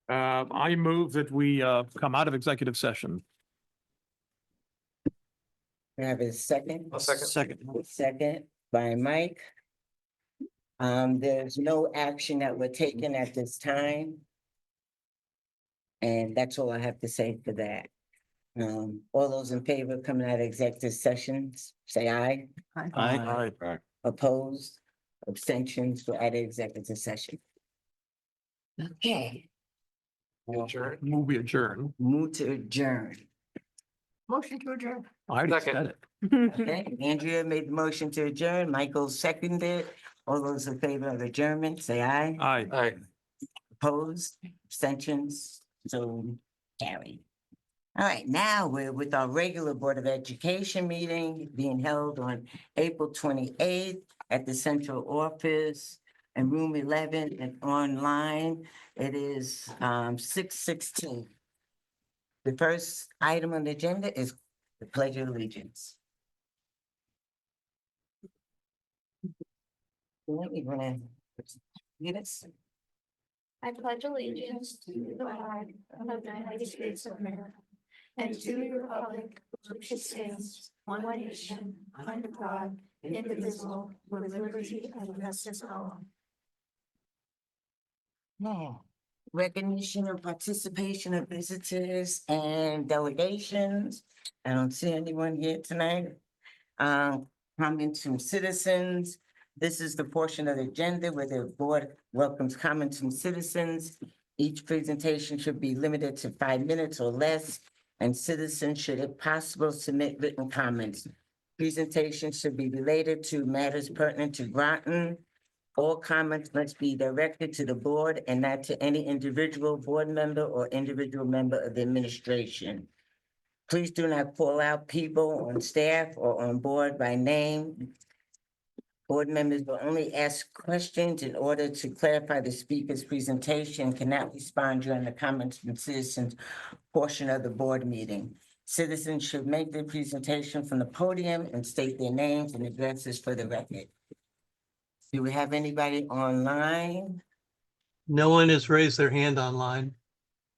I move that we come out of executive session. We have a second. Second. Second by Mike. There's no action that we're taking at this time. And that's all I have to say for that. All those in favor of coming out of executive sessions, say aye. Aye. Opposed, abstentions for out of executive session. Okay, Move we adjourn. move to adjourn. Motion to adjourn. I already said it. Okay, Andrea made the motion to adjourn, Michael seconded. All those in favor of adjournment, say aye. Aye. Opposed, abstentions, so carried. All right, now we're with our regular Board of Education meeting being held on April 28th at the central office and room 11 and online. It is 6:16. The first item on the agenda is the Pledge of Allegiance. Let me run get it. I pledge allegiance to the flag of the United States of America and to the republic which stands one nation under God, indivisible, with liberty and justice for all. Recognition and participation of visitors and delegations. I don't see anyone here tonight. Comments from citizens. This is the portion of the agenda where the board welcomes comments from citizens. Each presentation should be limited to 5 minutes or less, and citizens should, if possible, submit written comments. Presentations should be related to matters pertinent to Groton. All comments must be directed to the board and not to any individual board member or individual member of the administration. Please do not call out people on staff or on board by name. Board members will only ask questions in order to clarify the speaker's presentation, cannot respond during the comments from citizens portion of the board meeting. Citizens should make their presentation from the podium and state their names and addresses for the record. Do we have anybody online? No one has raised their hand online.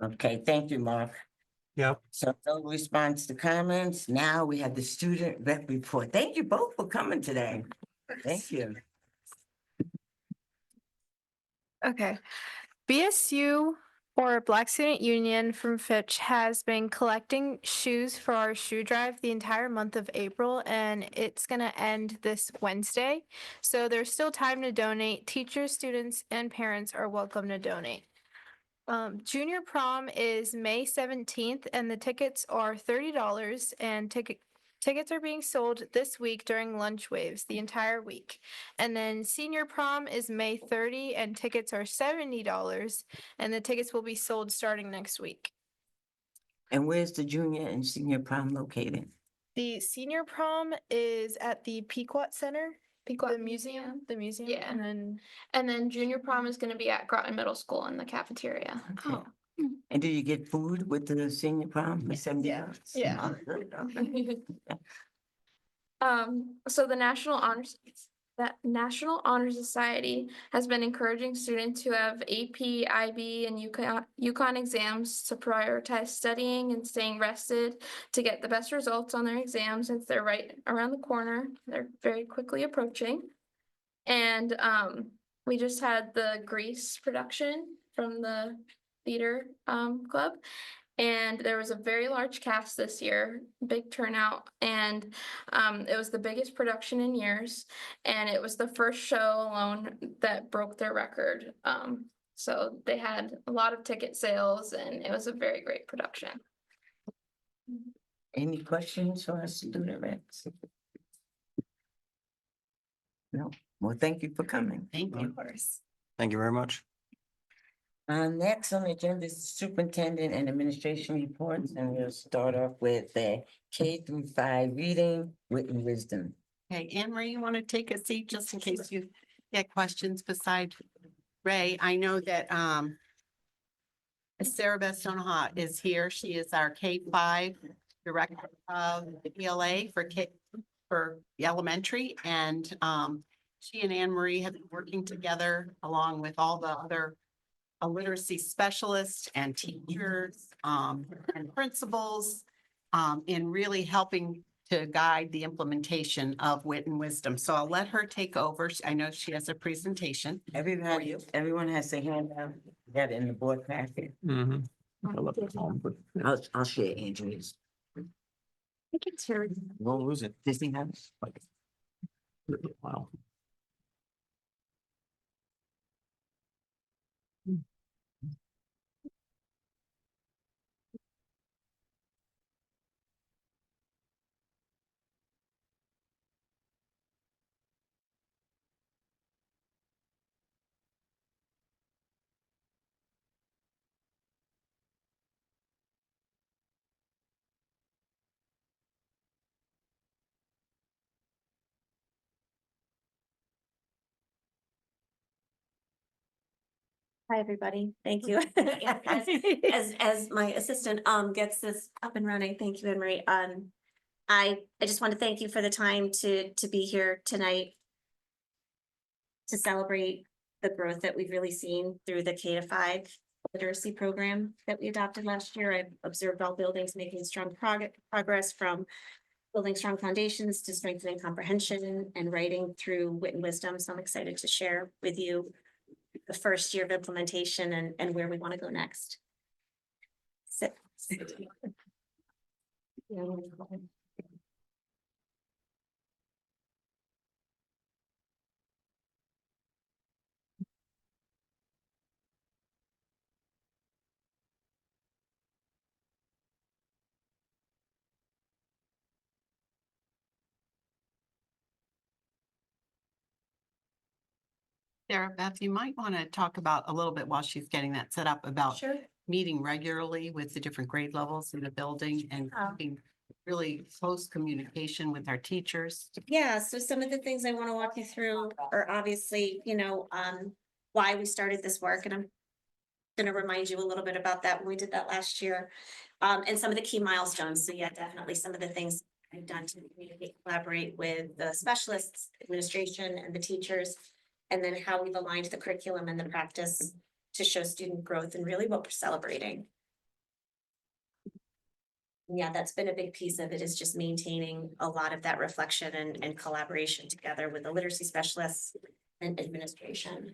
Okay, thank you, Mark. Yep. So no response to comments. Now we have the student rep report. Thank you both for coming today. Thank you. Okay. BSU or Black Student Union from Fitch has been collecting shoes for our shoe drive the entire month of April, and it's going to end this Wednesday. So there's still time to donate. Teachers, students, and parents are welcome to donate. Junior prom is May 17th, and the tickets are $30, and tickets are being sold this week during lunch waves the entire week. And then senior prom is May 30 and tickets are $70 and the tickets will be sold starting next week. And where's the junior and senior prom located? The senior prom is at the Pequot Center, the museum. Yeah. And then junior prom is going to be at Groton Middle School in the cafeteria. Okay. And do you get food with the senior prom? $70? Yeah. So the National Honor Society has been encouraging students who have AP, IB, and UConn exams to prioritize studying and staying rested to get the best results on their exams, since they're right around the corner. They're very quickly approaching. And we just had the Grease production from the theater club. And there was a very large cast this year, big turnout, and it was the biggest production in years. And it was the first show alone that broke their record. So they had a lot of ticket sales, and it was a very great production. Any questions for our student reps? No. Well, thank you for coming. Thank you. Of course. Thank you very much. Next on the agenda is the superintendent and administration reports, and we'll start off with the K-5 reading, written wisdom. Okay, Anne Marie, you want to take a seat just in case you get questions beside Ray? I know that Sarah Bestonaha is here. She is our K-5 director of the ELA for the elementary, and she and Anne Marie have been working together along with all the other a literacy specialist and teachers, and principals, in really helping to guide the implementation of Wit and Wisdom. So I'll let her take over. I know she has a presentation. Everyone has their hand out, got it in the board packet. Mhm. I left it home, but I'll share Andrea's. Won't lose it. Disney House. wow. Hi, everybody. Thank you. As my assistant gets this up and running, thank you, Anne Marie. I just want to thank you for the time to be here tonight to celebrate the growth that we've really seen through the K-5 literacy program that we adopted last year. I've observed all buildings making strong progress from building strong foundations to strengthening comprehension and writing through Wit and Wisdom. So I'm excited to share with you the first year of implementation and where we want to go next. Sit. Sarah Beth, you might want to talk about a little bit while she's getting that set up about Sure. meeting regularly with the different grade levels in the building and Oh. keeping really close communication with our teachers. Yeah, so some of the things I want to walk you through are obviously, why we started this work, and I'm gonna remind you a little bit about that when we did that last year. And some of the key milestones. So yeah, definitely some of the things I've done to communicate, collaborate with the specialists, administration, and the teachers. And then how we've aligned the curriculum and the practice to show student growth and really what we're celebrating. Yeah, that's been a big piece of it, is just maintaining a lot of that reflection and collaboration together with the literacy specialists and administration.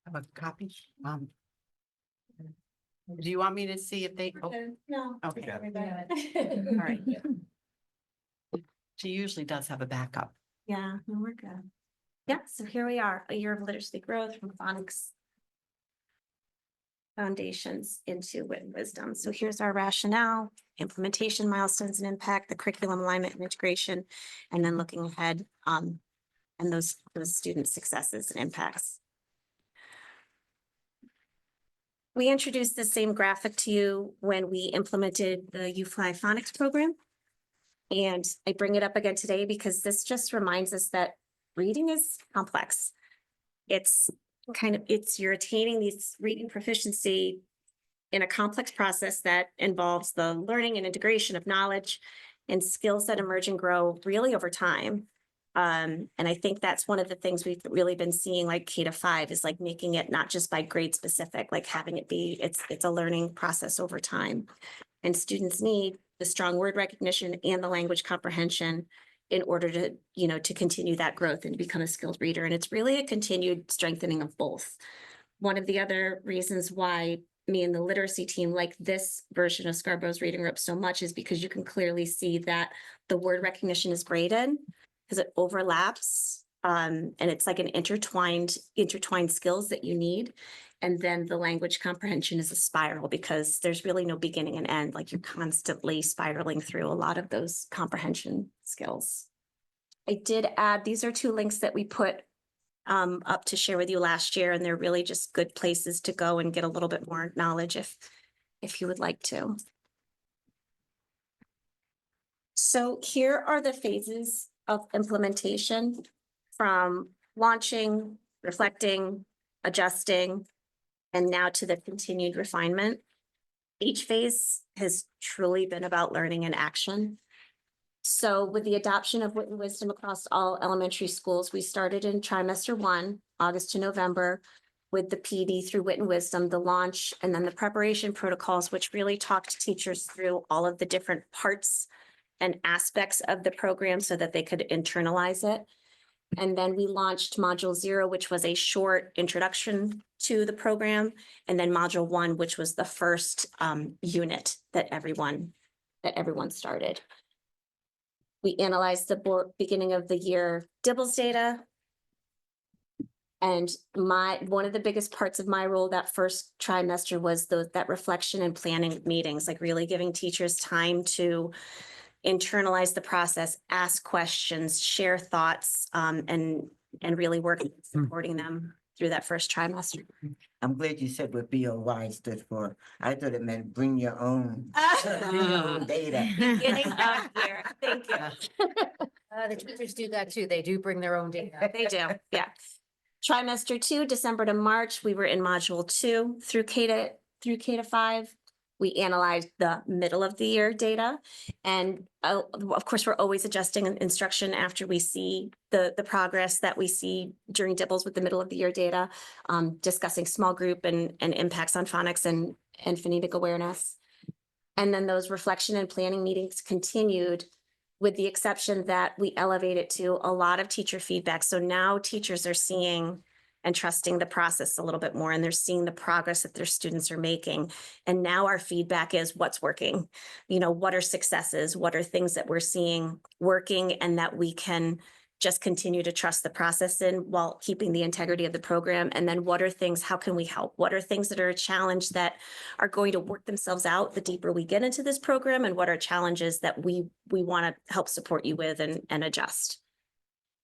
Have a copy. Do you want me to see if they, oh, No. okay, All right. She usually does have a backup. Yeah, no, we're good. Yeah, so here we are, a year of literacy growth from phonics foundations into Wit and Wisdom. So here's our rationale, implementation milestones and impact, the curriculum alignment and integration, and then looking ahead and those student successes and impacts. We introduced the same graphic to you when we implemented the U-Fly phonics program. And I bring it up again today because this just reminds us that reading is complex. You're attaining these reading proficiency in a complex process that involves the learning and integration of knowledge and skills that emerge and grow really over time. And I think that's one of the things we've really been seeing, like K-5 is like making it not just by grade specific, like having it be, it's a learning process over time. And students need the strong word recognition and the language comprehension in order to, to continue that growth and become a skilled reader. And it's really a continued strengthening of both. One of the other reasons why me and the literacy team like this version of Scarborough's Reading Rope so much is because you can clearly see that the word recognition is graded because it overlaps. And it's like an intertwined skills that you need. And then the language comprehension is a spiral because there's really no beginning and end. Like you're constantly spiraling through a lot of those comprehension skills. I did add, these are two links that we put up to share with you last year, and they're really just good places to go and get a little bit more knowledge if you would like to. So here are the phases of implementation from launching, reflecting, adjusting, and now to the continued refinement. Each phase has truly been about learning and action. So with the adoption of Wit and Wisdom across all elementary schools, we started in trimester 1, August to November, with the PD through Wit and Wisdom, the launch, and then the preparation protocols, which really talked teachers through all of the different parts and aspects of the program so that they could internalize it. And then we launched Module 0, which was a short introduction to the program, and then Module 1, which was the first unit that everyone started. We analyzed the beginning of the year DIBELS data. And one of the biggest parts of my role that first trimester was that reflection and planning meetings, like really giving teachers time to internalize the process, ask questions, share thoughts, and really work supporting them through that first trimester. I'm glad you said what BOY stood for. I thought it meant bring your own data. Beginning of year. Thank you. The teachers do that too. They do bring their own data. They do, yeah. Trimester 2, December to March, we were in module 2 through K to 5. We analyzed the middle of the year data. And of course, we're always adjusting instruction after we see the progress that we see during DIBELS with the middle of the year data, discussing small group and impacts on phonics and phonetic awareness. And then those reflection and planning meetings continued, with the exception that we elevated to a lot of teacher feedback. So now teachers are seeing and trusting the process a little bit more, and they're seeing the progress that their students are making. And now our feedback is what's working, what are successes, what are things that we're seeing working and that we can just continue to trust the process in while keeping the integrity of the program. And then what are things, how can we help? What are things that are a challenge that are going to work themselves out the deeper we get into this program? And what are challenges that we want to help support you with and adjust?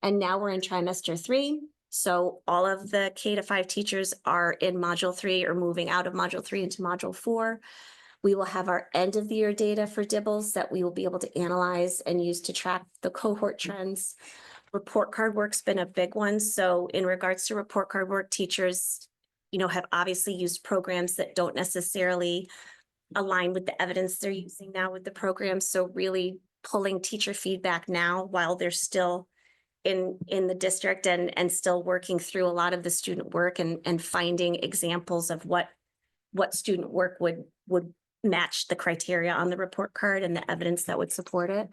And now we're in trimester 3. So all of the K to 5 teachers are in module 3 or moving out of module 3 into module 4. We will have our end of the year data for DIBELS that we will be able to analyze and use to track the cohort trends. Report card work's been a big one. So in regards to report card work, teachers, have obviously used programs that don't necessarily align with the evidence they're using now with the program. So really pulling teacher feedback now while they're still in the district and still working through a lot of the student work and finding examples of what student work would match the criteria on the report card and the evidence that would support it.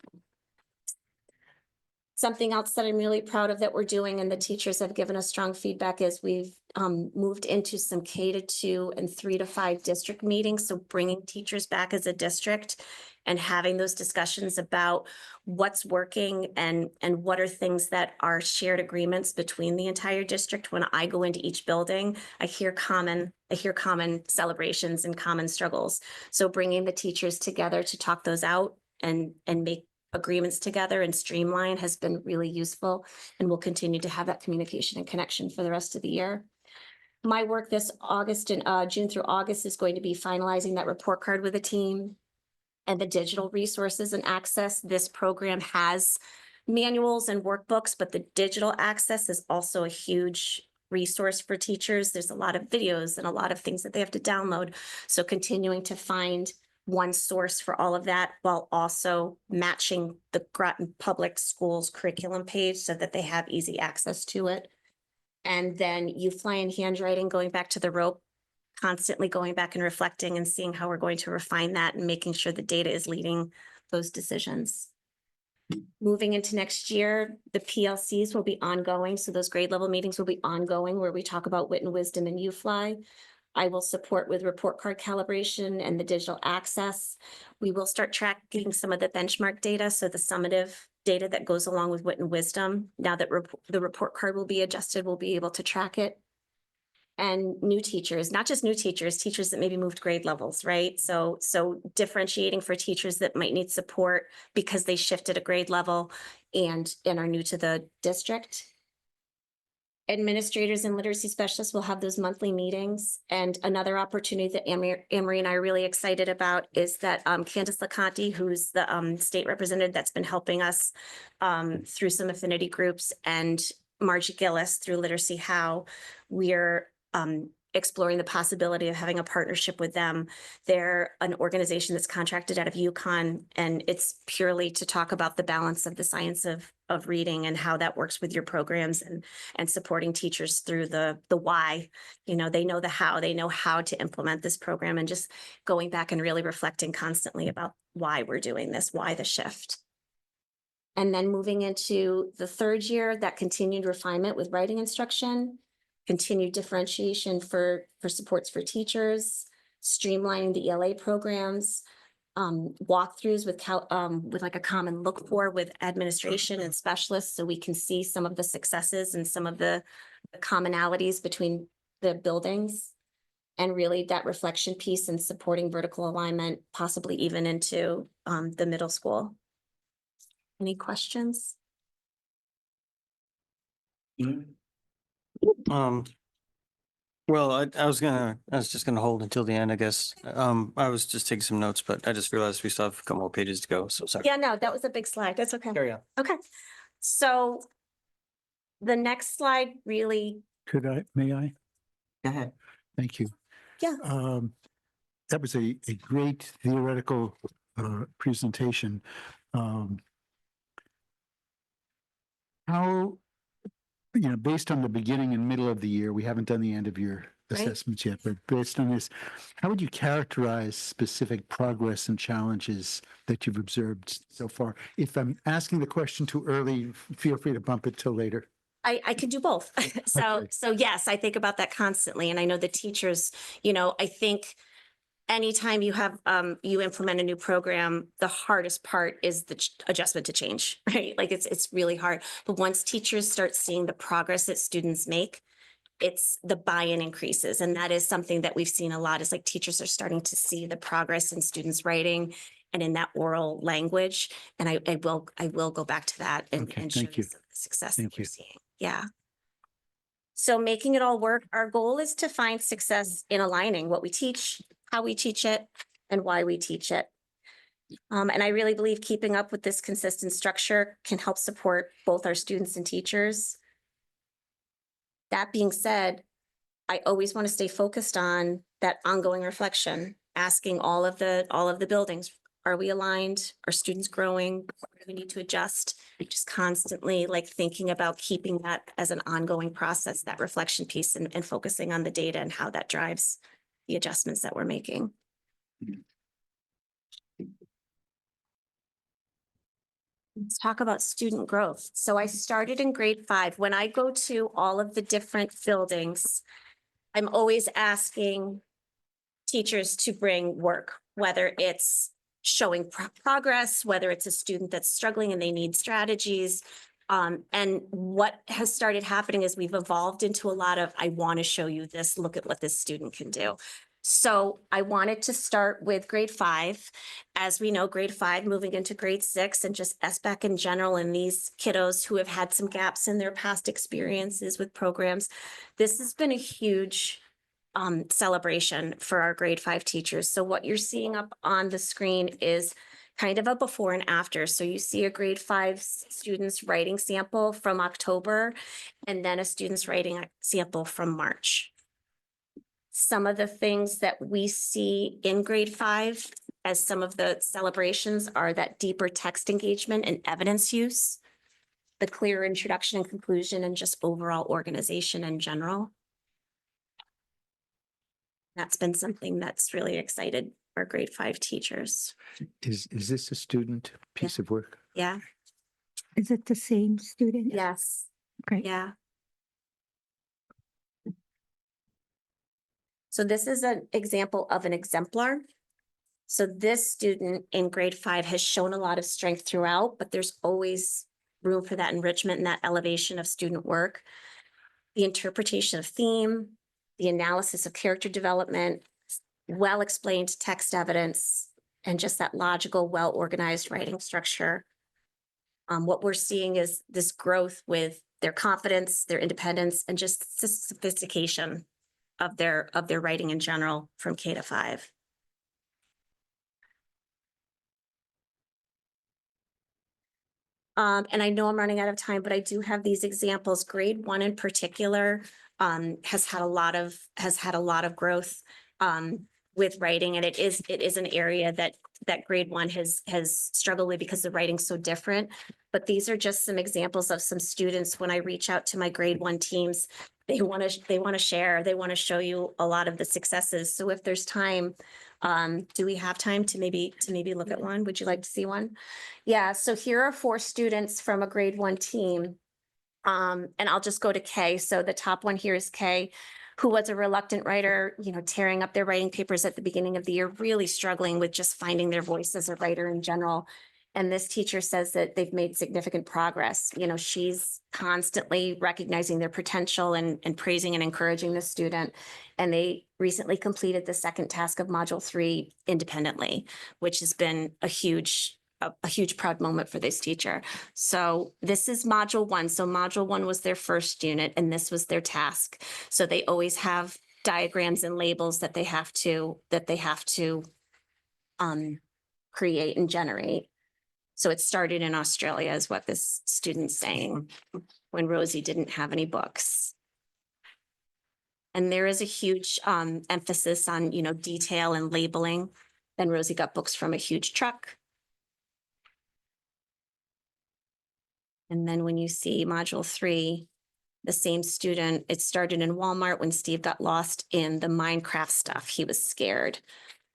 Something else that I'm really proud of that we're doing, and the teachers have given us strong feedback, is we've moved into some K to 2 and 3 to 5 district meetings. So bringing teachers back as a district and having those discussions about what's working and what are things that are shared agreements between the entire district. When I go into each building, I hear common celebrations and common struggles. So bringing the teachers together to talk those out and make agreements together and streamline has been really useful, and we'll continue to have that communication and connection for the rest of the year. My work this August and June through August is going to be finalizing that report card with a team and the digital resources and access. This program has manuals and workbooks, but the digital access is also a huge resource for teachers. There's a lot of videos and a lot of things that they have to download. So continuing to find one source for all of that while also matching the Groton Public Schools curriculum page so that they have easy access to it. And then UFly and handwriting, going back to the rope, constantly going back and reflecting and seeing how we're going to refine that and making sure the data is leading those decisions. Moving into next year, the PLCs will be ongoing. So those grade level meetings will be ongoing where we talk about Wit and Wisdom and UFly. I will support with report card calibration and the digital access. We will start tracking some of the benchmark data. So the summative data that goes along with Wit and Wisdom. Now that the report card will be adjusted, we'll be able to track it. And new teachers, not just new teachers, teachers that maybe moved grade levels, right? So differentiating for teachers that might need support because they shifted a grade level and are new to the district. Administrators and literacy specialists will have those monthly meetings. And another opportunity that Anne-Marie and I are really excited about is that Candace LaConte, who's the state representative that's been helping us through some affinity groups, and Margie Gillis through Literacy How, we're exploring the possibility of having a partnership with them. They're an organization that's contracted out of UConn, and it's purely to talk about the balance of the science of reading and how that works with your programs, and supporting teachers through the why. You know, they know the how, they know how to implement this program, and just going back and really reflecting constantly about why we're doing this, why the shift. And then moving into the third year, that continued refinement with writing instruction, continued differentiation for supports for teachers, streamlining the ELA programs, walkthroughs with like a common look for with administration and specialists, so we can see some of the successes and some of the commonalities between the buildings, and really that reflection piece and supporting vertical alignment, possibly even into the middle school. Any questions? Well, I was just gonna hold until the end, I guess. I was just taking some notes, but I just realized we still have a couple more pages to go, so sorry. Yeah, no, that was a big slide. That's okay. Carry on. Okay. So the next slide really, May I? Go ahead. Thank you. Yeah. That was a great theoretical presentation. How, based on the beginning and middle of the year, we haven't done the end of year Right. assessments yet, but based on this, how would you characterize specific progress and challenges that you've observed so far? If I'm asking the question too early, feel free to bump it till later. I could do both. Okay. So yes, I think about that constantly. And I know the teachers, I think anytime you have, you implement a new program, the hardest part is the adjustment to change, right? Like it's really hard. But once teachers start seeing the progress that students make, it's the buy-in increases. And that is something that we've seen a lot, is like teachers are starting to see the progress in students writing and in that oral language. And I will go back to that and Okay, show thank you you. some of the success Thank that we're you. seeing. Yeah. So making it all work, our goal is to find success in aligning what we teach, how we teach it, and why we teach it. And I really believe keeping up with this consistent structure can help support both our students and teachers. That being said, I always want to stay focused on that ongoing reflection, asking all of the buildings, are we aligned? Are students growing? Do we need to adjust? Just constantly like thinking about keeping that as an ongoing process, that reflection piece, and focusing on the data and how that drives the adjustments that we're making. Let's talk about student growth. So I started in grade 5. When I go to all of the different buildings, I'm always asking teachers to bring work, whether it's showing progress, whether it's a student that's struggling and they need strategies. And what has started happening is we've evolved into a lot of, I want to show you this, look at what this student can do. So I wanted to start with grade 5. As we know, grade 5 moving into grade 6, and just SBAC in general, and these kiddos who have had some gaps in their past experiences with programs. This has been a huge celebration for our grade 5 teachers. So what you're seeing up on the screen is kind of a before and after. So you see a grade 5 student's writing sample from October, and then a student's writing sample from March. Some of the things that we see in grade 5 as some of the celebrations are that deeper text engagement and evidence use, the clearer introduction and conclusion, and just overall organization in general. That's been something that's really excited our grade 5 teachers. Is this a student piece of work? Yeah. Is it the same student? Yes. Great. Yeah. So this is an example of an exemplar. So this student in grade 5 has shown a lot of strength throughout, but there's always room for that enrichment and that elevation of student work. The interpretation of theme, the analysis of character development, well-explained text evidence, and just that logical, well-organized writing structure. What we're seeing is this growth with their confidence, their independence, and just sophistication of their writing in general from K to 5. And I know I'm running out of time, but I do have these examples. Grade 1 in particular has had a lot of growth with writing, and it is an area that grade 1 has struggled with because the writing's so different. But these are just some examples of some students. When I reach out to my grade 1 teams, they want to share, they want to show you a lot of the successes. So if there's time, do we have time to maybe look at one? Would you like to see one? Yeah, so here are 4 students from a grade 1 team. And I'll just go to K. So the top one here is K, who was a reluctant writer, tearing up their writing papers at the beginning of the year, really struggling with just finding their voice as a writer in general. And this teacher says that they've made significant progress. She's constantly recognizing their potential and praising and encouraging the student. And they recently completed the second task of Module 3 independently, which has been a huge proud moment for this teacher. So this is Module 1. So Module 1 was their first unit, and this was their task. So they always have diagrams and labels that they have to create and generate. So it started in Australia, is what this student's saying, when Rosie didn't have any books. And there is a huge emphasis on, detail and labeling. Then Rosie got books from a huge truck. And then when you see Module 3, the same student, it started in Walmart when Steve got lost in the Minecraft stuff. He was scared.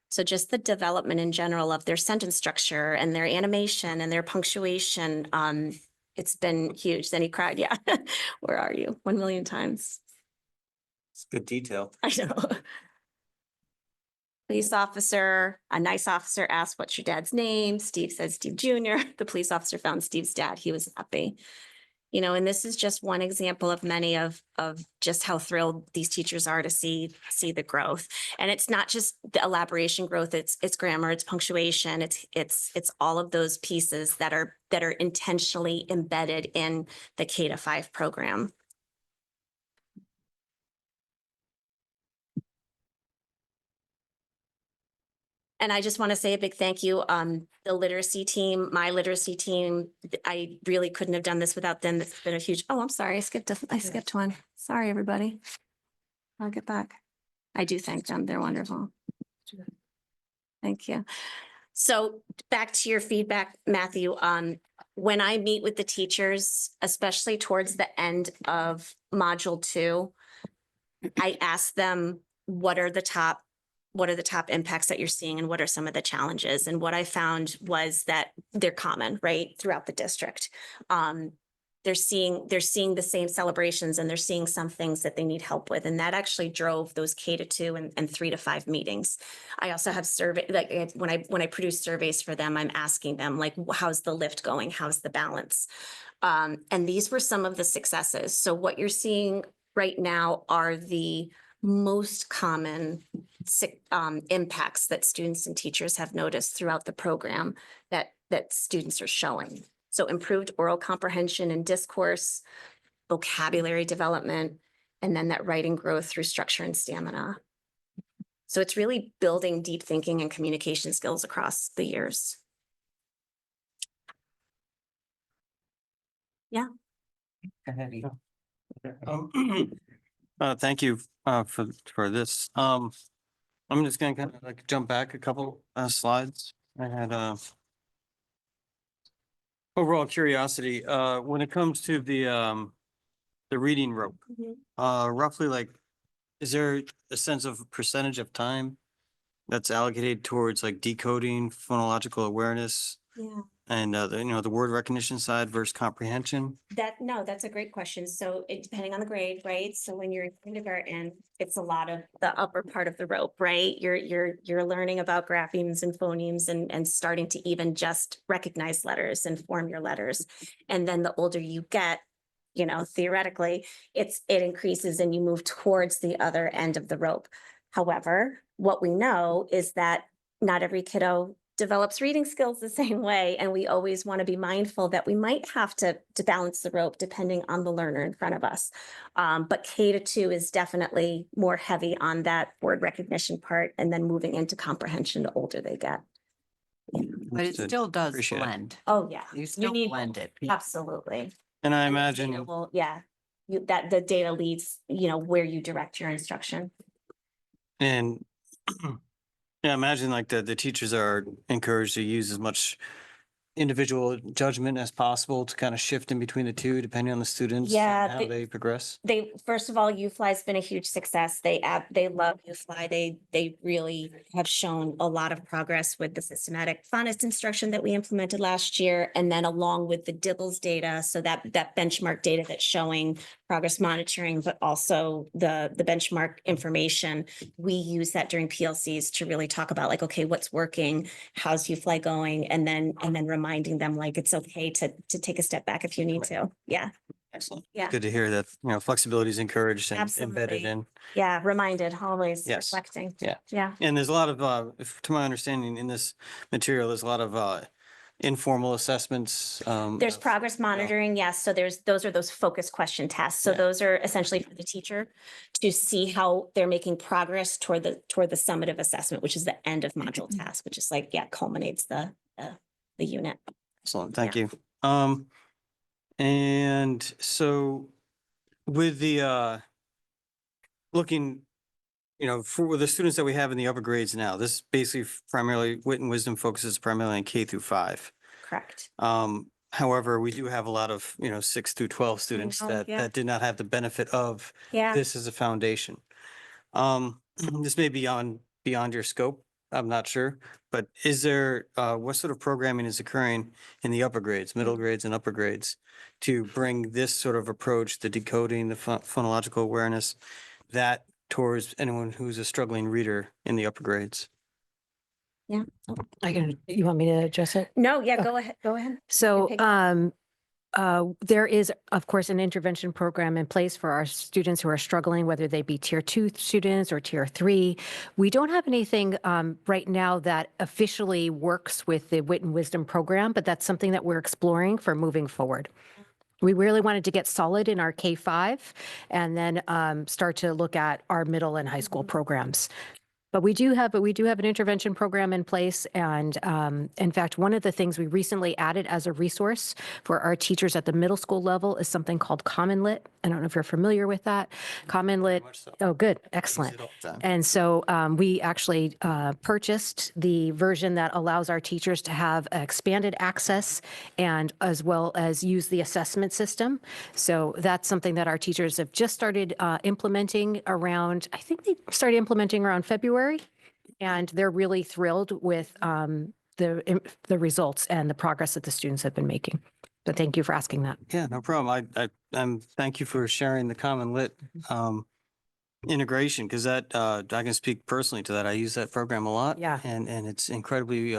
So just the development in general of their sentence structure and their animation and their punctuation, it's been huge. Then he cried, yeah, where are you? 1 million times. It's good detail. I know. Police officer, a nice officer asked, what's your dad's name? Steve said Steve Jr. The police officer found Steve's dad. He was happy. And this is just one example of many of just how thrilled these teachers are to see the growth. And it's not just the elaboration growth, it's grammar, it's punctuation, it's all of those pieces that are intentionally embedded in the K to 5 program. And I just want to say a big thank you. The literacy team, my literacy team, I really couldn't have done this without them. It's been a huge, oh, I'm sorry. I skipped one. Sorry, everybody. I'll get back. I do thank them. They're wonderful. Thank you. So back to your feedback, Matthew. When I meet with the teachers, especially towards the end of Module 2, I ask them, what are the top impacts that you're seeing and what are some of the challenges? And what I found was that they're common, right, throughout the district. They're seeing the same celebrations, and they're seeing some things that they need help with. And that actually drove those K to 2 and 3 to 5 meetings. I also have when I produce surveys for them, I'm asking them, like, how's the lift going? How's the balance? And these were some of the successes. So what you're seeing right now are the most common impacts that students and teachers have noticed throughout the program that students are showing. So improved oral comprehension and discourse, vocabulary development, and then that writing growth through structure and stamina. So it's really building deep thinking and communication skills across the years. Yeah. Thank you for this. I'm just gonna kind of like jump back a couple slides. I had overall curiosity when it comes to the reading rope. Roughly, like, is there a sense of percentage of time that's allocated towards like decoding, phonological awareness, Yeah. and the word recognition side versus comprehension? That's a great question. So depending on the grade, right? So when you're in kindergarten, it's a lot of the upper part of the rope, right? You're learning about graphemes and phonemes and starting to even just recognize letters and form your letters. And then the older you get, theoretically, it increases and you move towards the other end of the rope. However, what we know is that not every kiddo develops reading skills the same way. And we always want to be mindful that we might have to balance the rope depending on the learner in front of us. But K-2 is definitely more heavy on that word recognition part and then moving into comprehension the older they get. But it Understood. still does Appreciate it. blend. Oh, yeah. You still need blend it. Absolutely. And I And the imagine. data will- Yeah, that the data leads, where you direct your instruction. And yeah, imagine like the teachers are encouraged to use as much individual judgment as possible to kind of shift in between the two, depending on the students Yeah, and how they progress. First of all, UFly's been a huge success. They love UFly. They really have shown a lot of progress with the systematic phonics instruction that we implemented last year. And then along with the DIBELS data, so that benchmark data that's showing progress monitoring, but also the benchmark information. We use that during PLCs to really talk about like, okay, what's working? How's UFly going? And then reminding them like, it's okay to take a step back if you need to. Yeah. Excellent. Yeah. Good to hear that, flexibility is encouraged and embedded Absolutely. in. Yeah, reminded, always Yes. reflecting. Yeah. Yeah. And there's a lot of, to my understanding in this material, there's a lot of informal assessments. There's of- progress monitoring, yes. So those are those focus question tests. So Yeah. those are essentially for the teacher to see how they're making progress toward the summative assessment, which is the end of module task, which is like, yeah, culminates the unit. Excellent, thank you. And so with the looking, for the students that we have in the upper grades now, this basically primarily Wit and Wisdom focuses primarily on K-5. Correct. However, we do have a lot of, 6 through 12 students know, that yeah. did not have the benefit of Yeah. this as a foundation. This may be beyond your scope, I'm not sure, but is there, what sort of programming is occurring in the upper grades, middle grades and upper grades to bring this sort of approach, the decoding, the phonological awareness, that towards anyone who's a struggling reader in the upper grades? Yeah. You want me to address it? No, yeah, Oh. go ahead. Go ahead. So, pick- there is, of course, an intervention program in place for our students who are struggling, whether they be tier 2 students or tier 3. We don't have anything right now that officially works with the Wit and Wisdom program, but that's something that we're exploring for moving forward. We really wanted to get solid in our K-5 and then start to look at our middle and high school programs. But we do have an intervention program in place. And in fact, one of the things we recently added as a resource for our teachers at the middle school level is something called Common Lit. I don't know if you're familiar with that. Common Lit. much so. Oh, good. Use Excellent. it all the time. And so we actually purchased the version that allows our teachers to have expanded access and as well as use the assessment system. So that's something that our teachers have just started implementing around, I think they started implementing around February. And they're really thrilled with the results and the progress that the students have been making. But thank you for asking that. Yeah, no problem. I'm thank you for sharing the Common Lit integration, because that I can speak personally to that. I use that program a lot. Yeah. And it's incredibly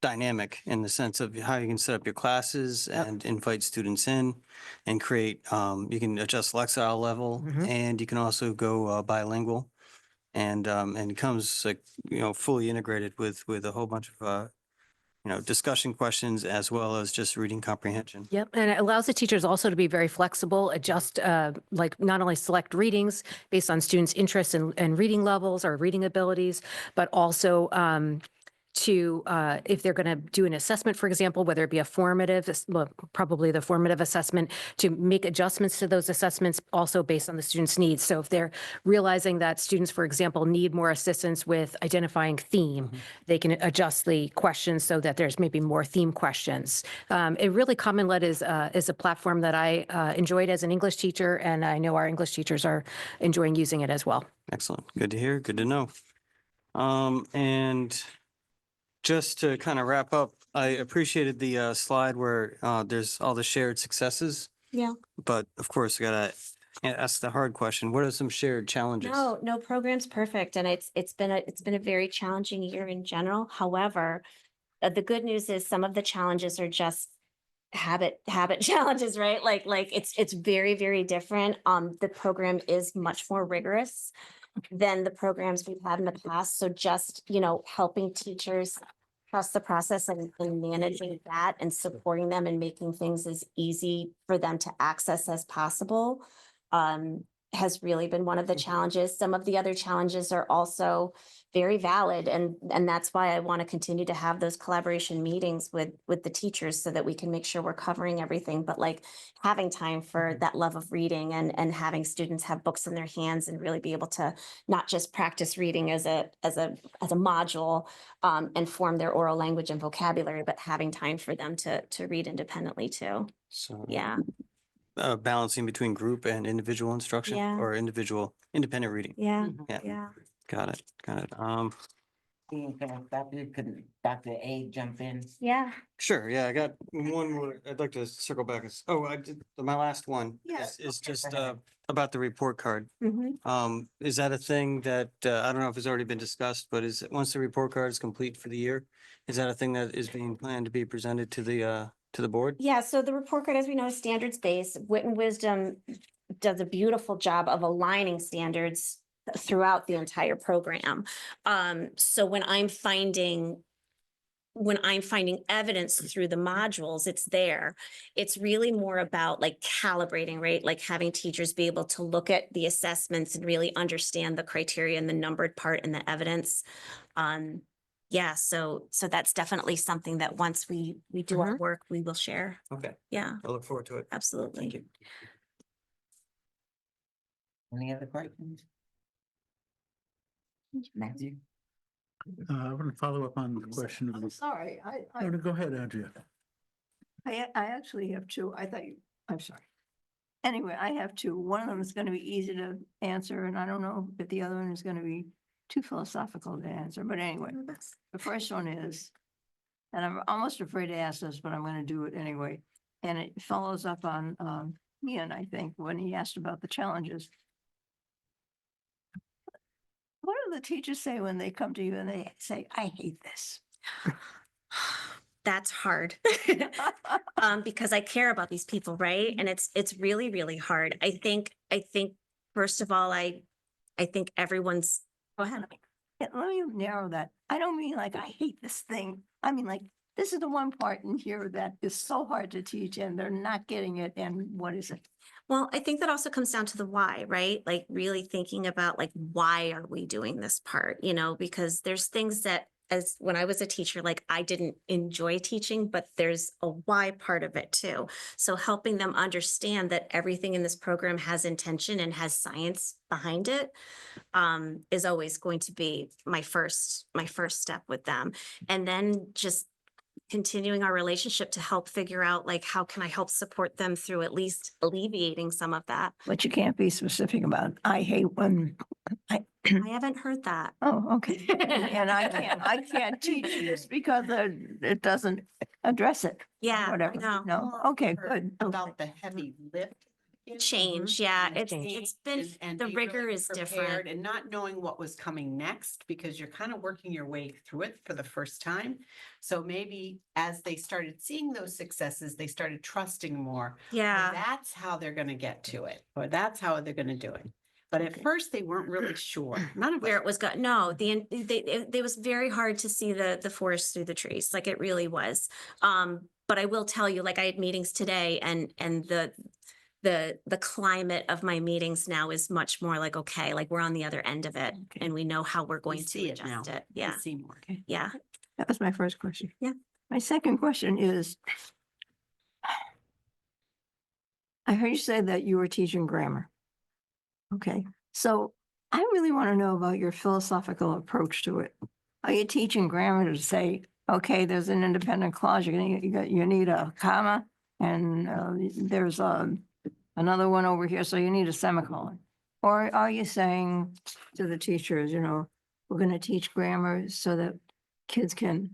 dynamic in the sense of how you can set up your classes and invite students in and create, you can adjust lexile level and you can also go bilingual. And it comes like, fully integrated with a whole bunch of, discussion questions as well as just reading comprehension. Yep, and it allows the teachers also to be very flexible, adjust, like not only select readings based on students' interests and reading levels or reading abilities, but also to, if they're going to do an assessment, for example, whether it be a formative, well, probably the formative assessment, to make adjustments to those assessments also based on the student's needs. So if they're realizing that students, for example, need more assistance with identifying theme, they can adjust the questions so that there's maybe more theme questions. It really, Common Lit is a platform that I enjoyed as an English teacher, and I know our English teachers are enjoying using it as well. Excellent. Good to hear. Good to know. And just to kind of wrap up, I appreciated the slide where there's all the shared successes. Yeah. But of course, I gotta ask the hard question. What are some shared challenges? No program's perfect. And it's been a very challenging year in general. However, the good news is some of the challenges are just habit challenges, right? Like it's very, very different. The program is much more rigorous than the programs we've had in the past. So just, helping teachers trust the process and managing that and supporting them and making things as easy for them to access as possible has really been one of the challenges. Some of the other challenges are also very valid, and that's why I want to continue to have those collaboration meetings with the teachers so that we can make sure we're covering everything. But like having time for that love of reading and having students have books in their hands and really be able to not just practice reading as a module and form their oral language and vocabulary, but having time for them to read independently too. So. Yeah, Balancing between group and individual instruction Yeah. or individual independent reading. yeah, Yeah. yeah. Got it. Got it. Dr. A jump in. Yeah. Sure. Yeah, I got one more. I'd like to circle back. I did, my last one Yeah. is just about the report card. Mhm. Is that a thing that, I don't know if it's already been discussed, but is, once the report card is complete for the year, is that a thing that is being planned to be presented to the board? Yeah, so the report card, as we know, is standards-based. Wit and Wisdom does a beautiful job of aligning standards throughout the entire program. So when I'm finding evidence through the modules, it's there. It's really more about like calibrating, right? Like having teachers be able to look at the assessments and really understand the criteria and the numbered part and the evidence. Yeah, so that's definitely something that once we do our work, we will share. Okay. Yeah, I look forward to it. absolutely. Thank you. Any other questions? Matthew? I want to follow up on the question of I'm the, sorry, no, no, go ahead, Andrea. I actually have two. I'm sorry. Anyway, I have two. One of them is gonna be easy to answer, and I don't know if the other one is gonna be too philosophical to answer, but anyway. The first one is, and I'm almost afraid to ask this, but I'm gonna do it anyway. And it follows up on Ian, I think, when he asked about the challenges. What do the teachers say when they come to you and they say, I hate this? That's hard. Because I care about these people, right? And it's really, really hard. I think first of all, I think everyone's, go ahead. Yeah, let me narrow that. I don't mean like, I hate this thing. I mean like, this is the one part in here that is so hard to teach and they're not getting it. And what is it? Well, I think that also comes down to the why, right? Like really thinking about like, why are we doing this part? You know, because there's things that as when I was a teacher, like I didn't enjoy teaching, but there's a why part of it too. So helping them understand that everything in this program has intention and has science behind it is always going to be my first step with them. And then just continuing our relationship to help figure out like, how can I help support them through at least alleviating some of that? But you can't be specific about, I hate when I haven't heard that. oh, okay. And I can't teach this because it doesn't address it. Yeah, Whatever. no. No, okay, good. Okay. About the heavy lift. Change, yeah, and it's change been, and the be rigor really is prepared different. And not knowing what was coming next because you're kind of working your way through it for the first time. So maybe as they started seeing those successes, they started trusting more. Or Yeah, that's how they're going to get to it, or that's how they're going to do it. But at first they weren't really sure. None of us where it was going, no, it was very hard to see the forest through the trees, like it really was. But I will tell you, like I had meetings today and the climate of my meetings now is much more like, okay, like we're on the other end of it Okay. and we know how we're going We to see it now. adjust it. We Yeah, see more. Okay. yeah. That was my first question. Yeah. My second question is, I heard you say that you were teaching grammar. Okay, so I really want to know about your philosophical approach to it. Are you teaching grammar to say, okay, there's an independent clause, you need a comma, and there's another one over here, so you need a semicolon? Or are you saying to the teachers, we're going to teach grammar so that kids can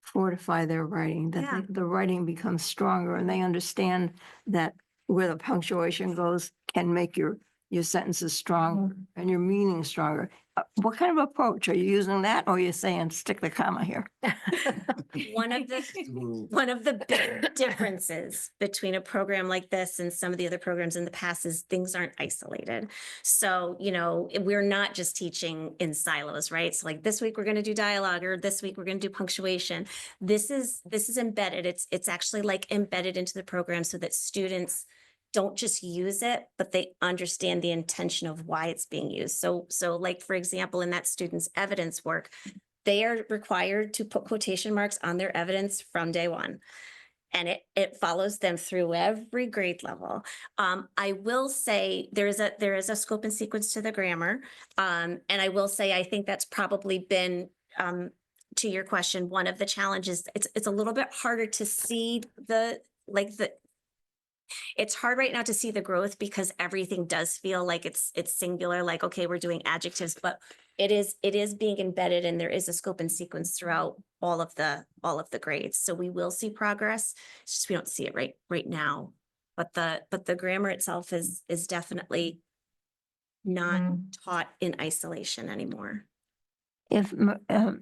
fortify their writing, that Yeah. the writing becomes stronger and they understand that where the punctuation goes can make your your sentence is stronger and your meaning stronger. What kind of approach? Are you using that or are you saying stick the comma here? One of the big differences between a program like this and some of the other programs in the past is things aren't isolated. So, you know, we're not just teaching in silos, right? So like this week we're going to do dialogue, or this week we're going to do punctuation. This is embedded. It's actually like embedded into the program so that students don't just use it, but they understand the intention of why it's being used. So like, for example, in that student's evidence work, they are required to put quotation marks on their evidence from day one. And it follows them through every grade level. I will say there is a scope and sequence to the grammar. And I will say, I think that's probably been, to your question, one of the challenges. It's a little bit harder to see it's hard right now to see the growth because everything does feel like it's singular, like, okay, we're doing adjectives, but it is being embedded, and there is a scope and sequence throughout all of the grades. So we will see progress. It's just we don't see it right now. But the grammar itself is definitely not taught in isolation anymore. If, Dr.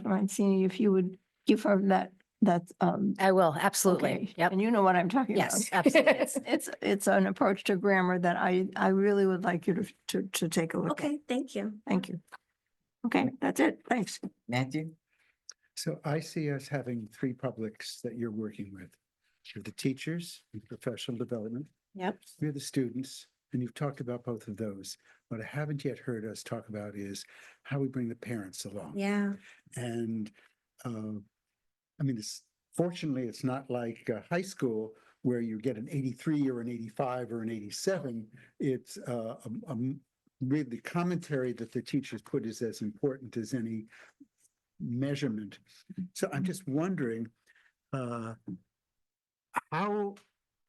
Mancini, if you would give her that's, I will, absolutely. okay. Yep. And you know what I'm talking about. Yes, absolutely. It's an approach to grammar that I really would like you to take a look at. Okay, thank you. Thank you. Okay, that's it. Thanks. Matthew? So I see us having three publics that you're working with. You're the teachers in professional development. Yep. We're the students, and you've talked about both of those. What I haven't yet heard us talk about is how we bring the parents along. Yeah. And I mean, fortunately, it's not like high school where you get an 83 or an 85 or an 87. It's really the commentary that the teachers put is as important as any measurement. So I'm just wondering, how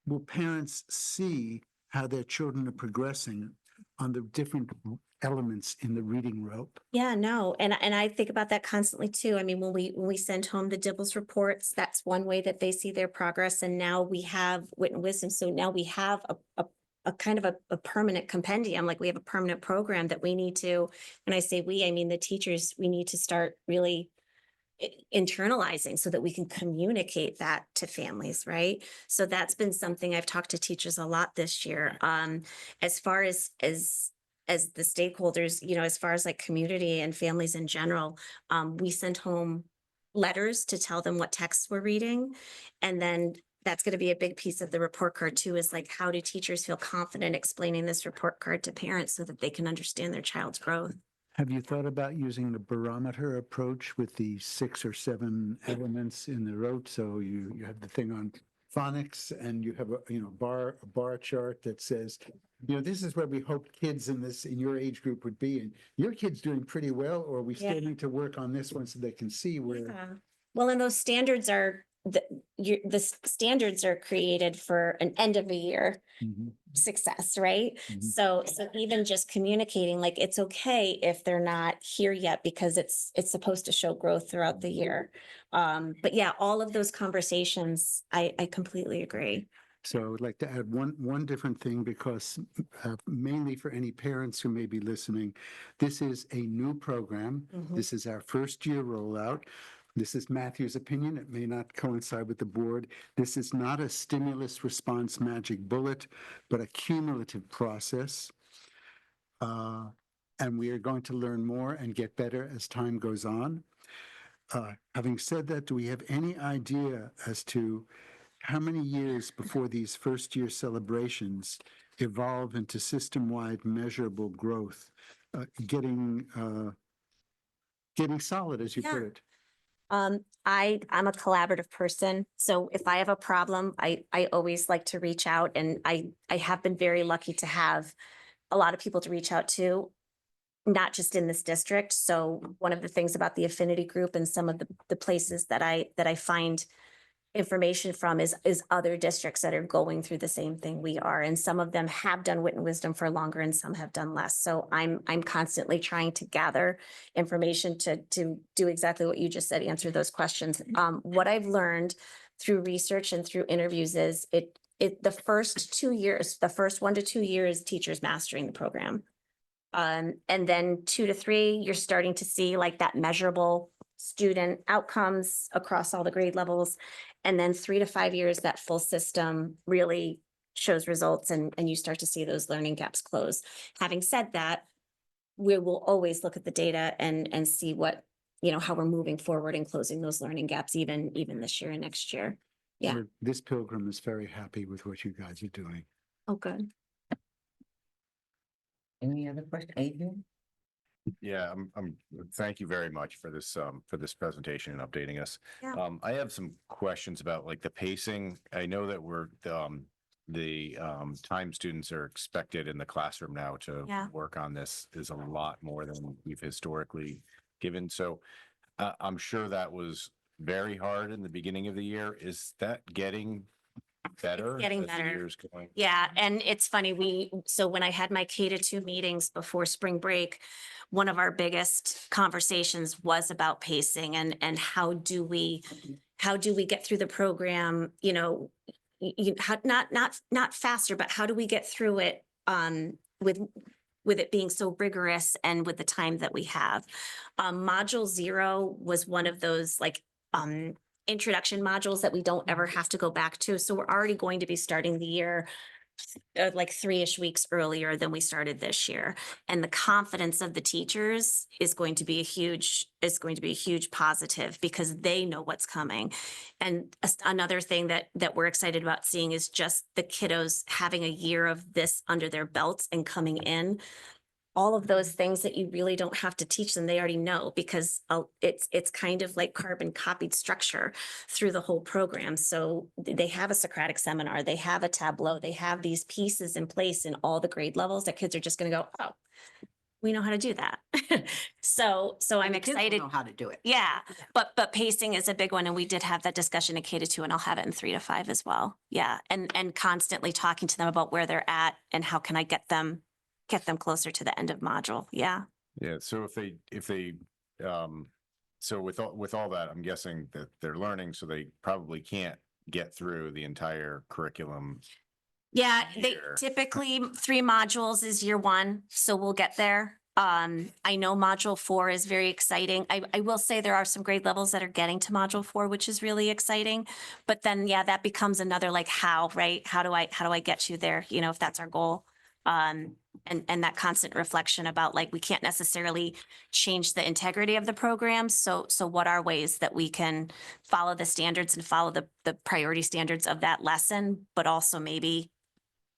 will parents see how their children are progressing on the different elements in the reading rope? Yeah, no, and I think about that constantly too. I mean, when we send home the Dibbles reports, that's one way that they see their progress. And now we have Wit and Wisdom, so now we have a kind of a permanent compendium. Like we have a permanent program that we need to. When I say we, I mean the teachers. We need to start really internalizing so that we can communicate that to families, right? So that's been something I've talked to teachers a lot this year. As far as the stakeholders, you know, as far as like community and families in general, we send home letters to tell them what texts we're reading. And then that's going to be a big piece of the report card too, is like, how do teachers feel confident explaining this report card to parents so that they can understand their child's growth? Have you thought about using the barometer approach with the 6 or 7 elements in the rote? So you have the thing on phonics, and you have a bar chart that says, this is where we hoped kids in your age group would be, and your kid's doing pretty well, or we still need to work on this one so they can see where. Yeah. Well, and those standards are the standards are created for an end of a year success, right? So even just communicating, like, it's okay if they're not here yet because it's supposed to show growth throughout the year. But yeah, all of those conversations, I completely agree. So I would like to add one different thing, because mainly for any parents who may be listening, this is a new program. This is our first year rollout. This is Matthew's opinion. It may not coincide with the board. This is not a stimulus response magic bullet, but a cumulative process. And we are going to learn more and get better as time goes on. Having said that, do we have any idea as to how many years before these first year celebrations evolve into system-wide measurable growth, getting solid, as you put it? I'm a collaborative person. So if I have a problem, I always like to reach out, and I have been very lucky to have a lot of people to reach out to, not just in this district. So one of the things about the affinity group and some of the places that I find information from is other districts that are going through the same thing we are. And some of them have done Wit and Wisdom for longer and some have done less. So I'm constantly trying to gather information to do exactly what you just said, answer those questions. What I've learned through research and through interviews is the first 2 years, the first 1 to 2 years, teachers mastering the program. And then 2 to 3, you're starting to see like that measurable student outcomes across all the grade levels. And then 3 to 5 years, that full system really shows results and you start to see those learning gaps close. Having said that, we will always look at the data and see what, how we're moving forward and closing those learning gaps even this year and next year. Yeah. This pilgrim is very happy with what you guys are doing. Oh, good. Any other question, Adrian? Yeah, thank you very much for this presentation and updating us. Yeah. I have some questions about like the pacing. I know that the time students are expected in the classroom now to Yeah. work on this is a lot more than we've historically given. So I'm sure that was very hard in the beginning of the year. Is that getting better? getting as the better. year's going? Yeah, and it's funny, so when I had my K-2 meetings before spring break, one of our biggest conversations was about pacing and how do we get through the program, not faster, but how do we get through it with it being so rigorous and with the time that we have. Module 0 was one of those introduction modules that we don't ever have to go back to. So we're already going to be starting the year like 3-ish weeks earlier than we started this year. And the confidence of the teachers is going to be a huge positive because they know what's coming. And another thing that we're excited about seeing is just the kiddos having a year of this under their belts and coming in. All of those things that you really don't have to teach them, they already know because it's kind of like carbon copied structure through the whole program. So they have a Socratic seminar, they have a Tableau, they have these pieces in place in all the grade levels that kids are just going to go, oh, we know how to do that. So I'm The kids will excited. know how to do it. Yeah, but pacing is a big one, and we did have that discussion in K-2, and I'll have it in 3 to 5 as well. Yeah, and constantly talking to them about where they're at and how can I get them closer to the end of module. Yeah. Yeah. So so with all that, I'm guessing that they're learning, so they probably can't get through the entire curriculum. Yeah, they Year. typically 3 modules is year 1, so we'll get there. I know module 4 is very exciting. I will say there are some grade levels that are getting to module 4, which is really exciting. But then, yeah, that becomes another how, right? How do I get you there? If that's our goal. And that constant reflection about we can't necessarily change the integrity of the program. So what are ways that we can follow the standards and follow the priority standards of that lesson, but also maybe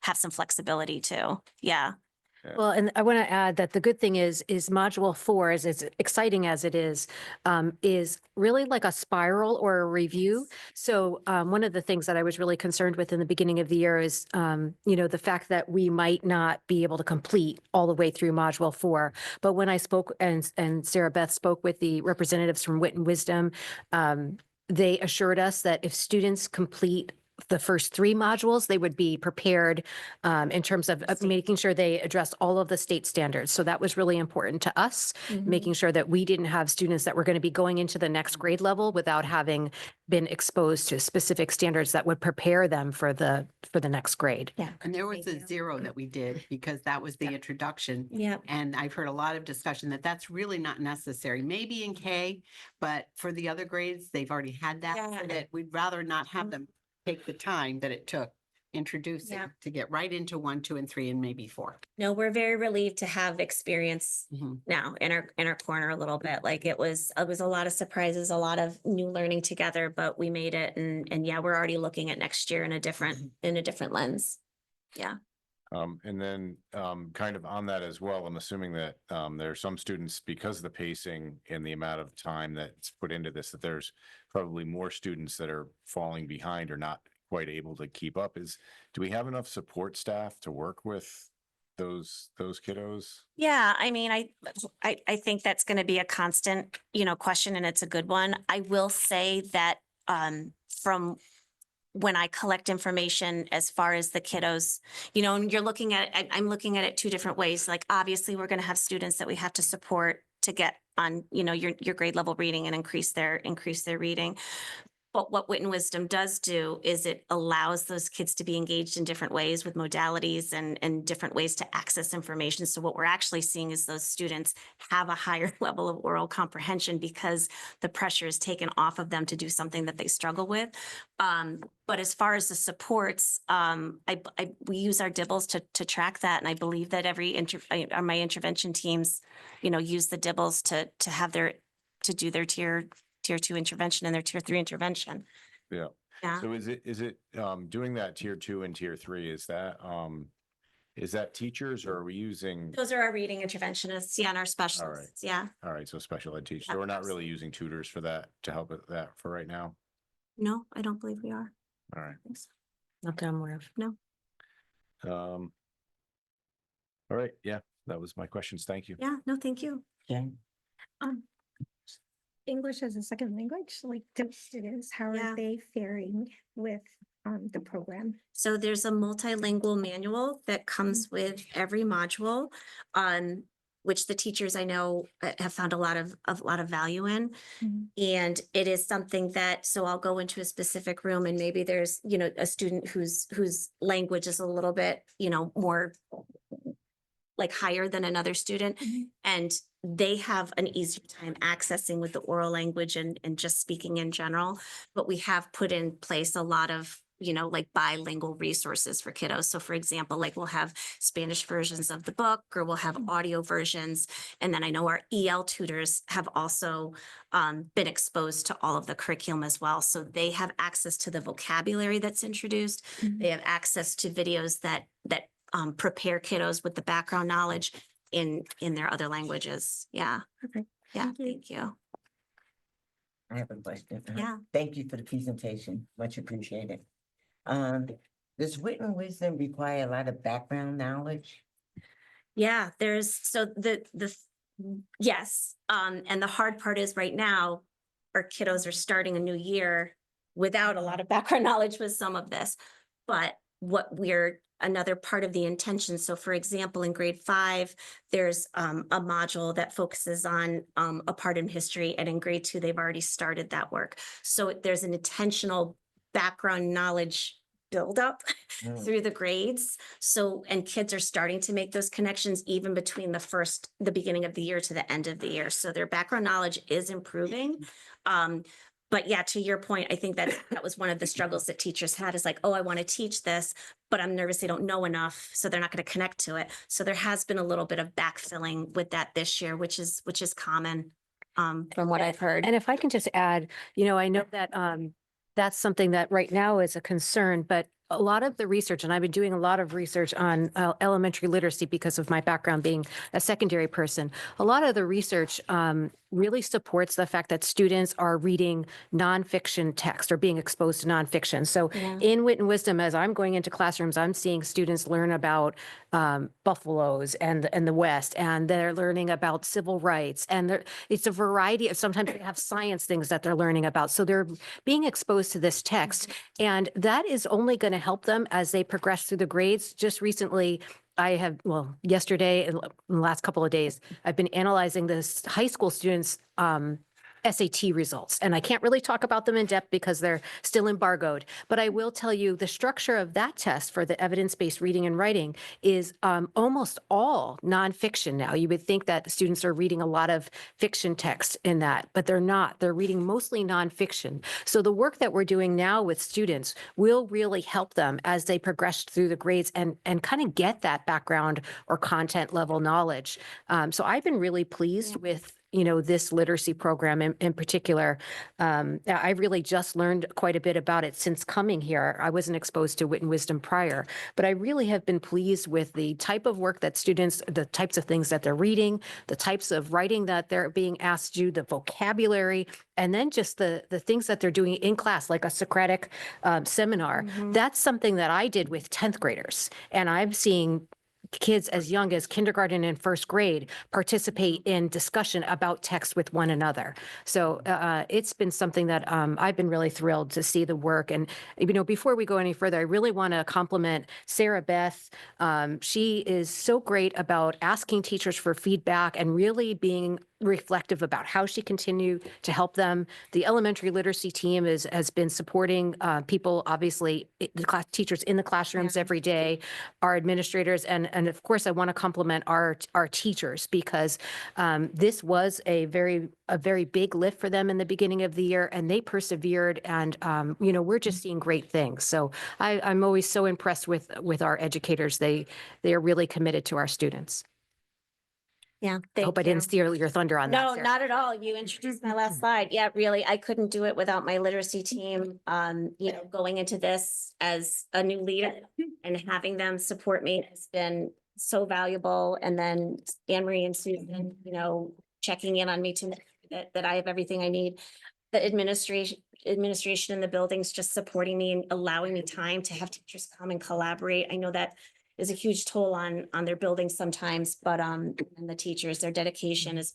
have some flexibility too. Yeah. Well, and I want to add that the good thing is module 4, as exciting as it is really like a spiral or a review. So one of the things that I was really concerned with in the beginning of the year is, the fact that we might not be able to complete all the way through module 4. But when I spoke and Sarah Beth spoke with the representatives from Wit and Wisdom, they assured us that if students complete the first 3 modules, they would be prepared in terms of making sure they address all of the state standards. So that was really important to us, making sure that we didn't have students that were going to be going into the next grade level without having been exposed to specific standards that would prepare them for the next grade. Yeah. And there was Thank a you. 0 that we did because that was the introduction. Yeah. And I've heard a lot of discussion that that's really not necessary. Maybe in K, but for the other grades, they've already had that. Yeah. So that we'd rather not have them take the time that it took introducing Yeah. to get right into 1, 2, and 3, and maybe 4. No, we're very relieved to have experience Mhm. now in our corner a little bit. It was a lot of surprises, a lot of new learning together, but we made it. And yeah, we're already looking at next year in a different lens. Yeah. And then kind of on that as well, I'm assuming that there are some students, because of the pacing and the amount of time that's put into this, that there's probably more students that are falling behind or not quite able to keep up. Do we have enough support staff to work with those kiddos? Yeah, I mean, I think that's going to be a constant, question, and it's a good one. I will say that from when I collect information as far as the kiddos, and you're looking at it, I'm looking at it 2 different ways. Obviously, we're going to have students that we have to support to get on, your grade level reading and increase their reading. But what Wit and Wisdom does do is it allows those kids to be engaged in different ways with modalities and different ways to access information. So what we're actually seeing is those students have a higher level of oral comprehension because the pressure is taken off of them to do something that they struggle with. But as far as the supports, we use our DIBELS to track that. And I believe that my intervention teams, use the DIBELS to have to do their tier 2 intervention and their tier 3 intervention. Yeah. Yeah. So is it doing that tier 2 and tier 3, is that teachers, or are we using? Those are our reading interventionists, and our specialists. Yeah. All right, so special ed teachers. Yeah. So we're not really using tutors for that to help with that for right now. No, I don't believe we are. All right. Not that I'm aware of. All right. Yeah, that was my questions. Thank you. Yeah, no, thank you. Jen? English as a second language, like the students, how Yeah. are they faring with the program? So there's a multilingual manual that comes with every module, which the teachers I know have found a lot of value in. Mhm. And it is something that, so I'll go into a specific room and maybe there's, a student whose language is a little bit, more like higher than another student. Mhm. And they have an easier time accessing with the oral language and just speaking in general. But we have put in place a lot of, like bilingual resources for kiddos. So for example, like we'll have Spanish versions of the book, or we'll have audio versions. And then I know our EL tutors have also been exposed to all of the curriculum as well. So they have access to the vocabulary that's introduced. Mhm. They have access to videos that prepare kiddos with the background knowledge in their other languages. Yeah. Okay. Yeah. Thank you. Thank you. I have a question. Yeah. Thank you for the presentation. Much appreciated. Does Wit and Wisdom require a lot of background knowledge? Yeah, so yes. And the hard part is right now, our kiddos are starting a new year without a lot of background knowledge with some of this. But another part of the intention. So for example, in grade 5, there's a module that focuses on a part in history. And in grade 2, they've already started that work. So there's an intentional background knowledge buildup through the grades. So, and kids are starting to make those connections even between the beginning of the year to the end of the year. So their background knowledge is improving. But yeah, to your point, I think that was one of the struggles that teachers had is like, oh, I want to teach this, but I'm nervous they don't know enough, so they're not going to connect to it. So there has been a little bit of backfilling with that this year, which is common from what I've heard. And if I can just add, I know that that's something that right now is a concern, but a lot of the research, and I've been doing a lot of research on elementary literacy because of my background being a secondary person. A lot of the research really supports the fact that students are reading nonfiction text or being exposed to nonfiction. So Yeah. in Wit and Wisdom, as I'm going into classrooms, I'm seeing students learn about buffaloes and the West, and they're learning about civil rights. And it's a variety of, sometimes they have science things that they're learning about. So they're being exposed to this text. And that is only going to help them as they progress through the grades. Just recently, yesterday and the last couple of days, I've been analyzing this high school students' SAT results. And I can't really talk about them in depth because they're still embargoed. But I will tell you the structure of that test for the evidence-based reading and writing is almost all nonfiction now. You would think that the students are reading a lot of fiction text in that, but they're not. They're reading mostly nonfiction. So the work that we're doing now with students will really help them as they progress through the grades and kind of get that background or content level knowledge. So I've been really pleased with this literacy program in particular. I really just learned quite a bit about it since coming here. I wasn't exposed to Wit and Wisdom prior, but I really have been pleased with the type of work that students, the types of things that they're reading, the types of writing that they're being asked to do, the vocabulary, and then just the things that they're doing in class, like a Socratic seminar. That's something that I did with 10th graders, and I'm seeing kids as young as kindergarten and first grade participate in discussion about text with one another. So it's been something that I've been really thrilled to see the work. And, before we go any further, I really want to compliment Sarah Beth. She is so great about asking teachers for feedback and really being reflective about how she continued to help them. The elementary literacy team has been supporting people, obviously, the class teachers in the classrooms every day, our administrators, and of course, I want to compliment our teachers because this was a very big lift for them in the beginning of the year, and they persevered. And we're just seeing great things. So I'm always so impressed with our educators. They are really committed to our students. Yeah. I hope I didn't steal your thunder on that, No, Sarah. not at all. You introduced my last slide. Yeah, really, I couldn't do it without my literacy team. Going into this as a new leader and having them support me has been so valuable. And then Anne Marie and Susan, checking in on me to that I have everything I need. The administration in the buildings just supporting me and allowing me time to have teachers come and collaborate. I know that is a huge toll on their buildings sometimes, but and the teachers, their dedication it's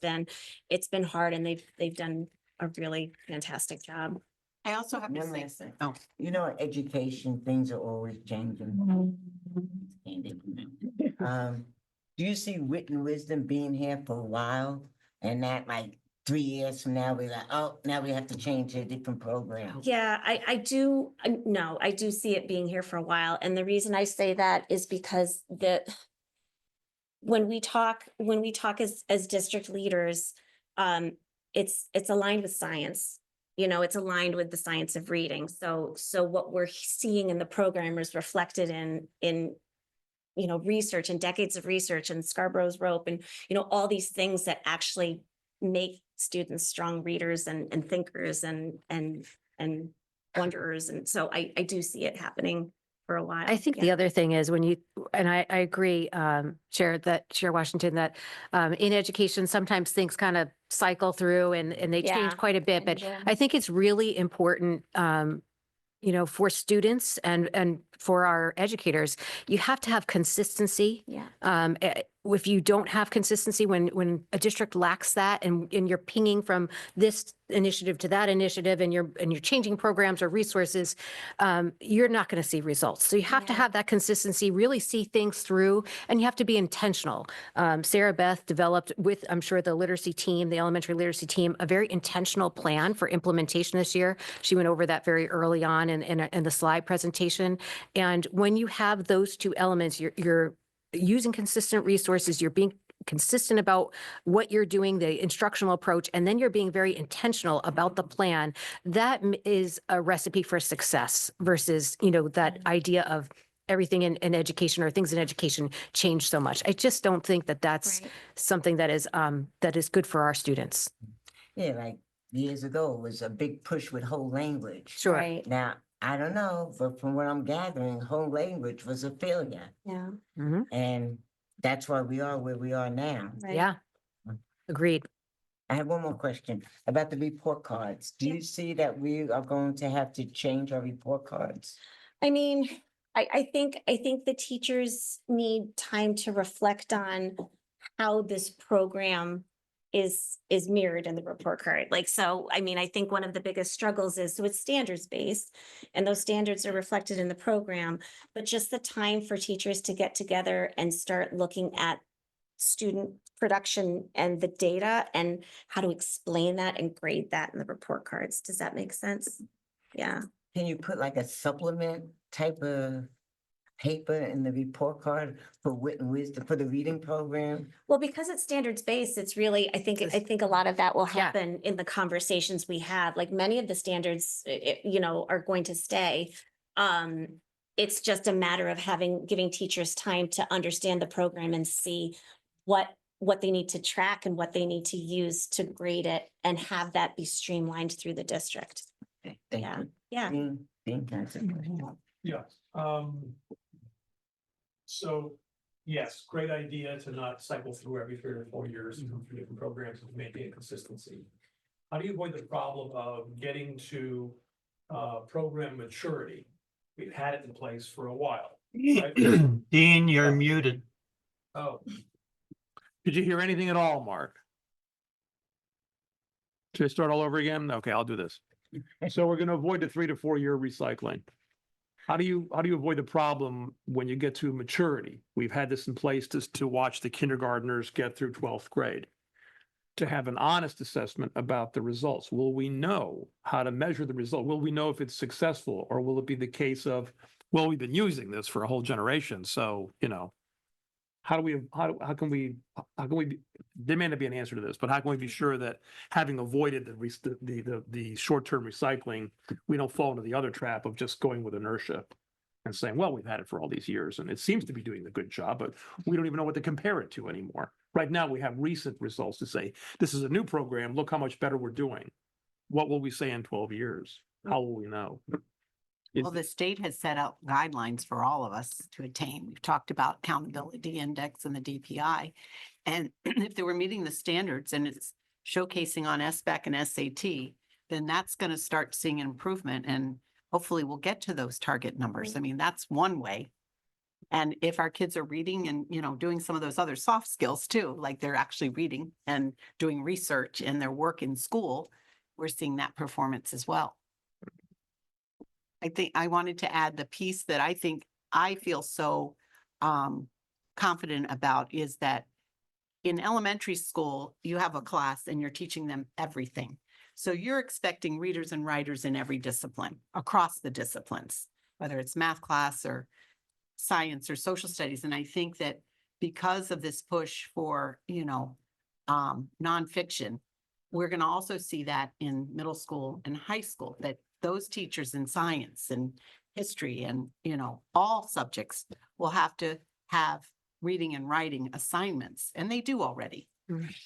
been hard, and they've done a really fantastic job. I also have to One say, last thing. oh. Education, things are always changing. Do you see wit and wisdom being here for a while and not like 3 years from now, we're like, oh, now we have to change to a different program? Yeah, I do. No, I do see it being here for a while. And the reason I say that is because when we talk as district leaders, it's aligned with science. It's aligned with the science of reading. So what we're seeing in the program is reflected in research and decades of research and Scarborough's rope and, all these things that actually make students strong readers and thinkers and wanderers. And so I do see it happening for a while. I think the other thing is and I agree, Chair Washington, that in education, sometimes things kind of cycle through and they change Yeah. quite a bit. But I think it's really important, for students and for our educators, you have to have consistency. Yeah. If you don't have consistency, when a district lacks that and you're pinging from this initiative to that initiative and you're changing programs or resources, you're not going to see results. So you have to have that consistency, really see things through, and you have to be intentional. Sarah Beth developed with, I'm sure, the literacy team, the elementary literacy team, a very intentional plan for implementation this year. She went over that very early on in the slide presentation. And when you have those two elements, you're using consistent resources, you're being consistent about what you're doing, the instructional approach, and then you're being very intentional about the plan. That is a recipe for success versus, that idea of everything in education or things in education change so much. I just don't think that that's something that is good for our students. Yeah, like years ago, it was a big push with whole language. Sure. Right. Now, I don't know, but from what I'm gathering, whole language was a failure. Yeah. Mhm. And that's why we are where we are now. Right. Yeah. Agreed. I have one more question about the report cards. Do you see that we are going to have to change our report cards? I mean, I think the teachers need time to reflect on how this program is mirrored in the report card. I think one of the biggest struggles is, so it's standards based and those standards are reflected in the program, but just the time for teachers to get together and start looking at student production and the data and how to explain that and grade that in the report cards. Does that make sense? Yeah. Can you put like a supplement type of paper in the report card for wit and wisdom for the reading program? Well, because it's standards based, it's really, I think a lot of that will Yeah. happen in the conversations we have. Like many of the standards, are going to stay. It's just a matter of giving teachers time to understand the program and see what they need to track and what they need to use to grade it and have that be streamlined through the district. Okay, thank Yeah. you. Yeah. Dean, can I ask a question? Yes. So, yes, great idea to not cycle through every 3 or 4 years and go through different programs and maintain consistency. How do you avoid the problem of getting to program maturity? We've had it in place for a while. Right? Dean, you're muted. Oh. Did you hear anything at all, Mark? Should I start all over again? Okay, I'll do this. So we're going to avoid the 3 to 4 year recycling. How do you avoid the problem when you get to maturity? We've had this in place to watch the kindergartners get through 12th grade. to have an honest assessment about the results? Will we know how to measure the result? Will we know if it's successful, or will it be the case of, well, we've been using this for a whole generation, so, how can we, there may not be an answer to this, but how can we be sure that having avoided the short-term recycling, we don't fall into the other trap of just going with inertia and saying, well, we've had it for all these years and it seems to be doing a good job, but we don't even know what to compare it to anymore. Right now, we have recent results to say, this is a new program, look how much better we're doing. What will we say in 12 years? How will we know? Well, the state has set out guidelines for all of us to attain. We've talked about accountability index and the DPI. And if they were meeting the standards and it's showcasing on SBAC and SAT, then that's going to start seeing an improvement and hopefully we'll get to those target numbers. I mean, that's one way. And if our kids are reading and, doing some of those other soft skills too, like they're actually reading and doing research in their work in school, we're seeing that performance as well. I think I wanted to add the piece that I think I feel so confident about is that in elementary school, you have a class and you're teaching them everything. So you're expecting readers and writers in every discipline, across the disciplines, whether it's math class or science or social studies. And I think that because of this push for, nonfiction, we're going to also see that in middle school and high school, that those teachers in science and history and, all subjects will have to have reading and writing assignments, and they do already.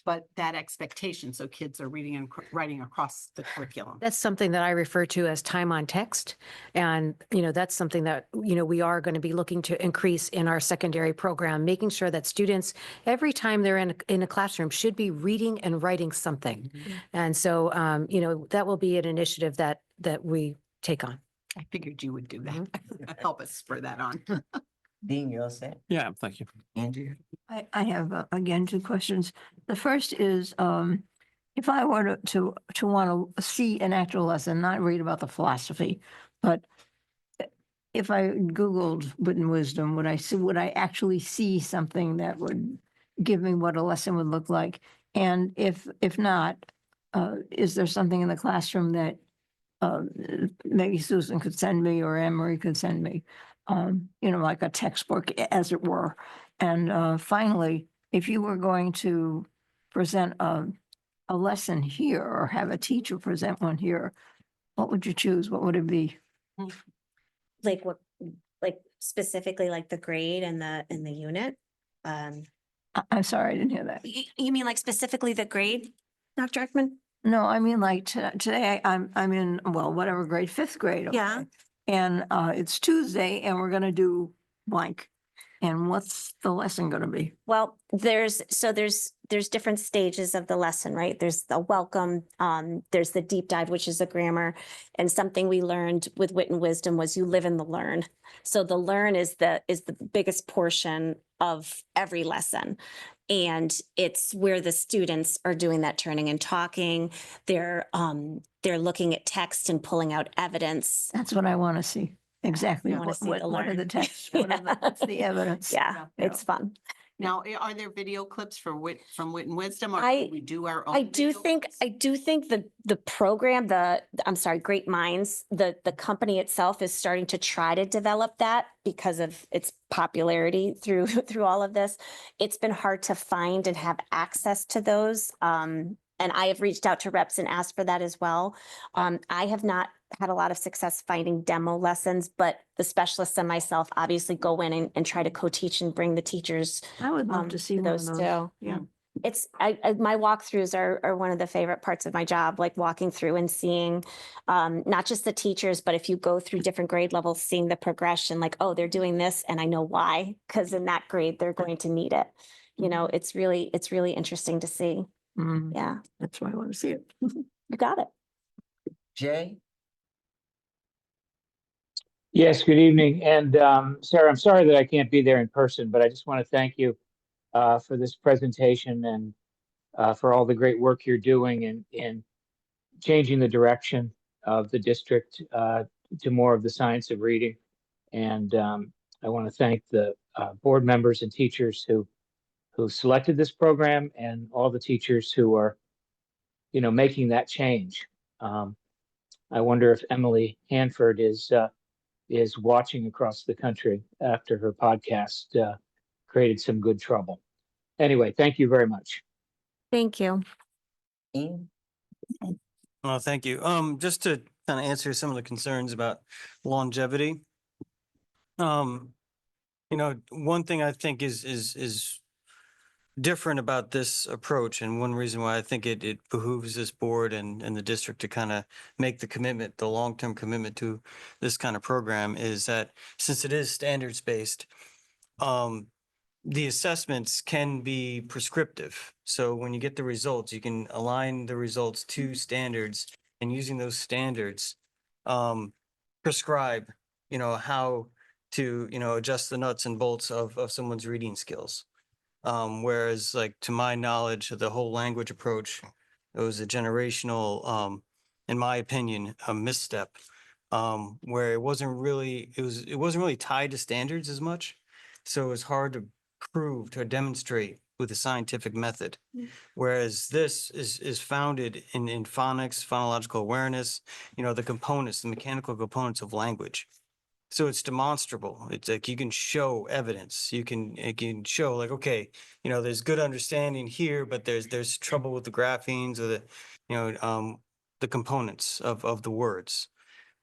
But that expectation, so kids are reading and writing across the curriculum. That's something that I refer to as time on text. And, that's something that, we are going to be looking to increase in our secondary program, making sure that students, every time they're in a classroom, should be reading and writing something. And so, that will be an initiative that we take on. I figured you would do that. Help us spur that on. Dean, you all set? Yeah, thank you. Andrew? I have, again, two questions. The first is, if I were to want to see an actual lesson, not read about the philosophy, but if I Googled wit and wisdom, would I actually see something that would give me what a lesson would look like? And if not, is there something in the classroom that maybe Susan could send me or Anne Marie could send me, like a textbook, as it were? And finally, if you were going to present a lesson here or have a teacher present one here, what would you choose? What would it be? Like what, like specifically like the grade and the unit? I'm sorry, I didn't hear that. You mean like specifically the grade, Dr. Ekman? No, I mean, like today I'm in, well, whatever grade, fifth grade. Yeah. okay? And it's Tuesday and we're gonna do blank. And what's the lesson gonna be? Well, there's different stages of the lesson, right? There's the welcome, there's the deep dive, which is the grammar. And something we learned with wit and wisdom was you live in the learn. So the learn is the biggest portion of every lesson. And it's where the students are doing that turning and talking. They're looking at text and pulling out evidence. That's what I want to see. Exactly. You wanna What see the what are learn. the texts? What's the evidence? Yeah, it's fun. Now, are there video clips from Wit and Wisdom, or I- do we do our own? I do video think clips? the program, I'm sorry, Great Minds, the company itself is starting to try to develop that because of its popularity through all of this. It's been hard to find and have access to those. And I have reached out to reps and asked for that as well. I have not had a lot of success finding demo lessons, but the specialists and myself obviously go in and try to co-teach and bring the teachers I would love to see one of those those. too. Yeah. It's, my walkthroughs are one of the favorite parts of my job, like walking through and seeing, not just the teachers, but if you go through different grade levels, seeing the progression, like, oh, they're doing this and I know why, because in that grade, they're going to need it. It's really interesting to see. Mhm. Yeah, That's why I want to see it. you got it. Jay? Yes, good evening. And Sarah, I'm sorry that I can't be there in person, but I just want to thank you for this presentation and for all the great work you're doing in changing the direction of the district to more of the science of reading. And I want to thank the board members and teachers who who selected this program and all the teachers who are, making that change. I wonder if Emily Hanford is watching across the country after her podcast created some good trouble. Anyway, thank you very much. Thank you. Ian? Well, thank you. Just to kind of answer some of the concerns about longevity. One thing I think is different about this approach, and one reason why I think it behooves this board and the district to kind of make the commitment, the long-term commitment to this kind of program, is that since it is standards-based, the assessments can be prescriptive. So when you get the results, you can align the results to standards, and using those standards, prescribe, how to, adjust the nuts and bolts of someone's reading skills. Whereas like, to my knowledge, the whole language approach, it was a generational, in my opinion, a misstep. Where it wasn't really tied to standards as much. So it was hard to prove, to demonstrate with a scientific method. Whereas this is founded in phonics, phonological awareness, the components, the mechanical components of language. So it's demonstrable. It's like you can show evidence. It can show like, okay, there's good understanding here, but there's trouble with the graphemes or the components of the words.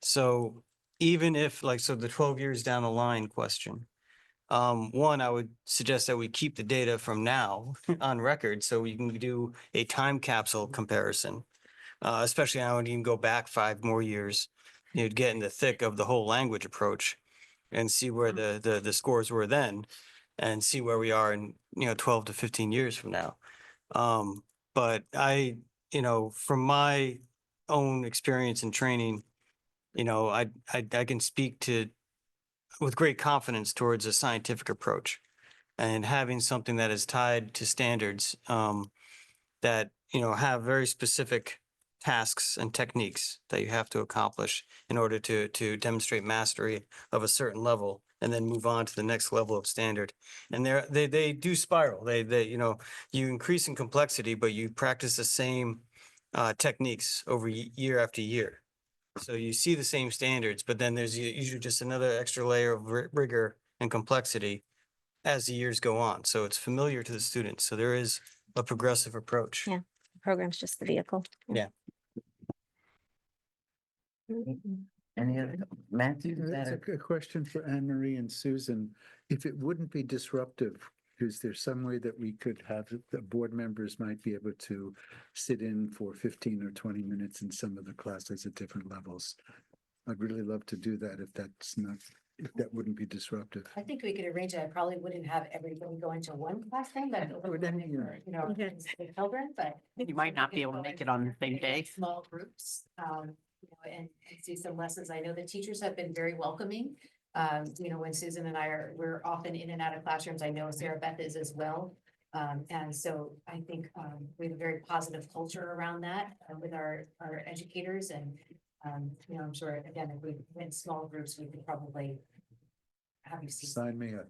So even if so the 12 years down the line question, one, I would suggest that we keep the data from now on record so we can do a time capsule comparison, especially now when you can go back 5 more years, get in the thick of the whole language approach and see where the scores were then and see where we are in, 12 to 15 years from now. But from my own experience and training, I can speak with great confidence towards a scientific approach and having something that is tied to standards that, have very specific tasks and techniques that you have to accomplish in order to demonstrate mastery of a certain level and then move on to the next level of standard. And they do spiral. You increase in complexity, but you practice the same techniques over year after year. So you see the same standards, but then there's usually just another extra layer of rigor and complexity as the years go on. So it's familiar to the students. So there is a progressive approach. Yeah. Program's just the vehicle. Yeah. Any other, Matthew? is that That's a- a question for Anne Marie and Susan. If it wouldn't be disruptive, is there some way that we could have the board members might be able to sit in for 15 or 20 minutes in some of the classes at different levels? I'd really love to do that if that wouldn't be disruptive. I think we could arrange it. I probably wouldn't have everybody go into one class thing, but children, but. You might not be able to make it on the same day. Small groups, and see some lessons. I know the teachers have been very welcoming. When Susan and we're often in and out of classrooms. I know Sarah Beth is as well. And so I think we have a very positive culture around that with our educators and, I'm sure, again, if we went small groups, we could probably have you see. Sign me up.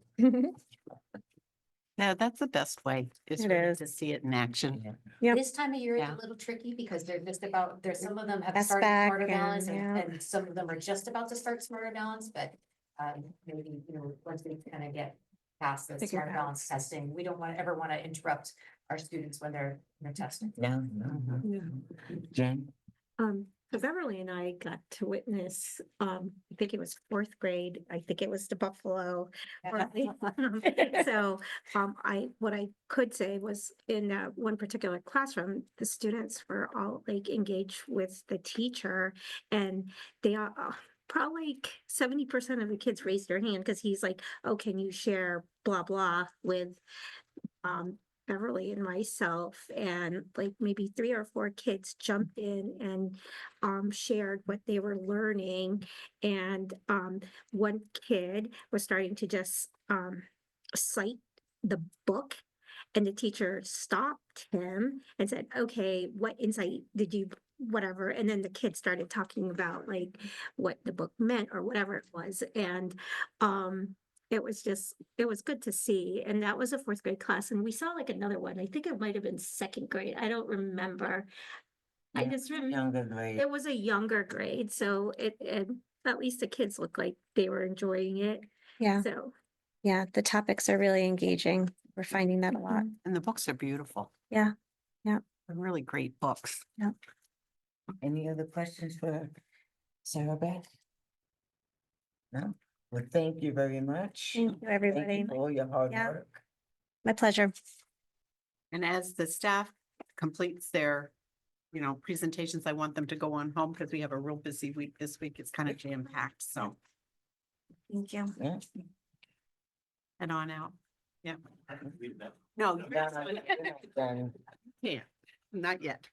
No, that's the best way, is It really is. to see it in action. Yep. This time of year is Yeah. a little tricky because there's some of them have That's started back Smarter and, Balance yeah. and some of them are just about to start Smarter Balance, but maybe, once we kind of get past the Figure it Smarter out. Balance testing, we don't ever want to interrupt our students when they're testing. No, no. Jen? So Beverly and I got to witness, I think it was 4th grade, I think it was the Buffalo. So, what I could say was in that one particular classroom, the students were all like engaged with the teacher and they are probably 70% of the kids raised their hand because he's like, oh, can you share blah, blah with, Beverly and myself, and like maybe 3 or 4 kids jumped in and shared what they were learning. And one kid was starting to just cite the book, and the teacher stopped him and said, okay, what insight did you whatever, and then the kid started talking about like what the book meant or whatever it was. And it was just, it was good to see. And that was a fourth grade class. And we saw like another one. I think it might have been second grade. I don't remember. I Yeah, just remember Younger grade. it was a younger grade, so at least the kids looked like they were enjoying it. Yeah, So, yeah, the topics are really engaging. We're finding that a lot. And the books are beautiful. Yeah, They're really great books. Any other questions for Sarah Beth? No? Well, thank you very much. thank you, Thank everybody. you for all your hard Yeah. work. My pleasure. And as the staff completes their, presentations, I want them to go on home because we have a real busy week this week. It's kind of jam packed, so Thank you. Yeah. head on out. Yeah. No, you Done. can't, not yet.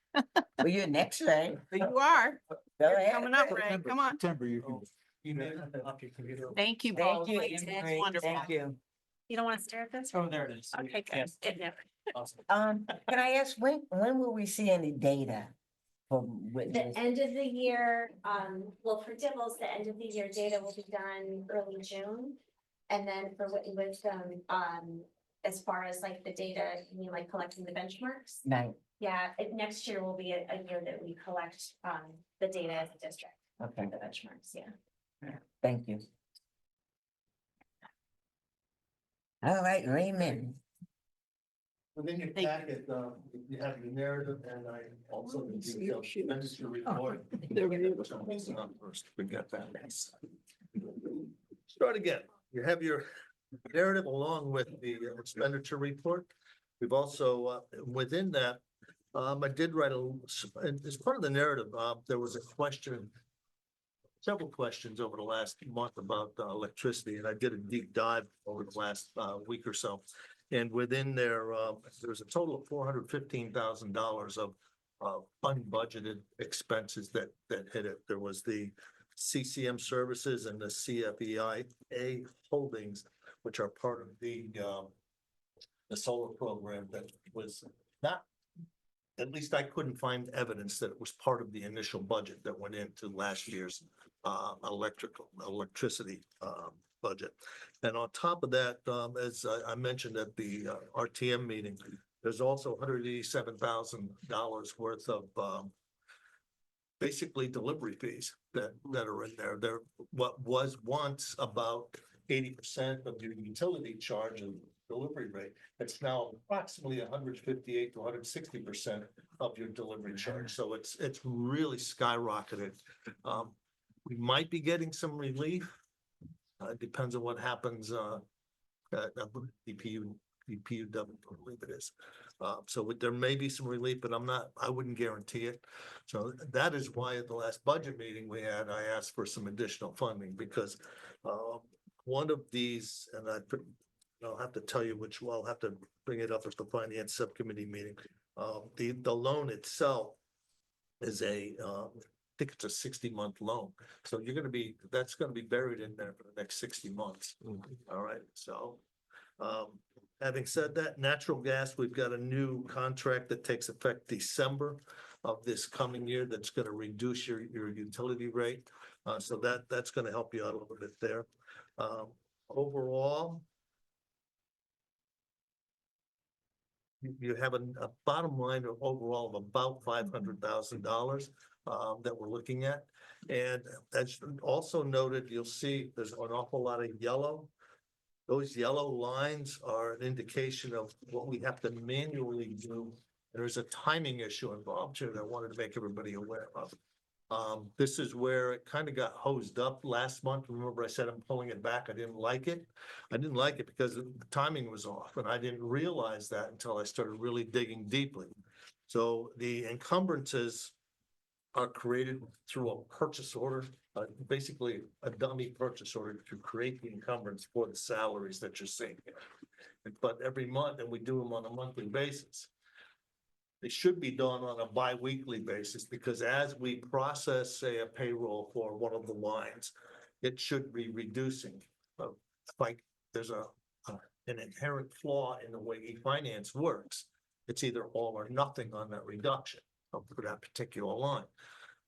Well, you're next, right? You are. Go ahead. Coming up, Ray. Come on. September, you can. You may have to up your computer. Thank you Thank both. you, It's Emery. wonderful. Thank you. You don't want to stare at this? Oh, there it is. Okay, good. Yes. Awesome. Can I ask, when will we see any data from The witness? end of the year, well, for Dibbles, the end of the year data will be done early June. And then for Whitney Wisdom, as far as like the data, you mean like collecting the benchmarks? Night, Yeah, next year will be a year that we collect, the data as a district, okay, the benchmarks, yeah. thank you. All right, Raymond. Within your Thank packet, you have your narrative and I also the detailed expenditure report. First, we got that. Start again. You have your narrative along with the expenditure report. We've also, within that, I did write as part of the narrative, there was a question, several questions over the last month about electricity, and I did a deep dive over the last week or so. And within there, there's a total of $415,000 of unbudgeted expenses that hit it. There was the CCM services and the CFEIA holdings, which are part of the solar program that was not, at least I couldn't find evidence that it was part of the initial budget that went into last year's electricity budget. And on top of that, as I mentioned at the RTM meeting, there's also $187,000 worth of basically delivery fees that are in there. There, what was once about 80% of your utility charge and delivery rate, it's now approximately 158 to 160% of your delivery charge. So it's really skyrocketed. We might be getting some relief. It depends on what happens at DPU, I believe it is. So there may be some relief, but I wouldn't guarantee it. So that is why at the last budget meeting we had, I asked for some additional funding because one of these, and I'll have to tell you which, well, I'll have to bring it up at the finance subcommittee meeting. The loan itself is I think it's a 60-month loan. So that's gonna be buried in there for the next 60 months. All right, so having said that, natural gas, we've got a new contract that takes effect December of this coming year that's gonna reduce your utility rate. So that's gonna help you out a little bit there. Overall, you have a bottom line of overall of about $500,000 that we're looking at. And as also noted, you'll see there's an awful lot of yellow. Those yellow lines are an indication of what we have to manually do. There's a timing issue involved here that I wanted to make everybody aware of. This is where it kind of got hosed up last month. Remember I said I'm pulling it back. I didn't like it. I didn't like it because the timing was off and I didn't realize that until I started really digging deeply. So the encumbrances are created through a purchase order, basically a dummy purchase order to create the encumbrance for the salaries that you're seeing. But every month, and we do them on a monthly basis. They should be done on a bi-weekly basis because as we process, say, a payroll for one of the lines, it should be reducing. Like there's an inherent flaw in the way e-finance works. It's either all or nothing on that reduction for that particular line.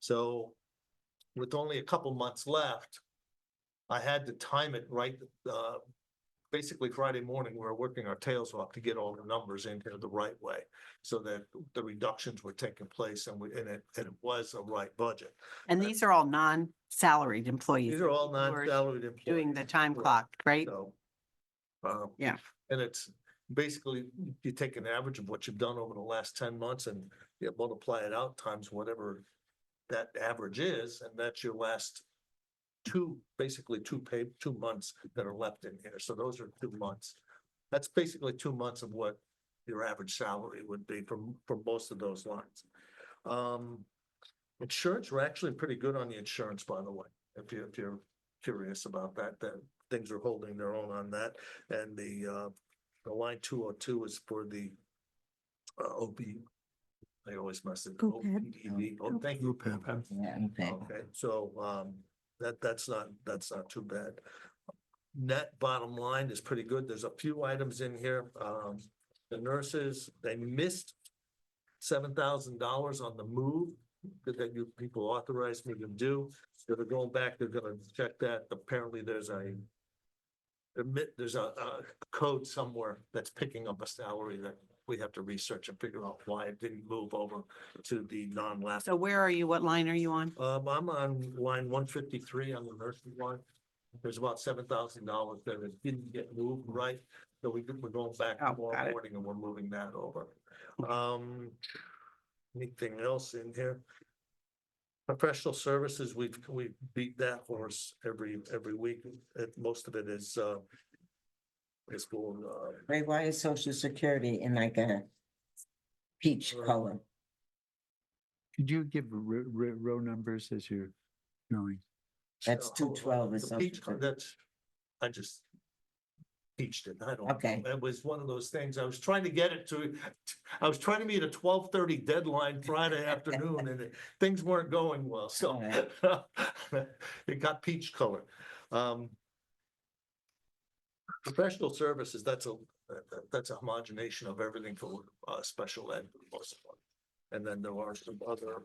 So with only a couple months left, I had to time it right basically Friday morning, we were working our tails off to get all the numbers in here the right way. So that the reductions were taking place and it was a right budget. And these are all non-salaried employees. These are all who are non-salaried employees. Doing the time Correct. clock, right? So. Yeah. And it's basically, you take an average of what you've done over the last 10 months and you multiply it out times whatever that average is, and that's your last basically 2 months that are left in here. So those are 2 months. That's basically 2 months of what your average salary would be for most of those lines. Insurance, we're actually pretty good on the insurance, by the way, if you're curious about that things are holding their own on that. And the line 202 is for the OP. I always mess it. OPEB. OPEB. Oh, thank you. OPEB. Yeah, okay. Okay, so that's not too bad. Net bottom line is pretty good. There's a few items in here. The nurses, they missed $7,000 on the move that you people authorized me to do. So they're going back, they're gonna check that. Apparently there's a code somewhere that's picking up a salary that we have to research and figure out why it didn't move over to the non-last. So where are you? What line are you on? I'm on line 153 on the nursing line. There's about $7,000 that it didn't get moved right. So we're going back Oh, tomorrow got it. morning and we're moving that over. Anything else in here? Professional services, we beat that horse every week. Most of it is for, Ray, why is social security in like a peach color? Could you give row numbers as you're going? That's 212 is the social peach, security. that's, I just peached it. I don't. Okay. It was one of those things. I was trying to get it to, I was trying to meet a 12:30 deadline Friday afternoon and things weren't going well. So it got peach color. Professional services, that's a homogenation of everything for special ed for the most part. And then there are some other,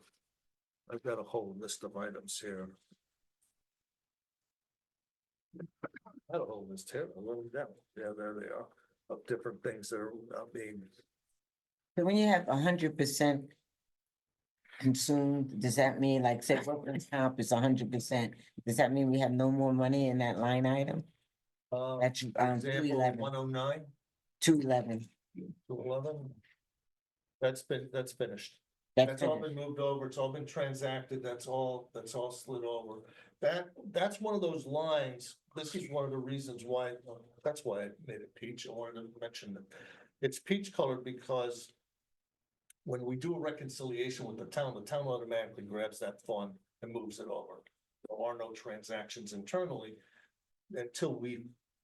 I've got a whole list of items here. I had a whole list here, I wrote them down. Yeah, there they are, of different things that are being. So when you have 100% consumed, does that mean like say workers' comp is 100%? Does that mean we have no more money in that line item? That's For example, 211. 109, 211. 211. That's finished. That's That's all finished. been moved over, it's all been transacted, that's all slid over. That's one of those lines, this is one of the reasons why, that's why I made it peach, I wanted to mention that. It's peach colored because when we do a reconciliation with the town automatically grabs that fund and moves it over. There are no transactions internally until we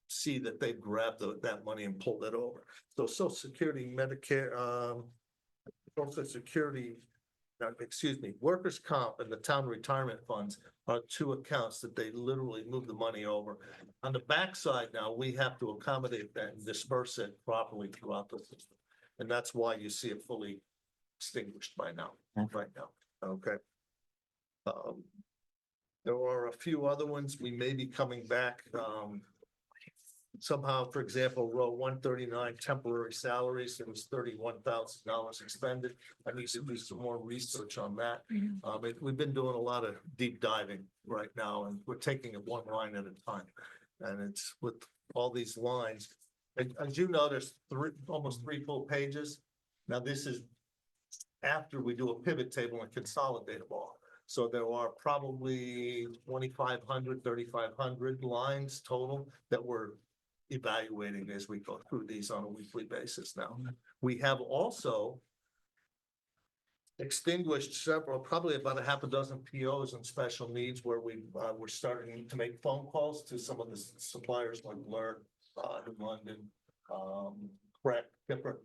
see that they've grabbed that money and pulled it over. So Social Security, Medicare, Social Security, workers' comp and the town retirement funds are two accounts that they literally move the money over. On the backside now, we have to accommodate that and disperse it properly throughout the system. And that's why you see it fully extinguished right now. Okay. There are a few other ones we may be coming back. Somehow, for example, row 139, temporary salaries, there was $31,000 expended. I need to do some more research on that. We've been doing a lot of deep diving right now, and we're taking it one line at a time. And it's with all these lines. As you notice, almost 3 full pages. Now, this is after we do a pivot table and consolidate them all. So there are probably 2,500, 3,500 lines total that we're evaluating as we go through these on a weekly basis now. We have also extinguished several, probably about a half a dozen POs and special needs where we're starting to make phone calls to some of the suppliers like Learn, in London, different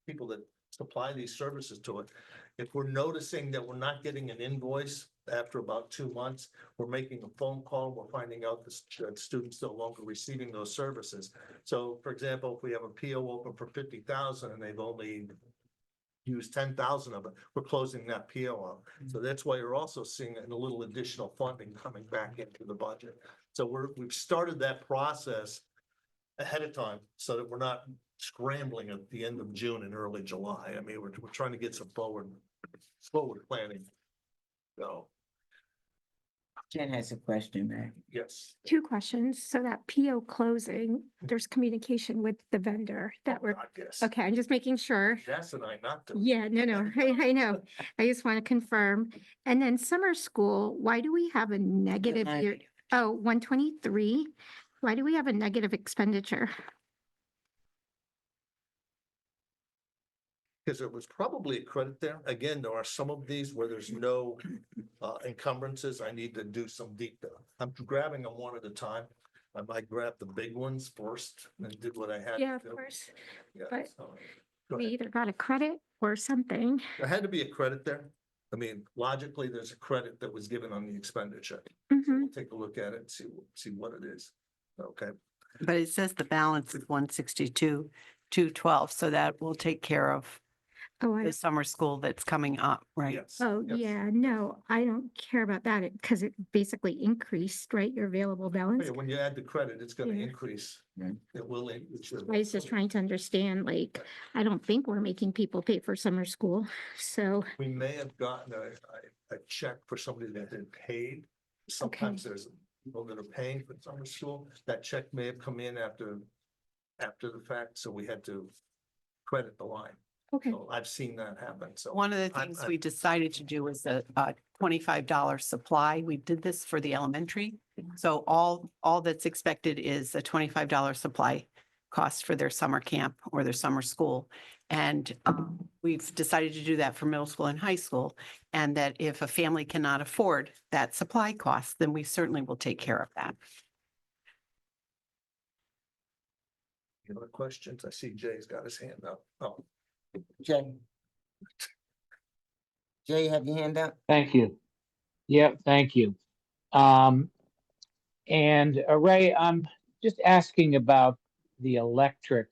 people that supply these services to it. If we're noticing that we're not getting an invoice after about 2 months, we're making a phone call, we're finding out that students no longer receiving those services. So for example, if we have a PO open for 50,000 and they've only used 10,000 of it, we're closing that PO out. So that's why you're also seeing a little additional funding coming back into the budget. So we've started that process ahead of time so that we're not scrambling at the end of June and early July. I mean, we're trying to get some forward planning. So, Jen has a question, Matt. yes. Two questions. So that PO closing, there's communication with the vendor that we're, God, yes. okay, I'm just making sure. Jess and I not to. Yeah, no, I know. I just want to confirm. And then summer school, why do we have a negative line? year? Oh, 123. Why do we have a negative expenditure? Because it was probably a credit there. Again, there are some of these where there's no encumbrances. I need to do some deep. I'm grabbing them one at a time. I might grab the big ones first and did what I had. Yeah, to of do. course. Yeah, but so, go We ahead. either got a credit or something. There had to be a credit there. I mean, logically, there's a credit that was given on the expenditure. So Mhm. we'll take a look at it and see what it is. Okay. But it says the balance is 162, 212, so that will take care of Oh, the summer school that's coming up, right? Yes. Oh, yes. yeah, no, I don't care about that because it basically increased, right, your available Oh, balance. yeah, when you add the credit, it's gonna Yeah. increase. Right. It will. It should. I was just trying to understand, like, I don't think we're making people pay for summer school, so, We may have gotten a check for somebody that had paid. Sometimes there's people that are paying for summer school. That check may have come in after the fact, so we had to credit the line. okay. So I've seen that happen, so. One of the I'm- things we decided to do was a $25 supply. We did this for the elementary. So all that's expected is a $25 supply cost for their summer camp or their summer school. And we've decided to do that for middle school and high school. And that if a family cannot afford that supply cost, then we certainly will take care of that. Any other questions? I see Jay's got his hand up. Oh, Jay? Jay, have your hand up? Thank you. Yep, thank you. And Ray, I'm just asking about the electric.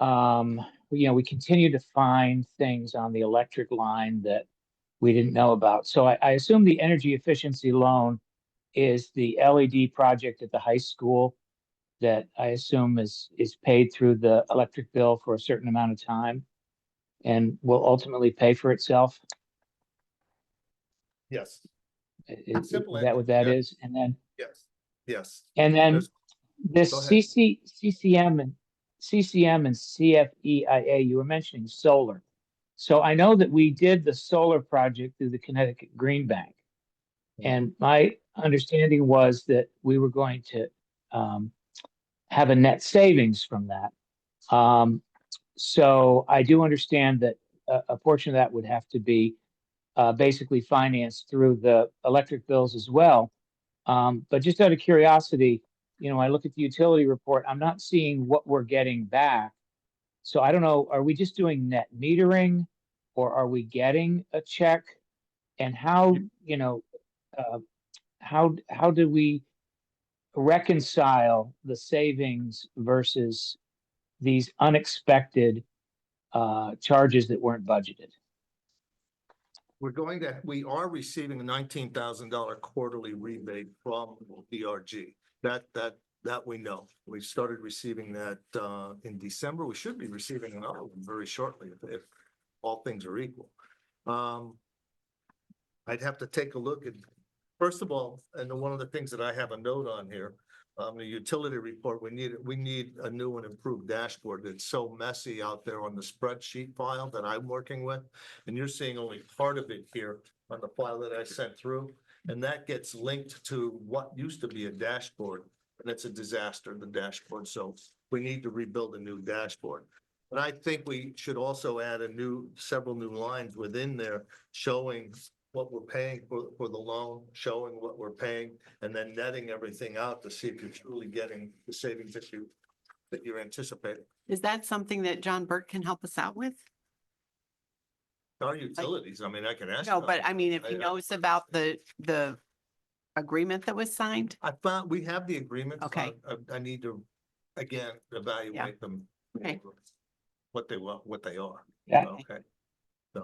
We continue to find things on the electric line that we didn't know about. So I assume the energy efficiency loan is the LED project at the high school that I assume is paid through the electric bill for a certain amount of time and will ultimately pay for itself. yes, Is Simple that what that answer, yeah. is? And then yes. And then There's- this Go ahead. CCM and CFEIA, you were mentioning solar. So I know that we did the solar project through the Connecticut Green Bank. And my understanding was that we were going to have a net savings from that. So I do understand that a portion of that would have to be basically financed through the electric bills as well. But just out of curiosity, I look at the utility report, I'm not seeing what we're getting back. So I don't know, are we just doing net metering or are we getting a check? And how do we reconcile the savings versus these unexpected charges that weren't budgeted? We are receiving a $19,000 quarterly rebate from DRG. That we know. We started receiving that in December. We should be receiving another one very shortly if all things are equal. I'd have to take a look at, first of all, and one of the things that I have a note on here, the utility report, we need a new and improved dashboard. It's so messy out there on the spreadsheet file that I'm working with. And you're seeing only part of it here on the file that I sent through. And that gets linked to what used to be a dashboard. And it's a disaster, the dashboard. So we need to rebuild a new dashboard. But I think we should also add several new lines within there showing what we're paying for the loan, showing what we're paying, and then netting everything out to see if you're truly getting the savings that you're anticipating. Is that something that John Burt can help us out with? Our utilities, I mean, I can ask. No, them. but I mean, if he I- knows about the agreement that was signed. I found, we have the agreement. Okay. I need to, again, evaluate them. Okay. What they are. Yeah. Okay. So,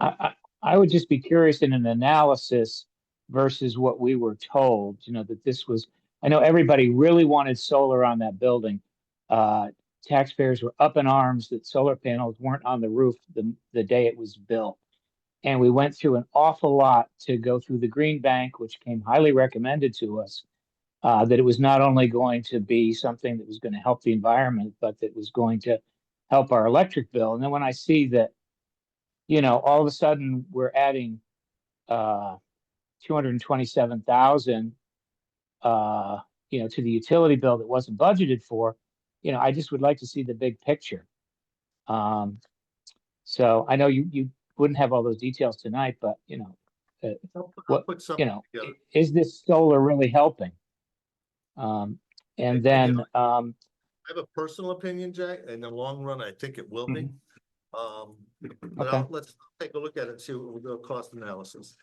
I would just be curious in an analysis versus what we were told, that this was, I know everybody really wanted solar on that building, taxpayers were up in arms that solar panels weren't on the roof the day it was built. And we went through an awful lot to go through the Green Bank, which came highly recommended to us, that it was not only going to be something that was going to help the environment, but that was going to help our electric bill. And then when I see that, all of a sudden we're adding 227,000 to the utility bill that wasn't budgeted for, I just would like to see the big picture. So I know you wouldn't have all those details tonight, but I'll what, put something together. is this solar really helping? And And, then, I have a personal opinion, Jack. In the long run, I think it will be. But Okay. let's take a look at it and see what we'll do a cost analysis.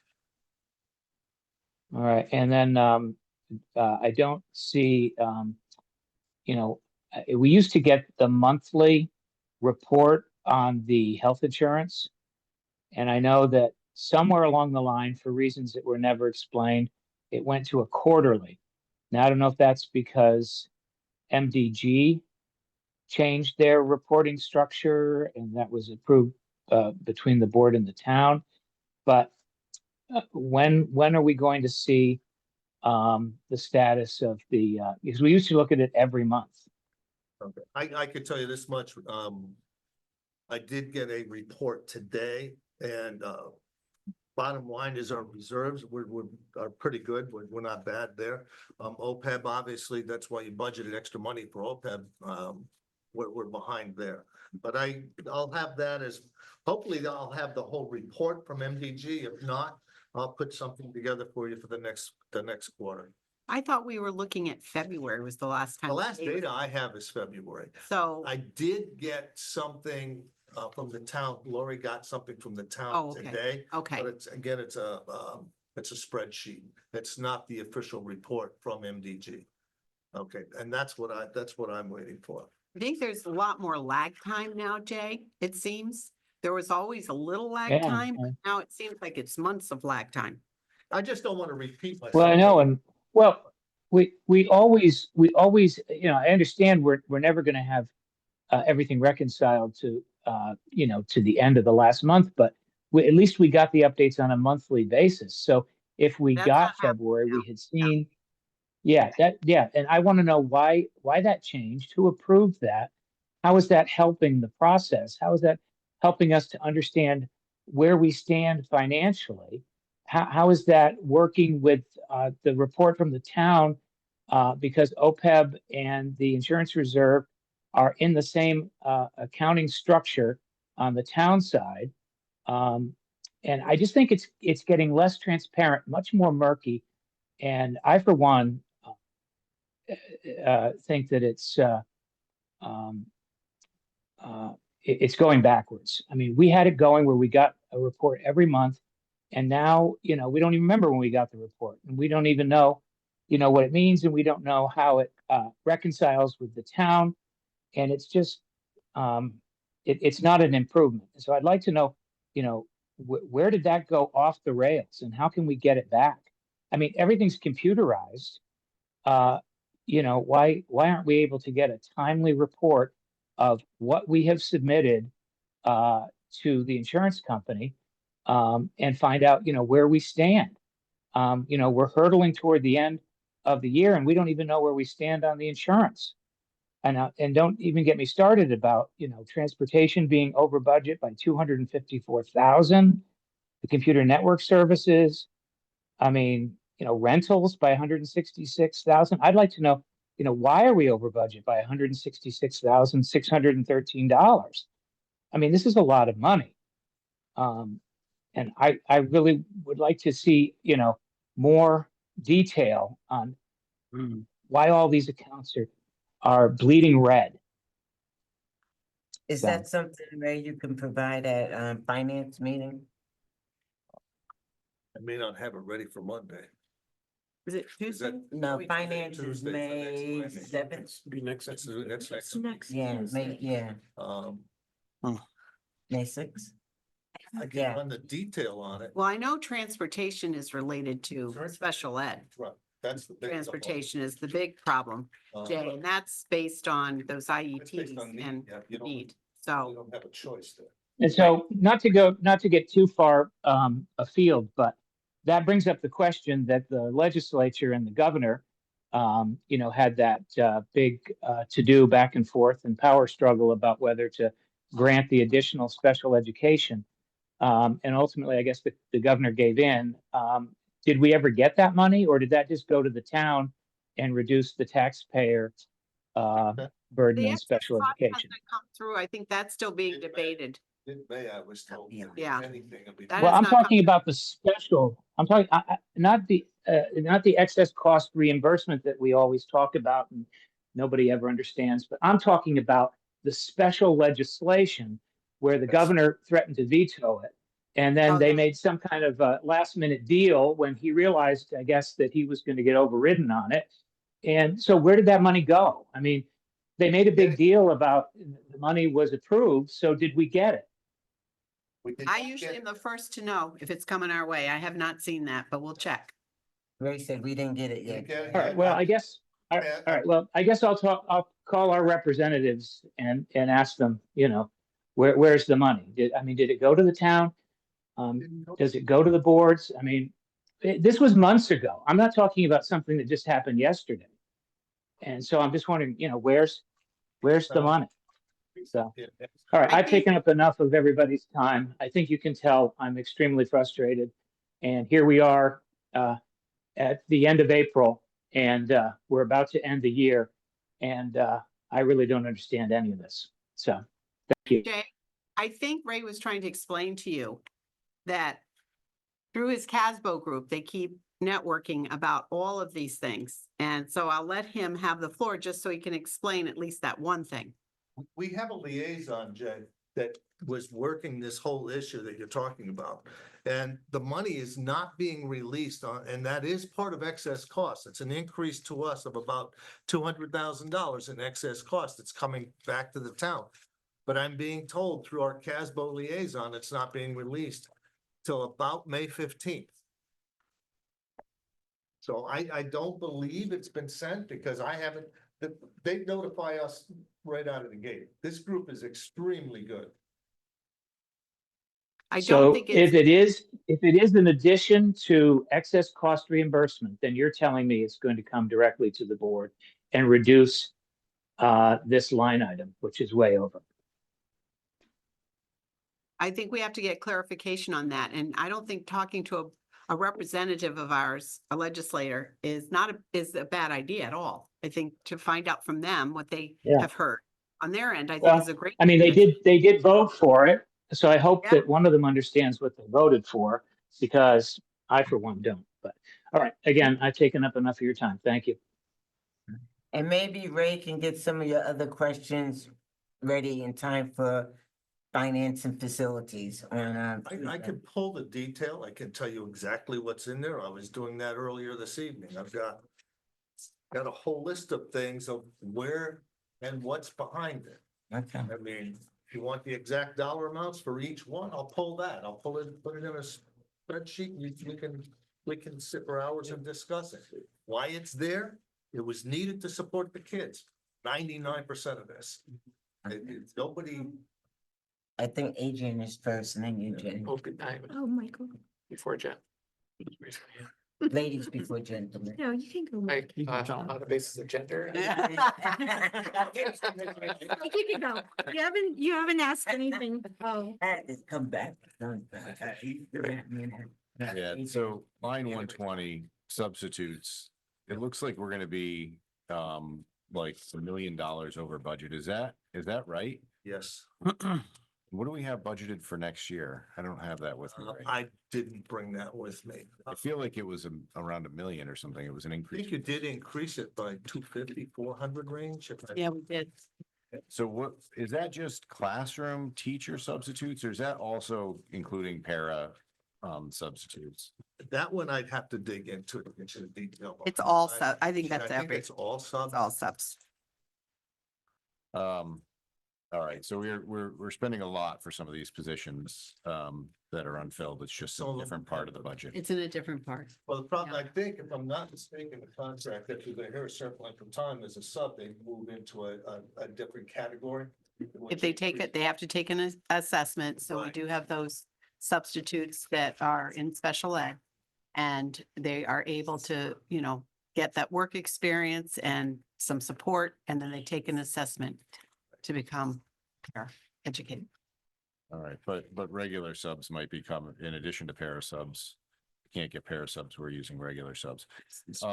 all right, and then I don't see, we used to get the monthly report on the health insurance. And I know that somewhere along the line, for reasons that were never explained, it went to a quarterly. Now, I don't know if that's because MDG changed their reporting structure and that was approved between the board and the town. But when are we going to see the status of because we used to look at it every month. Okay. I could tell you this much. I did get a report today and bottom line is our reserves are pretty good. We're not bad there. OPEB, obviously, that's why you budgeted extra money for OPEB. We're behind there. But I'll have that hopefully I'll have the whole report from MDG. If not, I'll put something together for you for the next quarter. I thought we were looking at February was the last time. The last data I have is February. So, I did get something from the town. Lori got something from the town okay. today. Okay. But it's a spreadsheet. It's not the official report from MDG. Okay, and that's what I'm waiting for. I think there's a lot more lag time now, Jay, it seems. There was always a little lag Yeah, time. yeah. Now it seems like it's months of lag time. I just don't want to repeat myself. Well, I know, and we always, I understand we're never going to have everything reconciled to to the end of the last month, but at least we got the updates on a monthly basis. So if we That's got not happening February, we now. had seen, and I want to know why that changed, who approved that, how is that helping the process? How is that helping us to understand where we stand financially? How is that working with the report from the town? Because OPEB and the insurance reserve are in the same accounting structure on the town side. And I just think it's getting less transparent, much more murky. And I, for one, think that it's going backwards. I mean, we had it going where we got a report every month, and now, we don't even remember when we got the report, and we don't even know, what it means, and we don't know how it reconciles with the town, and it's just, it's not an improvement. So I'd like to know, where did that go off the rails, and how can we get it back? I mean, everything's computerized. Why aren't we able to get a timely report of what we have submitted to the insurance company and find out, where we stand? We're hurtling toward the end of the year and we don't even know where we stand on the insurance. And don't even get me started about, transportation being over budget by 254,000, the computer network services. I mean, rentals by 166,000. I'd like to know, why are we over budget by $166,613? I mean, this is a lot of money. And I really would like to see, more detail on why all these accounts are bleeding red. Is So- that something where you can provide at finance meeting? I may not have it ready for Monday. Is it Is Tuesday? that? No, Tuesday, finance is Tuesday for May next Monday. 7th. Be next. That's next. Next Yeah, Tuesday. May 6th. I Yeah. can run the detail on it. Well, I know transportation is related to special ed. Right. That's the big problem. transportation is the big problem, Jay, and that's based on those It's based IEPs on need, and yeah, you don't, need. you So don't have a choice there. And so not to get too far afield, but that brings up the question that the legislature and the governor, had that big to-do back and forth and power struggle about whether to grant the additional special education. And ultimately, I guess the governor gave in. Did we ever get that money, or did that just go to the town and reduce the taxpayer burden the on excess special cost education? hasn't come through. I think that's still being debated. In May, I was told. Yeah. Yeah. Anything will be. That Well, has I'm not come talking about the special, I'm talking, not the excess cost reimbursement that we always talk about and nobody ever understands, but I'm talking about the special legislation where the governor threatened to veto it. And then Oh, they that- made some kind of a last minute deal when he realized, I guess, that he was going to get overridden on it. And so where did that money go? I mean, they made a big deal about the money was approved, so did we get it? We did I not usually get- am the first to know if it's coming our way. I have not seen that, but we'll check. Ray said we didn't get it we yet. get it All right, yet. well, I guess, all Yeah, right, well, I guess I'll call our representatives and ask them, where's the money? Did it go to the town? Does it go to the boards? I mean, this was months ago. I'm not talking about something that just happened yesterday. And so I'm just wondering, where's the money? So, Yeah, all right, I I've think- taken up enough of everybody's time. I think you can tell I'm extremely frustrated. And here we are, at the end of April, and we're about to end the year. And I really don't understand any of this. So, thank you. Jay, I think Ray was trying to explain to you that through his CASBO group, they keep networking about all of these things. And so I'll let him have the floor just so he can explain at least that one thing. We have a liaison, Jay, that was working this whole issue that you're talking about. And the money is not being released on, and that is part of excess costs. It's an increase to us of about $200,000 in excess cost. It's coming back to the town. But I'm being told through our CASBO liaison, it's not being released till about May 15th. So I don't believe it's been sent because I haven't, they notify us right out of the gate. This group is extremely good. I don't So think if it's, it is in addition to excess cost reimbursement, then you're telling me it's going to come directly to the board and reduce this line item, which is way over. I think we have to get clarification on that. And I don't think talking to a representative of ours, a legislator, is a bad idea at all. I think to find out from them what they Yeah. have heard on their end, I think Well, is a great. I mean, they did vote for it. So I hope Yeah. that one of them understands what they voted for, because I, for one, don't. But all right, again, I've taken up enough of your time. Thank you. And maybe Ray can get some of your other questions ready in time for finance and facilities on. I could pull the detail. I can tell you exactly what's in there. I was doing that earlier this evening. I've got a whole list of things of where and what's behind it. Okay. I mean, if you want the exact dollar amounts for each one, I'll pull that. I'll pull it, put it in a spreadsheet. We can sit for hours and discuss it. Why it's there? It was needed to support the kids. 99% of this. Nobody. I think Adrian is first and then you, Jen. Oh, good night. Oh, Michael. Before Jen. Ladies before gentlemen. No, you can go. Like, on the basis of gender. You can go. You haven't asked anything. Oh. Come back. Yeah, so line 120 substitutes, it looks like we're gonna be like $1 million over budget. Is that right? Yes. What do we have budgeted for next year? I don't have that with me. right now. I didn't bring that with me. I feel like it was around $1 million or something. It was an I increase. think you did increase it by 250, 400 range. Yeah, we did. So what, is that just classroom teacher substitutes, or is that also including para substitutes? That one I'd have to dig into the detail. It's all sub, I think that's I think every, it's all it's sub. all subs. All right, so we're spending a lot for some of these positions that are unfilled. It's just a different part of the budget. It's in a different part. Well, the problem, I think, if I'm not mistaken, the contract, if you're gonna hear a certain length of time as a sub, they move into a different category. If they take it, they have to take an assessment. So we Right. do have those substitutes that are in special ed. And they are able to, get that work experience and some support, and then they take an assessment to become educated. All right, but regular subs might become, in addition to para subs, can't get para subs, we're using regular subs. So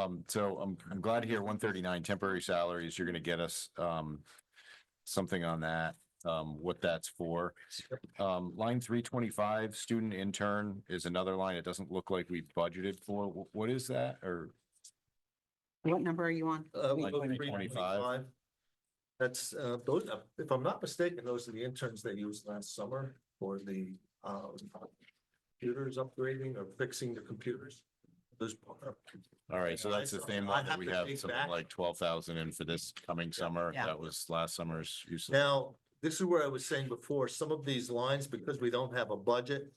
I'm glad to hear 139 temporary salaries, you're gonna get us something on that, what that's for. Line 325, student intern is another line. It doesn't look like we budgeted for. What is that? Or What number are you on? Like 325. That's, those, if I'm not mistaken, those are the interns they used last summer for the, computers upgrading or fixing the computers. Those. all right, so that's the same I one that have we to have take something back- like 12,000 in for this coming summer. Yeah. That was last summer's use. Now, this is where I was saying before, some of these lines, because we don't have a budget,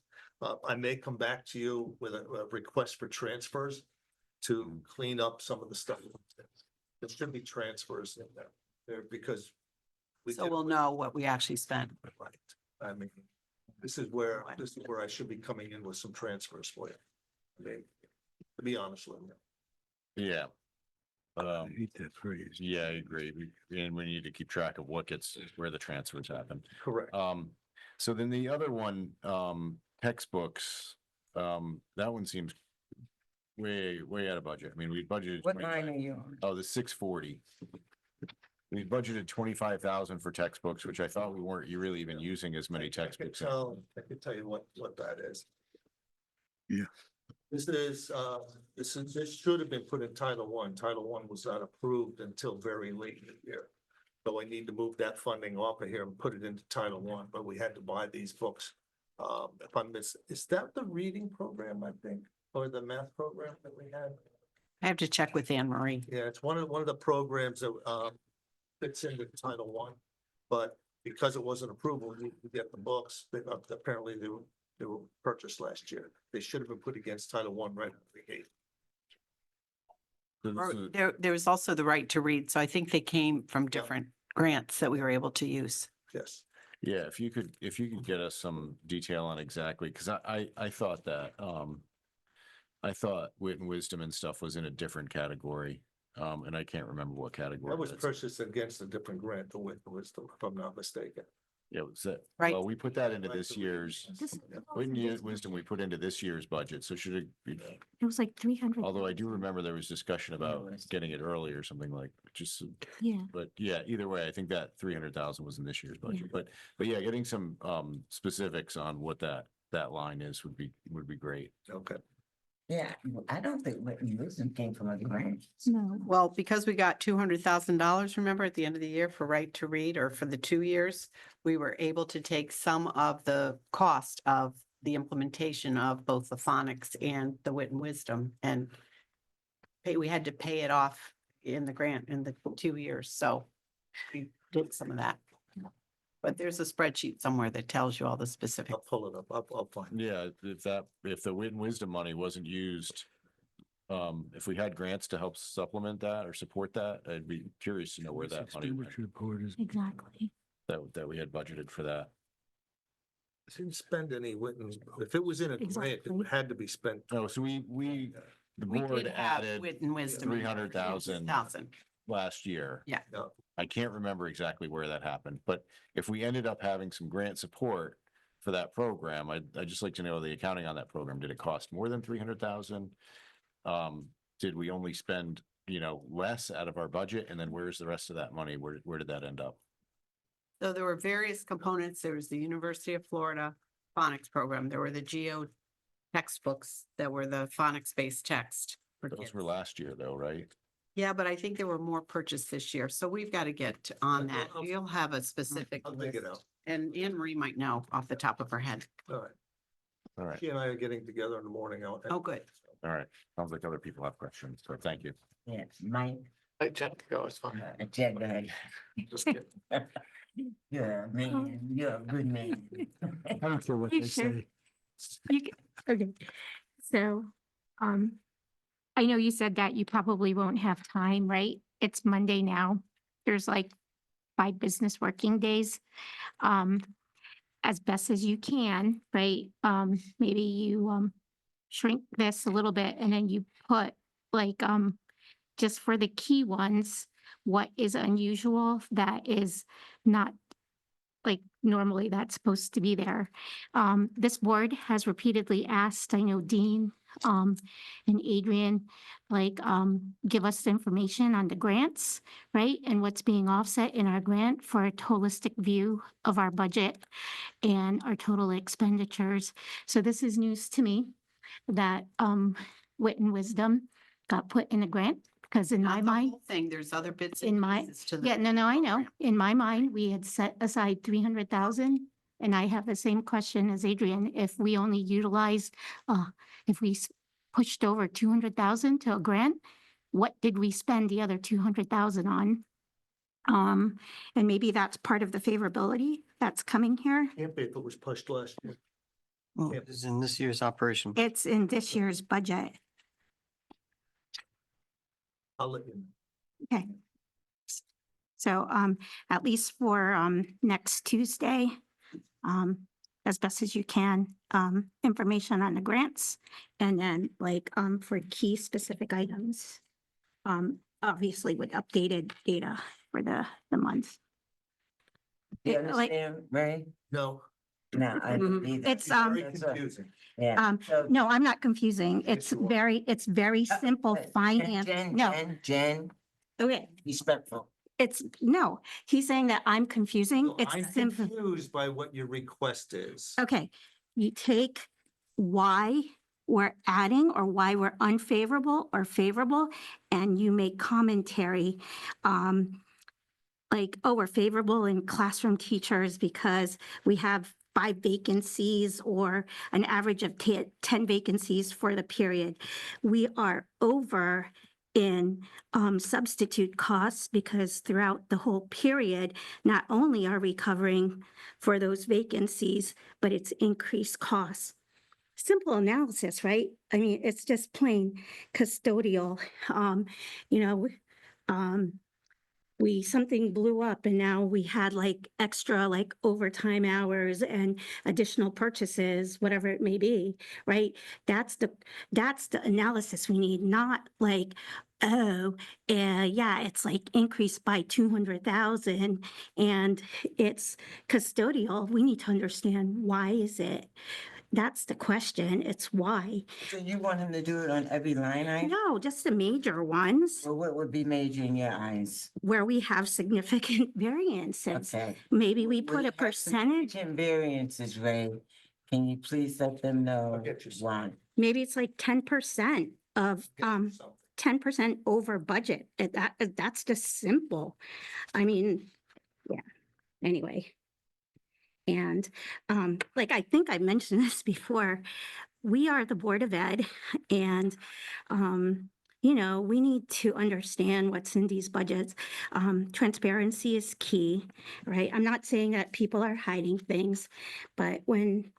I may come back to you with a request for transfers to clean up some of the stuff. There should be transfers in there because. So we'll know what we actually spent. Right. I mean, this is where I should be coming in with some transfers for you. I mean, to be honest with you. Yeah. hate that phrase. Yeah, I agree. And we need to keep track of where the transfers happen. Correct. So then the other one, textbooks, that one seems way out of budget. I mean, we budgeted. What line are you on? Oh, the 640. We budgeted 25,000 for textbooks, which I thought you really even using as many textbooks. I could tell you what that is. Yeah. This should have been put in Title I. Title I was not approved until very late in the year. So I need to move that funding off of here and put it into Title I, but we had to buy these books. If I miss, is that the reading program, I think, or the math program that we had? I have to check with Anne Marie. Yeah, it's one of the programs that fits into Title I. But because it wasn't approval, we get the books, apparently they were purchased last year. They should have been put against Title I right out of the gate. There was also the right to read. So I think they came from different grants that we were able to use. Yes. Yeah, if you could get us some detail on exactly, because I thought that, I thought wit and wisdom and stuff was in a different category. And I can't remember what category. That was that's- purchased against a different grant, the Wit and Wisdom, if I'm not mistaken. Yeah, was that, Right. well, we put that into this year's, This- wit and wisdom, we put into this year's budget, so should it be? It was like 300. Although I do remember there was discussion about getting it early or something like, just, Yeah. but yeah, either way, I think that 300,000 was in this year's budget, but yeah, getting some specifics on what that line is would be great. Okay. Yeah, I don't think Wit and Wisdom came from a grant. No. Well, because we got $200,000, remember, at the end of the year for right to read, or for the 2 years, we were able to take some of the cost of the implementation of both the phonics and the wit and wisdom, and we had to pay it off in the grant in the 2 years. So we did some of that. But there's a spreadsheet somewhere that tells you all the specifics. I'll pull it up. I'll find it. Yeah, if the wit and wisdom money wasn't used, if we had grants to help supplement that or support that, I'd be curious to know where that money went, Exactly. that we had budgeted for that. I didn't spend any Wit and, if it was in a grant, Exactly. it had to be spent. Oh, so the We board did have added wit and wisdom. 300,000 last year. Yeah. I can't remember exactly where that happened, but if we ended up having some grant support for that program, I'd just like to know the accounting on that program. Did it cost more than 300,000? Did we only spend, less out of our budget? And then where's the rest of that money? Where did that end up? So there were various components. There was the University of Florida phonics program. There were the geo textbooks that were the phonics-based text for Those kids. were last year though, right? Yeah, but I think there were more purchased this year, so we've got to get on that. I'll- You'll have a specific I'll dig it list. out. And Anne Marie might know off the top of her head. All right. All right, She and I are getting together in the morning. Oh, good. all right. Sounds like other people have questions, so thank you. Yes, Mike, Hey, Jen, go, it's fine. Jed, go ahead. Just kidding. Yeah, man, you're a good man. I don't care what You they sure? say. Okay, so, I know you said that you probably won't have time, right? It's Monday now. There's like 5 business working days. Um, as best as you can, right? Maybe you, shrink this a little bit and then you put like, just for the key ones, what is unusual that is not like normally that's supposed to be there. This board has repeatedly asked, I know Dean, and Adrian, like, give us information on the grants, right? And what's being offset in our grant for a holistic view of our budget and our total expenditures. So this is news to me that, Wit and Wisdom got put in a grant, because in my Not the mind, whole thing, there's other bits in and my, pieces to the. yeah, no, I know. program. In my mind, we had set aside 300,000. And I have the same question as Adrian. If we only utilized, if we pushed over 200,000 to a grant, what did we spend the other 200,000 on? And maybe that's part of the favorability that's coming here. Can't be if it was pushed last year. Well, it's in this year's operation. It's in this year's budget. I'll let you know. Okay. So, at least for, next Tuesday, as best as you can, information on the grants. And then like, for key specific items, obviously with updated data for the month. You It, like, understand, Ray? No. No, I don't either. It's, Very That's what- confusing. Yeah. so- no, I'm not confusing. It's you are. very simple finance. No, Jen, okay, respectful. no, he's saying that I'm confusing. No, I'm It's simple. confused by what your request is. Okay, you take why we're adding or why we're unfavorable or favorable, and you make commentary, like, oh, we're favorable in classroom teachers because we have 5 vacancies or an average of 10 vacancies for the period. We are over in substitute costs because throughout the whole period, not only are we covering for those vacancies, but it's increased costs. Simple analysis, right? I mean, it's just plain custodial. You know, something blew up and now we had like extra like overtime hours and additional purchases, whatever it may be, right? That's the analysis we need, not like, oh, yeah, it's like increased by 200,000 and it's custodial. We need to understand why is it? That's the question. It's why. So you want him to do it on every line item? No, just the major ones Well, what would be major in your eyes? where we have significant variances. Okay. Maybe we When put you a have percentage, significant variances, Ray, can you please let them know get you some. why? maybe it's like 10% of, Get you something. 10% over budget. That's just simple. I mean, yeah, anyway. And, like, I think I mentioned this before, we are the Board of Ed and, you know, we need to understand what's in these budgets. Transparency is key, right? I'm not saying that people are hiding things, but when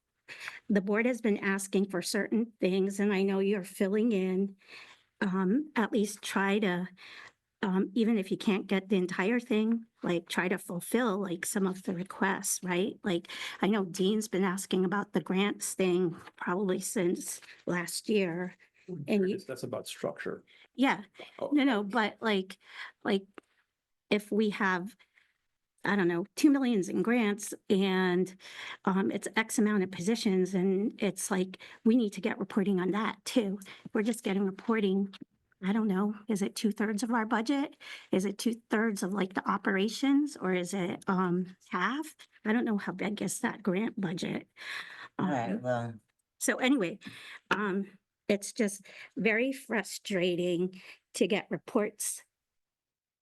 the board has been asking for certain things, and I know you're filling in, at least try to, even if you can't get the entire thing, like try to fulfill like some of the requests, right? Like, I know Dean's been asking about the grants thing probably since last year. And you, That's about structure. yeah, Oh, no, but like, if we have, I don't know, 2 million in grants and, it's X amount of positions and it's like, we need to get reporting on that too. We're just getting reporting. I don't know, is it 2/3 of our budget? Is it 2/3 of like the operations or is it, half? I don't know how big is that grant budget. All right, Um, well, So anyway, it's just very frustrating to get reports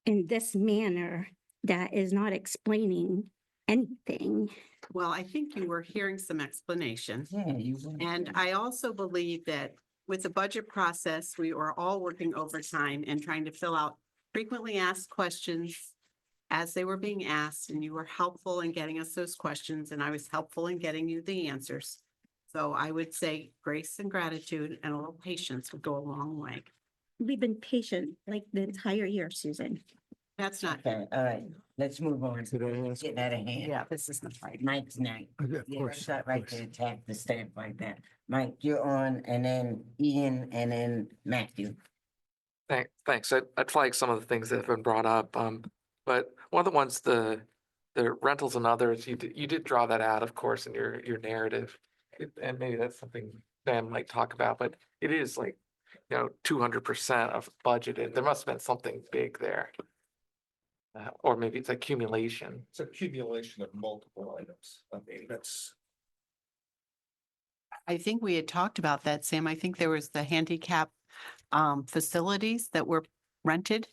in this manner that is not explaining anything. Well, I think you were hearing some explanation. yeah, you. And I also believe that with the budget process, we are all working overtime and trying to fill out frequently asked questions as they were being asked, and you were helpful in getting us those questions, and I was helpful in getting you the answers. So I would say grace and gratitude and a little patience would go a long way. We've been patient like the entire year, Susan. That's not, Okay, all right, let's move on. Could I ask? Getting out of hand. yeah, this is not right. Mike's night. Of Yeah, course, that's not of right course. to attack the staff like that. Mike, you're on, and then Ian, and then Matthew. Thanks. I'd flag some of the things that have been brought up. But one of the ones, the rentals and others, you did draw that out, of course, in your narrative. And maybe that's something Dan might talk about, but it is like, 200% of budgeted. There must have been something big there. Or maybe it's accumulation. It's accumulation of multiple items. I mean, that's, I think we had talked about that, Sam. I think there was the handicap facilities that were rented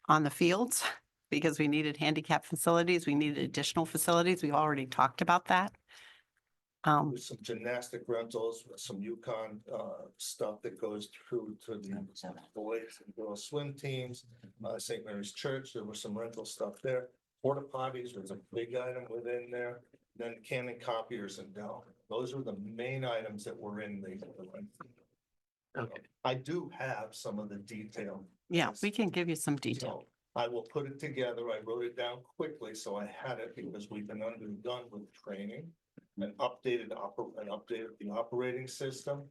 on the fields because we needed handicap facilities. We needed additional facilities. We already talked about that. with some gymnastic rentals, with some Yukon stuff that goes through to the boys and girls swim teams. St. Mary's Church, there was some rental stuff there. Porta potties was a big item within there. Then Canon copiers and Dell. Those were the main items that were in the rental. Okay. I do have some of the detail. Yeah, we can give you some detail. So I will put it together. I wrote it down quickly, so I had it because we've been underdone with training. And updated the operating system,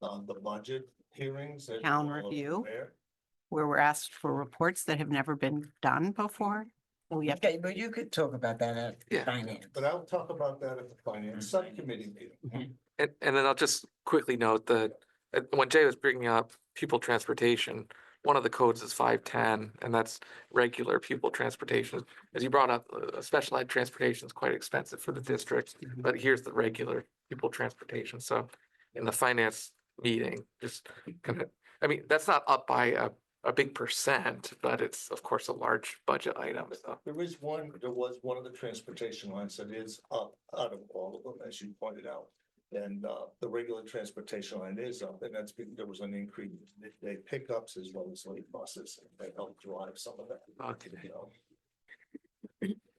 the budget hearings. as Town you're all review. aware. Where we're asked for reports that have never been done before. So we have Okay, but you could talk about that at Yeah. finance. But I'll talk about that at the finance subcommittee meeting. And then I'll just quickly note that when Jay was bringing up pupil transportation, one of the codes is 510, and that's regular pupil transportation. As you brought up, special ed transportation is quite expensive for the district, but here's the regular pupil transportation. So in the finance meeting, just kind of, I mean, that's not up by a big percent, but it's of course a large budget item. So There was one of the transportation lines that is up out of all of them, as you pointed out. And the regular transportation line is up, and that's because there was an increase in midday pickups as well as late buses that helped drive some of that. Okay. You know.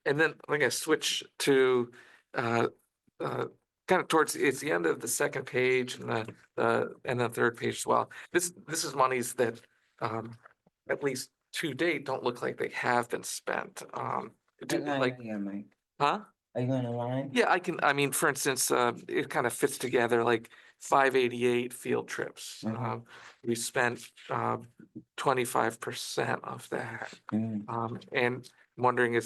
And then I'm gonna switch to kind of towards, it's the end of the second page and the third page as well. This is monies that at least to date don't look like they have been spent. What line Like, are you on, Mike? huh? Are you on a line? Yeah, I mean, for instance, it kind of fits together like 588 field trips. Mhm. We spent 25% of that. And I'm wondering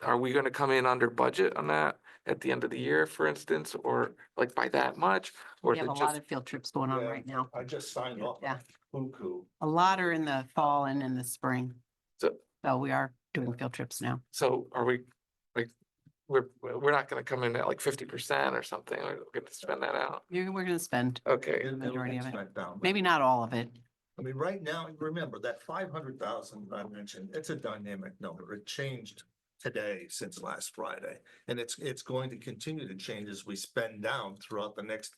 are we gonna come in under budget on that at the end of the year, for instance, or like by that much? Or We is have it a lot just, of field trips going on Yeah, right now. I just signed off. Yeah. Buku. A lot are in the fall and in the spring. So- So we are doing field trips now. so are we, like, we're not gonna come in at like 50% or something, we're gonna spend that out? We're gonna spend Okay, It'll majority get of it. spent down, but- maybe not all of it. I mean, right now, remember that 500,000 I mentioned, it's a dynamic number. It changed today since last Friday. And it's going to continue to change as we spend down throughout the next,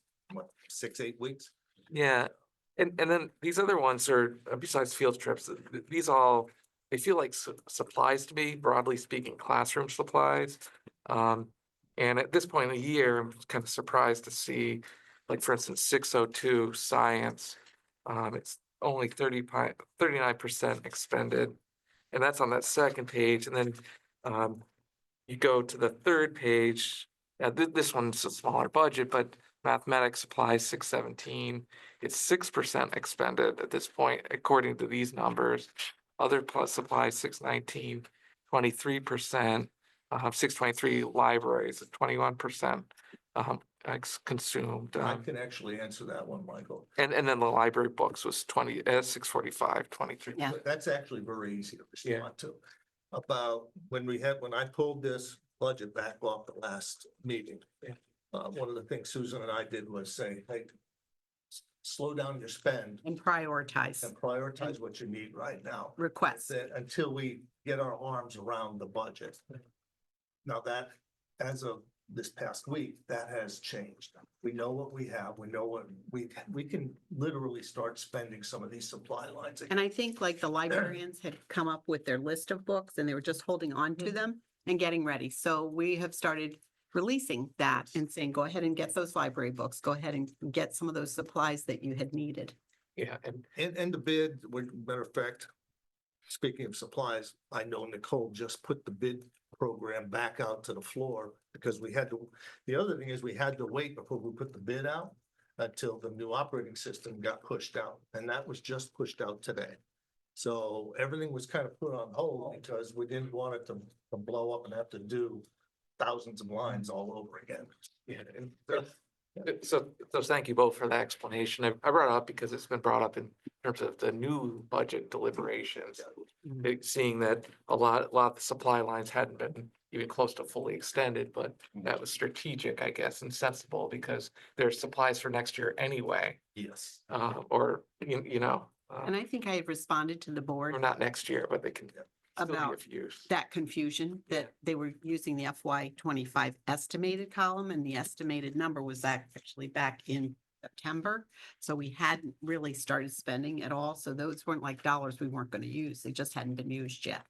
6-8 weeks. yeah. And then these other ones are, besides field trips, these all, they feel like supplies to me, broadly speaking, classroom supplies. And at this point in the year, I'm kind of surprised to see, like, for instance, 602 science. It's only 39% expended. And that's on that second page. And then you go to the third page. This one's a smaller budget, but mathematics supplies 617. It's 6% expended at this point, according to these numbers. Other plus supplies 619, 23%. 623 libraries, 21% consumed. I can actually answer that one, Michael. And then the library books was 645, 23. Yeah. But that's actually very easy to respond to. About when I pulled this budget back off the last meeting. Yeah. One of the things Susan and I did was say, hey, slow down your spend And prioritize and prioritize what you need right now. requests. Until we get our arms around the budget. Now that, as of this past week, that has changed. We know what we have, we know what, we can literally start spending some of these supply lines. And I think like the librarians had come up with their list of books and they were just holding on to them and getting ready. So we have started releasing that and saying, go ahead and get those library books, go ahead and get some of those supplies that you had needed. Yeah, and And the bid, matter of fact, speaking of supplies, I know Nicole just put the bid program back out to the floor because we had to, the other thing is we had to wait before we put the bid out until the new operating system got pushed out, and that was just pushed out today. So everything was kind of put on hold because we didn't want it to blow up and have to do thousands of lines all over again. yeah, and so thank you both for that explanation. I brought it up because it's been brought up in terms of the new budget deliberations. Seeing that a lot of the supply lines hadn't been even close to fully extended, but that was strategic, I guess, and sensible because there's supplies for next year anyway. Yes. Or you know, And I think I had responded to the board or not next year, but they can still be about of use. that confusion that they were using the FY 25 estimated column and the estimated number was actually back in September. So we hadn't really started spending at all. So those weren't like dollars we weren't going to use. They just hadn't been used yet.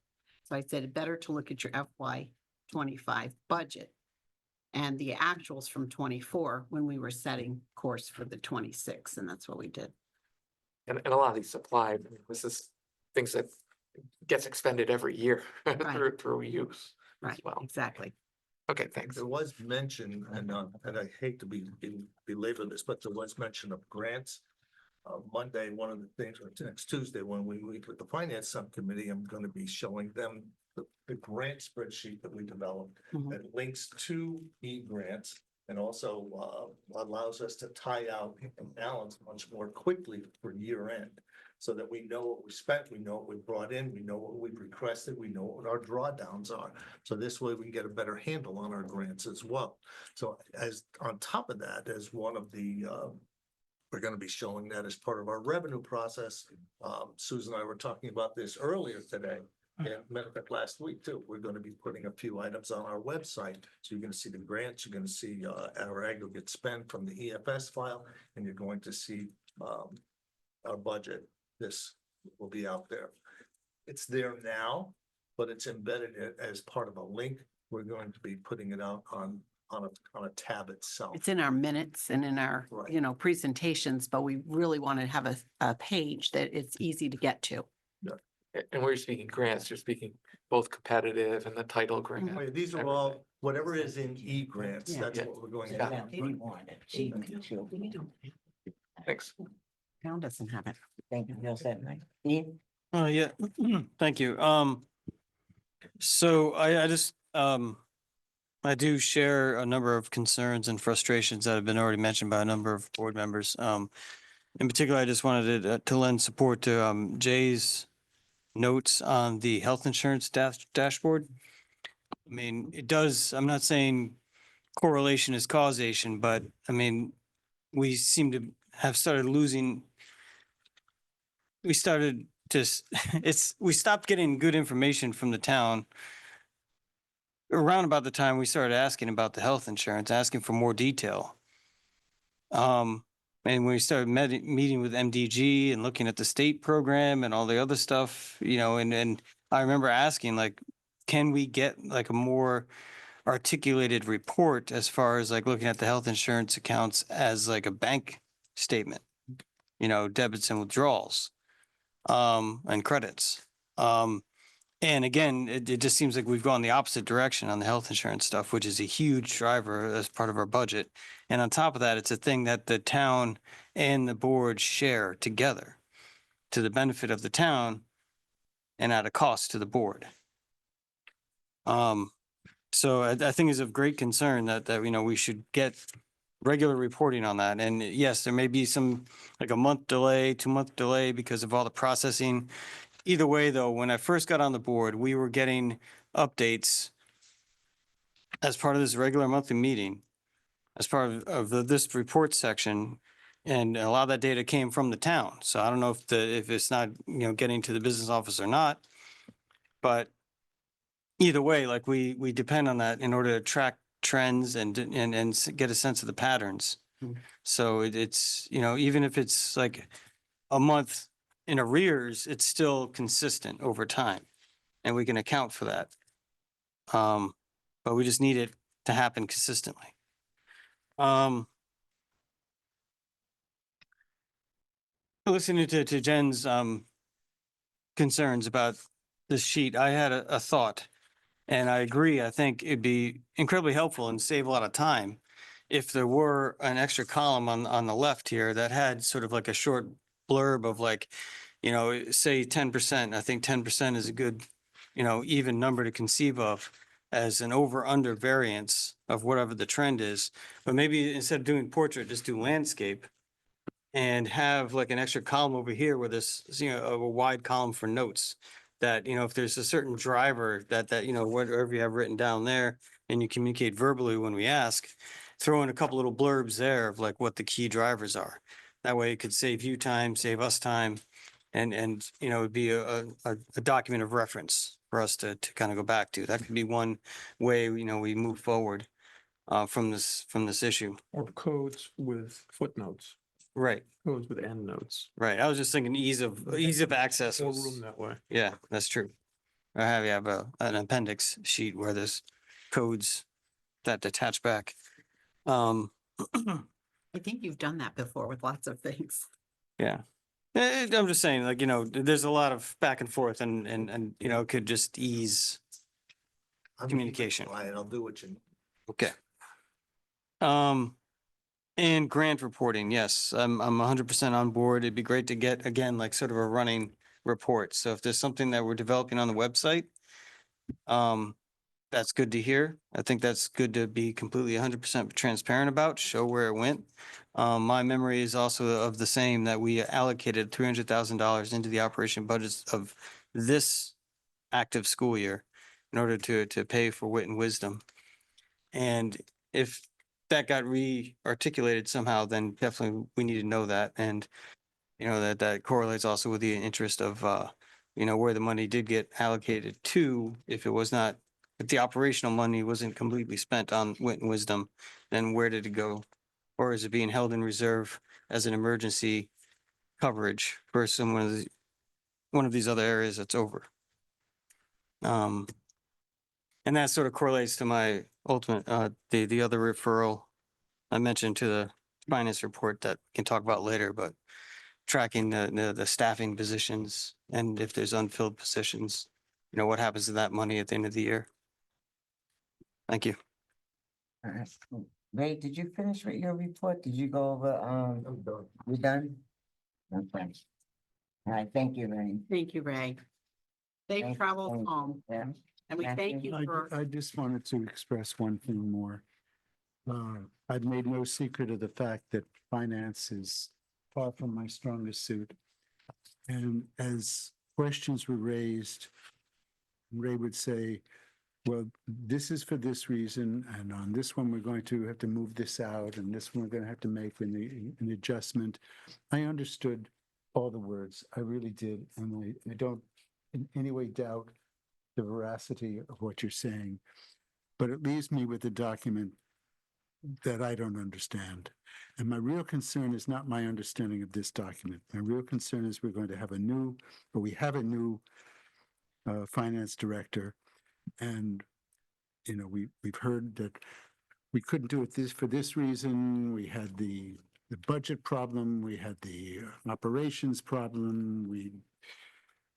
So I said, it better to look at your FY 25 budget and the actuals from 24 when we were setting course for the 26. And that's what we did. And a lot of these supplies, I mean, this is things that gets expended every year through use as Right, well. exactly. Okay, thanks. There was mention, and I hate to belabor this, but there was mention of grants. Monday, one of the things, or next Tuesday, when we meet with the finance subcommittee, I'm gonna be showing them the grant spreadsheet that we developed that links to e-grants and also allows us to tie out and balance much more quickly for year end. So that we know what we spent, we know what we brought in, we know what we requested, we know what our drawdowns are. So this way we can get a better handle on our grants as well. So as on top of that, as one of the, we're going to be showing that as part of our revenue process. Susan and I were talking about this earlier today. And matter of fact, last week too, we're going to be putting a few items on our website. So you're going to see the grants, you're going to see our aggregate spend from the EFS file, and you're going to see our budget. This will be out there. It's there now, but it's embedded as part of a link. We're going to be putting it out on a tab itself. It's in our minutes and in our, Right. you know, presentations, but we really want to have a page that it's easy to get to. And when you're speaking grants, you're speaking both competitive and the title grant. Oh, yeah, these are all, whatever is in e-grants, Yeah. that's Yeah. what we're going Yeah. to. Thanks. Town doesn't have it. Thank you, Bill said, right? Ian? Oh, yeah, thank you. So I just, I do share a number of concerns and frustrations that have been already mentioned by a number of board members. In particular, I just wanted to lend support to, Jay's notes on the health insurance dashboard. I mean, it does, I'm not saying correlation is causation, but I mean, we seem to have started losing. We started to, we stopped getting good information from the town around about the time we started asking about the health insurance, asking for more detail. And when we started meeting with MDG and looking at the state program and all the other stuff, you know, and I remember asking like, can we get like a more articulated report as far as like looking at the health insurance accounts as like a bank statement, you know, debits and withdrawals, and credits. And again, it just seems like we've gone the opposite direction on the health insurance stuff, which is a huge driver as part of our budget. And on top of that, it's a thing that the town and the board share together to the benefit of the town and at a cost to the board. So I think it's of great concern that, you know, we should get regular reporting on that. And yes, there may be some, like a month delay, 2-month delay because of all the processing. Either way, though, when I first got on the board, we were getting updates as part of this regular monthly meeting, as part of this report section. And a lot of that data came from the town. So I don't know if it's not, you know, getting to the business office or not. But either way, like we depend on that in order to trends and get a sense of the patterns. Mm. So it's, you know, even if it's like a month in arrears, it's still consistent over time. And we can account for that. But we just need it to happen consistently. Listening to Jen's concerns about this sheet, I had a thought. And I agree, I think it'd be incredibly helpful and save a lot of time if there were an extra column on the left here that had sort of like a short blurb of like, you know, say 10%. I think 10% is a good, you know, even number to conceive of as an over under variance of whatever the trend is. But maybe instead of doing portrait, just do landscape and have like an extra column over here with this, you know, a wide column for notes. That, you know, if there's a certain driver that, you know, whatever you have written down there and you communicate verbally when we ask, throw in a couple little blurbs there of like what the key drivers are. That way it could save you time, save us time, and, you know, it'd be a document of reference for us to kind of go back to. That could be one way, you know, we move forward from this issue. Or codes with footnotes, Right, codes with endnotes. right. I was just thinking ease of access. More was- room that way. Yeah, that's true. I have an appendix sheet where there's codes that detach back. I think you've done that before with lots of things. Yeah. I'm just saying, like, you know, there's a lot of back and forth and, you know, it could just ease. I'm Communication. Ryan, I'll do what you need. Okay. And grant reporting, yes, I'm 100% on board. It'd be great to get, again, like sort of a running report. So if there's something that we're developing on the website, that's good to hear. I think that's good to be completely 100% transparent about, show where it went. My memory is also of the same, that we allocated $300,000 into the operation budgets of this active school year in order to pay for wit and wisdom. And if that got re-articulated somehow, then definitely we need to know that. And, you know, that correlates also with the interest of, you know, where the money did get allocated to, if it was not, if the operational money wasn't completely spent on wit and wisdom, then where did it go? Or is it being held in reserve as an emergency coverage for one of these other areas that's over? And that sort of correlates to my ultimate, the other referral I mentioned to the finance report that we can talk about later, but tracking the staffing positions and if there's unfilled positions, you know, what happens to that money at the end of the year? Thank you. Ray, did you finish with your report? Did you go over, I'm done. you done? Okay. All right, thank you, Ray. Thank you, Ray. Safe Thank- travels thank- home. Yeah. And we thank you for, I just wanted to express one thing more. I've made no secret of the fact that finance is far from my strongest suit. And as questions were raised, Ray would say, well, this is for this reason, and on this one, we're going to have to move this out, and this one, we're going to have to make an adjustment. I understood all the words. I really did. And I don't in any way doubt the veracity of what you're saying. But it leaves me with a document that I don't understand. And my real concern is not my understanding of this document. My real concern is we have a new finance director. And, you know, we've heard that we couldn't do it for this reason. We had the budget problem. We had the operations problem.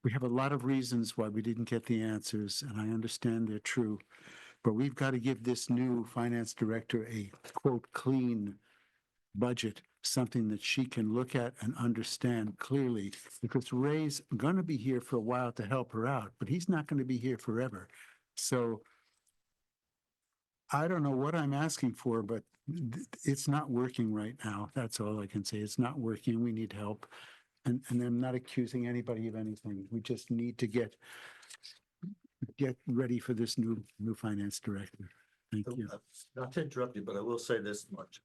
We have a lot of reasons why we didn't get the answers, and I understand they're true. But we've got to give this new finance director a quote clean budget, something that she can look at and understand clearly, because Ray's going to be here for a while to help her out, but he's not going to be here forever. So I don't know what I'm asking for, but it's not working right now. That's all I can say. It's not working. We need help. And I'm not accusing anybody of anything. We just need to get ready for this new finance director. Thank you. Not to interrupt you, but I will say this much.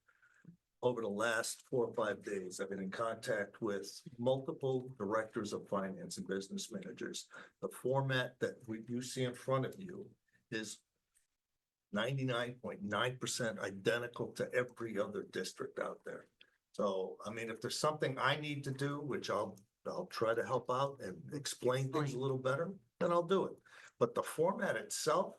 Over the last 4 or 5 days, I've been in contact with multiple directors of finance and business managers. The format that you see in front of you is 99.9% identical to every other district out there. So, I mean, if there's something I need to do, which I'll try to help out and explain things a little better, then I'll do it. But the format itself,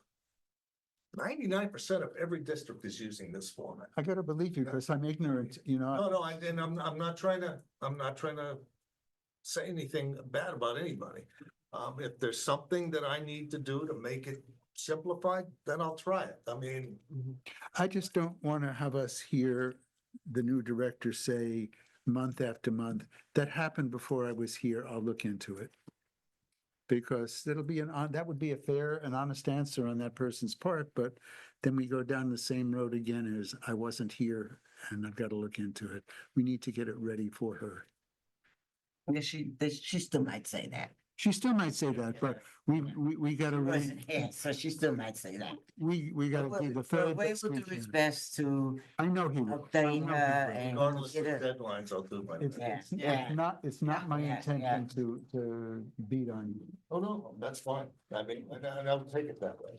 99% of every district is using this format. I gotta believe you because I'm ignorant, No, I'm not trying to say anything bad about anybody. If there's something that I need to do to make it simplified, then I'll try it. I mean, I just don't want to have us hear the new director say month after month, that happened before I was here, I'll look into it. Because that would be a fair and honest answer on that person's part, but then we go down the same road again as I wasn't here and I've got to look into it. We need to get it ready for her. Yeah, she still might say that. She still might say that, but we got to, Wasn't here, so she still might say that. we got to do the But third. Ray will do his best to I know he will. update her and regardless of get her. deadlines, I'll do my It's, best. Yeah. it's not my Yeah, intention to beat on you. Oh, no, that's fine. I mean, and I'll take it that way.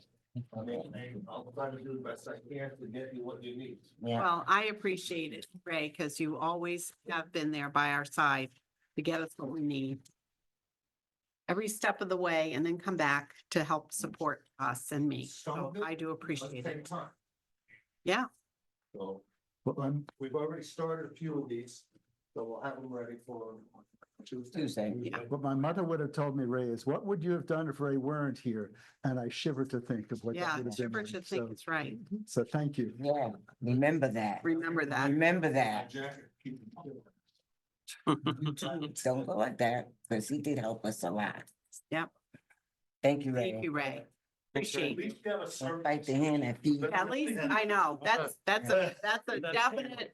I mean, I'll try to do the best I can to get you what you need. Yeah, Well, I appreciate it, Ray, because you always have been there by our side to get us what we need. Every step of the way, and then come back to help support us and me. Some So of it I do at the appreciate same it. time. Yeah, So, Well, we've already started a few of these, so we'll have them ready for Tuesday. Tuesday. Yeah. what my mother would have told me, Ray, is what would you have done if Ray weren't here? And I shiver to think of what that yeah, would have been. Shiver like. should think So- it's right. So thank you. yeah, remember that. Remember that. Remember that. Jacket, keep it cool. Don't go like that, because he did help us a lot. Yep. Thank you, Thank Ray. you, Ray. At Appreciate it. least have a Don't service. fight the hand that feeds. At least, I know, that's a definite,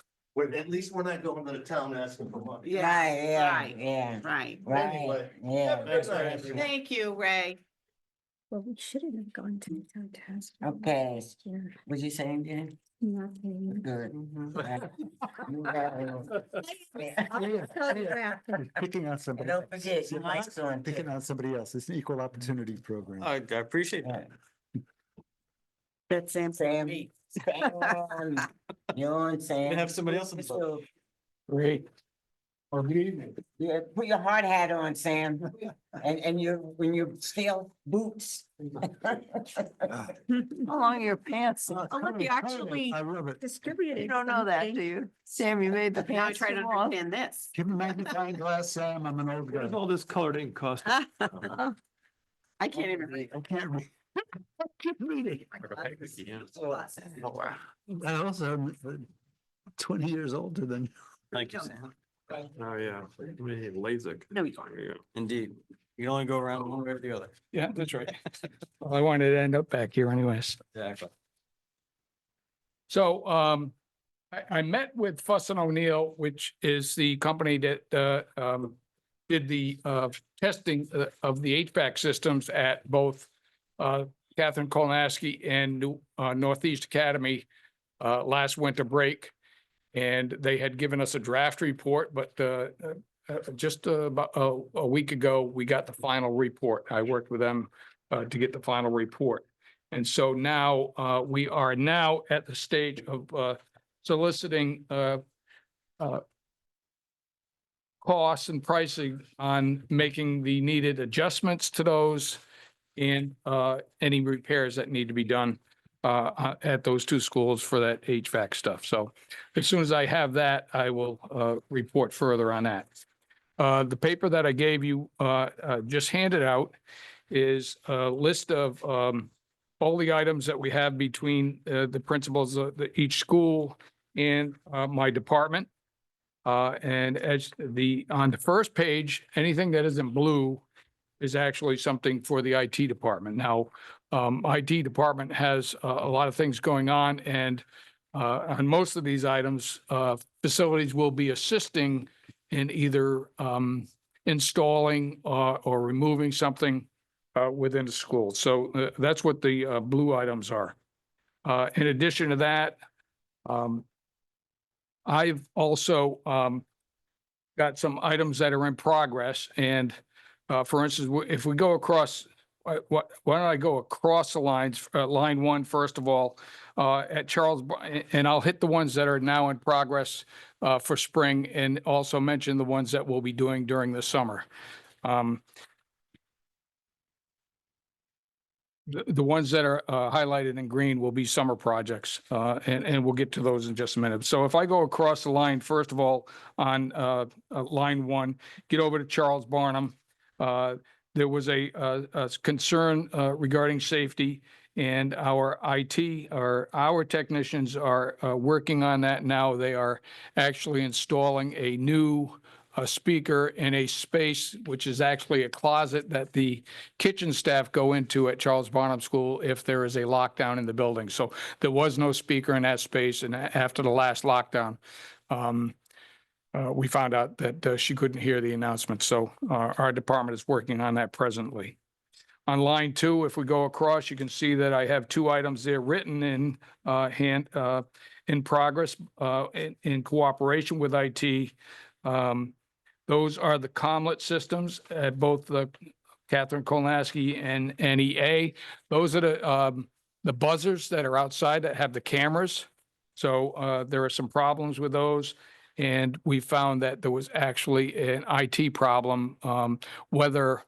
At least we're not going to the town asking for money. yeah, Right, yeah, right. yeah, right. right, Anyway, yeah. that's all right. Thank you, Ray. Well, we shouldn't have gone to the town task. Okay. last year. What you saying, Jen? Nothing. Good. Mhm. Right. You got it. I'll telegraph. Picking on And somebody. don't forget, your mic's on. Picking on somebody else. It's an equal opportunity program. I appreciate that. Right. That's Sam. Sam, Sam, you're on, You Sam. have somebody else in the boat. So, Great. Well, good evening. yeah, put your hard hat on, Sam, and your steel boots. How long are your pants? Oh, look, you actually, I love it. Distributed. You don't know that, something. do you? Sam, you made the now I pants try to too long. understand this. Give me a magnifying glass, Sam. I'm an old guy. all this colored ink cost? I can't even read. I can't read. I can't read it. Oh, wow. I also am 20 years older than you. Thank you, Sam. Oh, yeah. LASIK. No, you Indeed. You can only go around one way or the other. Yeah, that's right. Well, I wanted to end up back here anyways. Exactly. So I met with Fuss and O'Neill, which is the company that did the testing of the HVAC systems at both Catherine Kolnaski and Northeast Academy last winter break. And they had given us a draft report, but just about a week ago, we got the final report. I worked with them to get the final report. And so now we are now at the stage of soliciting costs and pricing on making the needed adjustments to those and any repairs that need to be done at those two schools for that HVAC stuff. So as soon as I have that, I will report further on that. The paper that I gave you just handed out is a list of all the items that we have between the principals of each school and my department. And as on the first page, anything that is in blue is actually something for the IT department. Now, IT department has a lot of things going on, and on most of these items, facilities will be assisting in either installing or removing something within the school. So that's what the blue items are. In addition to that, I've also got some items that are in progress. And for instance, if we go across why don't I go across the lines, line one, first of all, at and I'll hit the ones that are now in progress for spring and also mention the ones that we'll be doing during the summer. The ones that are highlighted in green will be summer projects, and we'll get to those in just a minute. So if I go across the line, first of all, on line one, get over to Charles Barnum. There was a concern regarding safety, and our IT, our technicians are working on that now. They are actually installing a new speaker in a space, which is actually a closet that the kitchen staff go into at Charles Barnum School if there is a lockdown in the building. So there was no speaker in that space, and after the last lockdown, we found out that she couldn't hear the announcement. So our department is working on that presently. On line two, if we go across, you can see that I have two items there written in in progress in cooperation with IT. Those are the Comlet systems at both the Catherine Kolnaski and NEA. Those are the buzzers that are outside that have the cameras. So there are some problems with those. And we found that there was actually an IT problem, whether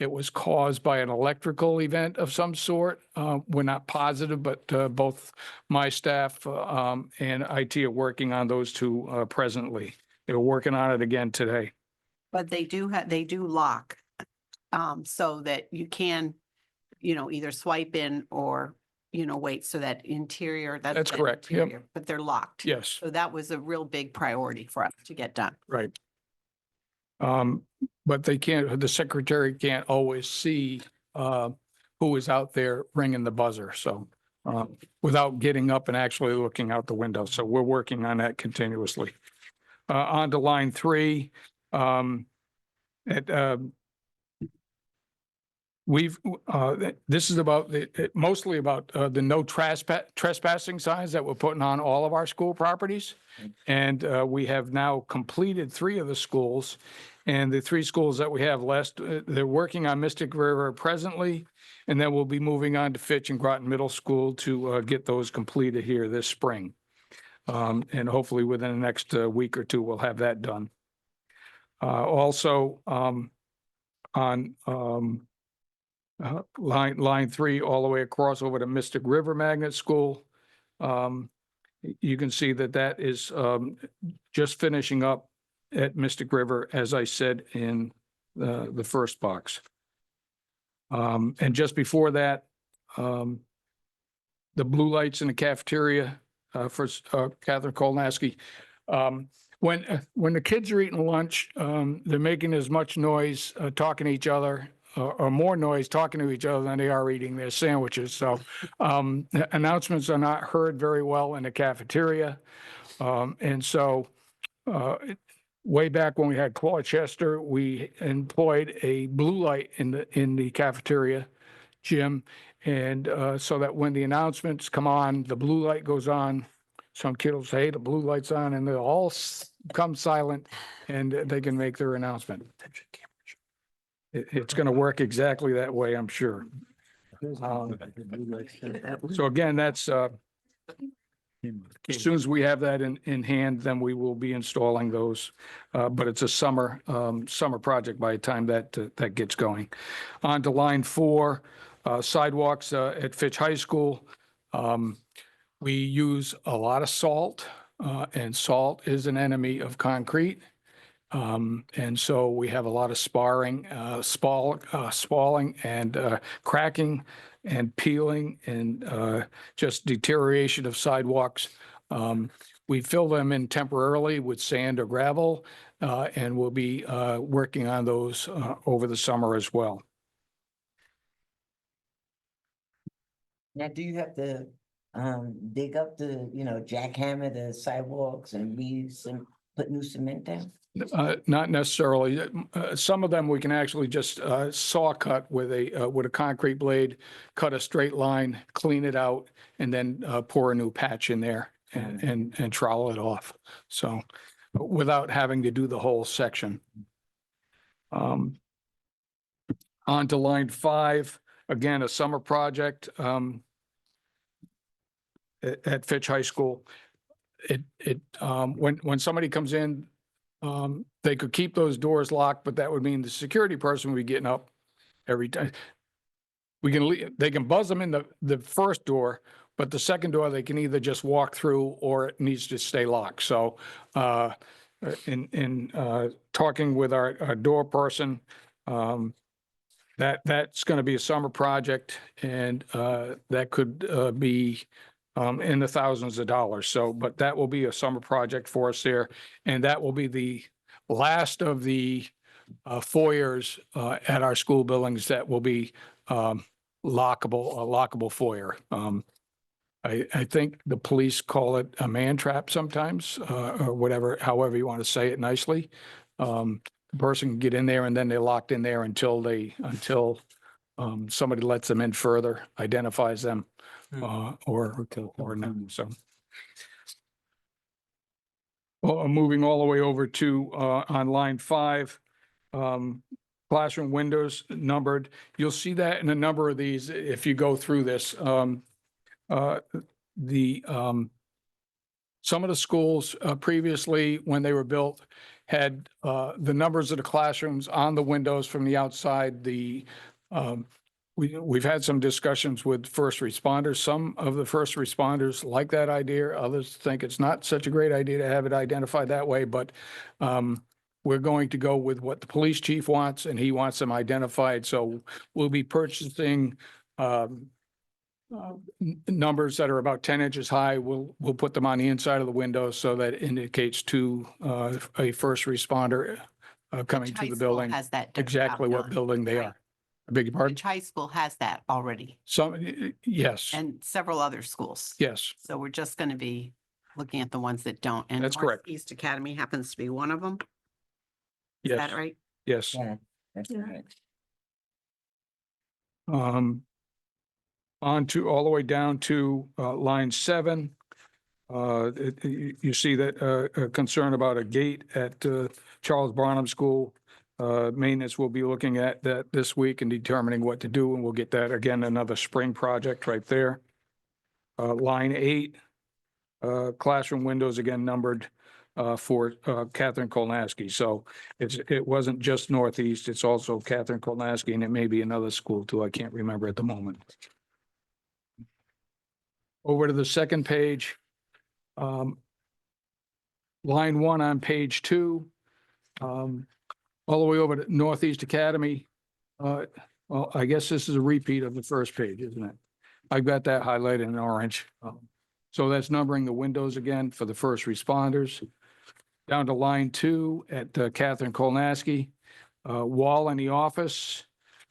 it was caused by an electrical event of some sort. We're not positive, but both my staff and IT are working on those two presently. They're working on it again today. But they do lock, so that you can, either swipe in or, wait, so that interior. That's correct. Yep. Interior, but they're locked. Yes, So that was a real big priority for us to get done. right. But the secretary can't always see who is out there ringing the buzzer. So without getting up and actually looking out the window. So we're working on that continuously. On to line three. This is about mostly about the no trespassing signs that we're putting on all of our school properties. And we have now completed 3 of the schools, and the 3 schools that we have left, they're working on Mystic River presently, and then we'll be moving on to Fitch and Groton Middle School to get those completed here this spring. And hopefully within the next week or 2, we'll have that done. Also, on line 3, all the way across over to Mystic River Magnet School, you can see that is just finishing up at Mystic River, as I said in the first box. And just before that, the blue lights in the cafeteria for Catherine Kolnaski. When the kids are eating lunch, they're making as much noise talking to each other or more noise talking to each other than they are eating their sandwiches. So announcements are not heard very well in the cafeteria. And so way back when we had Clauchester, we employed a blue light in the cafeteria gym. And so that when the announcements come on, the blue light goes on. Some kid will say, hey, the blue light's on, and they'll all come silent and they can make their announcement. It's going to work exactly that way, I'm sure. So again, that's as soon as we have that in hand, then we will be installing those. But it's a summer project by the time that gets going. On to line 4, sidewalks at Fitch High School. We use a lot of salt, and salt is an enemy of concrete. And so we have a lot of spalling and cracking and peeling and just deterioration of sidewalks. We fill them in temporarily with sand or gravel, and we'll be working on those over the summer as well. Now, do you have to dig up jackhammer the sidewalks and put new cement down? Not necessarily. Some of them we can actually just saw cut with a concrete blade, cut a straight line, clean it out, and then pour a new patch in there and trowel it off. So without having to do the whole section. On to line 5. again, a summer project, at Fitch High School. When somebody comes in, they could keep those doors locked, but that would mean the security person would be getting up every time. They can buzz them in the first door, but the second door, they can either just walk through or it needs to stay locked. So, in talking with our door person, that's going to be a summer project and, that could, be, in the thousands of dollars. So, but that will be a summer project for us there. And that will be the last of the foyers at our school buildings that will be lockable, a lockable foyer. I think the police call it a man trap sometimes, or whatever, however you want to say it nicely. The person can get in there and then they're locked in there until somebody lets them in further, identifies them, or not. So. Well, moving all the way over to on line 5, classroom windows numbered. You'll see that in a number of these if you go through this. Some of the schools previously, when they were built, had the numbers of the classrooms on the windows from the outside. We've had some discussions with first responders. Some of the first responders like that idea. Others think it's not such a great idea to have it identified that way, but we're going to go with what the police chief wants, and he wants them identified. So we'll be purchasing numbers that are about 10 inches high. We'll put them on the inside of the window so that indicates to a first responder coming High to the school building has that exactly what done, building they right? are. I beg your pardon? Which high school has that already, Yes, and several other schools. yes, So we're just going to be looking at the ones that don't. And That's correct. Northeast Academy happens to be one of them. Is yes, that right? yes. Yeah, that's Yeah. right. On to, all the way down to line 7. You see that a concern about a gate at Charles Barnum School. Maintenance will be looking at that this week and determining what to do, and we'll get that again, another spring project right there. Line 8, classroom windows again numbered for Catherine Kolnaski. So it wasn't just Northeast, it's also Catherine Kolnaski, and it may be another school too. I can't remember at the moment. Over to the second page. Line 1 on page 2. All the way over to Northeast Academy. Well, I guess this is a repeat of the first page, isn't it? I've got that highlighted in orange. So that's numbering the windows again for the first responders. Down to line 2 at Catherine Kolnaski, wall in the office.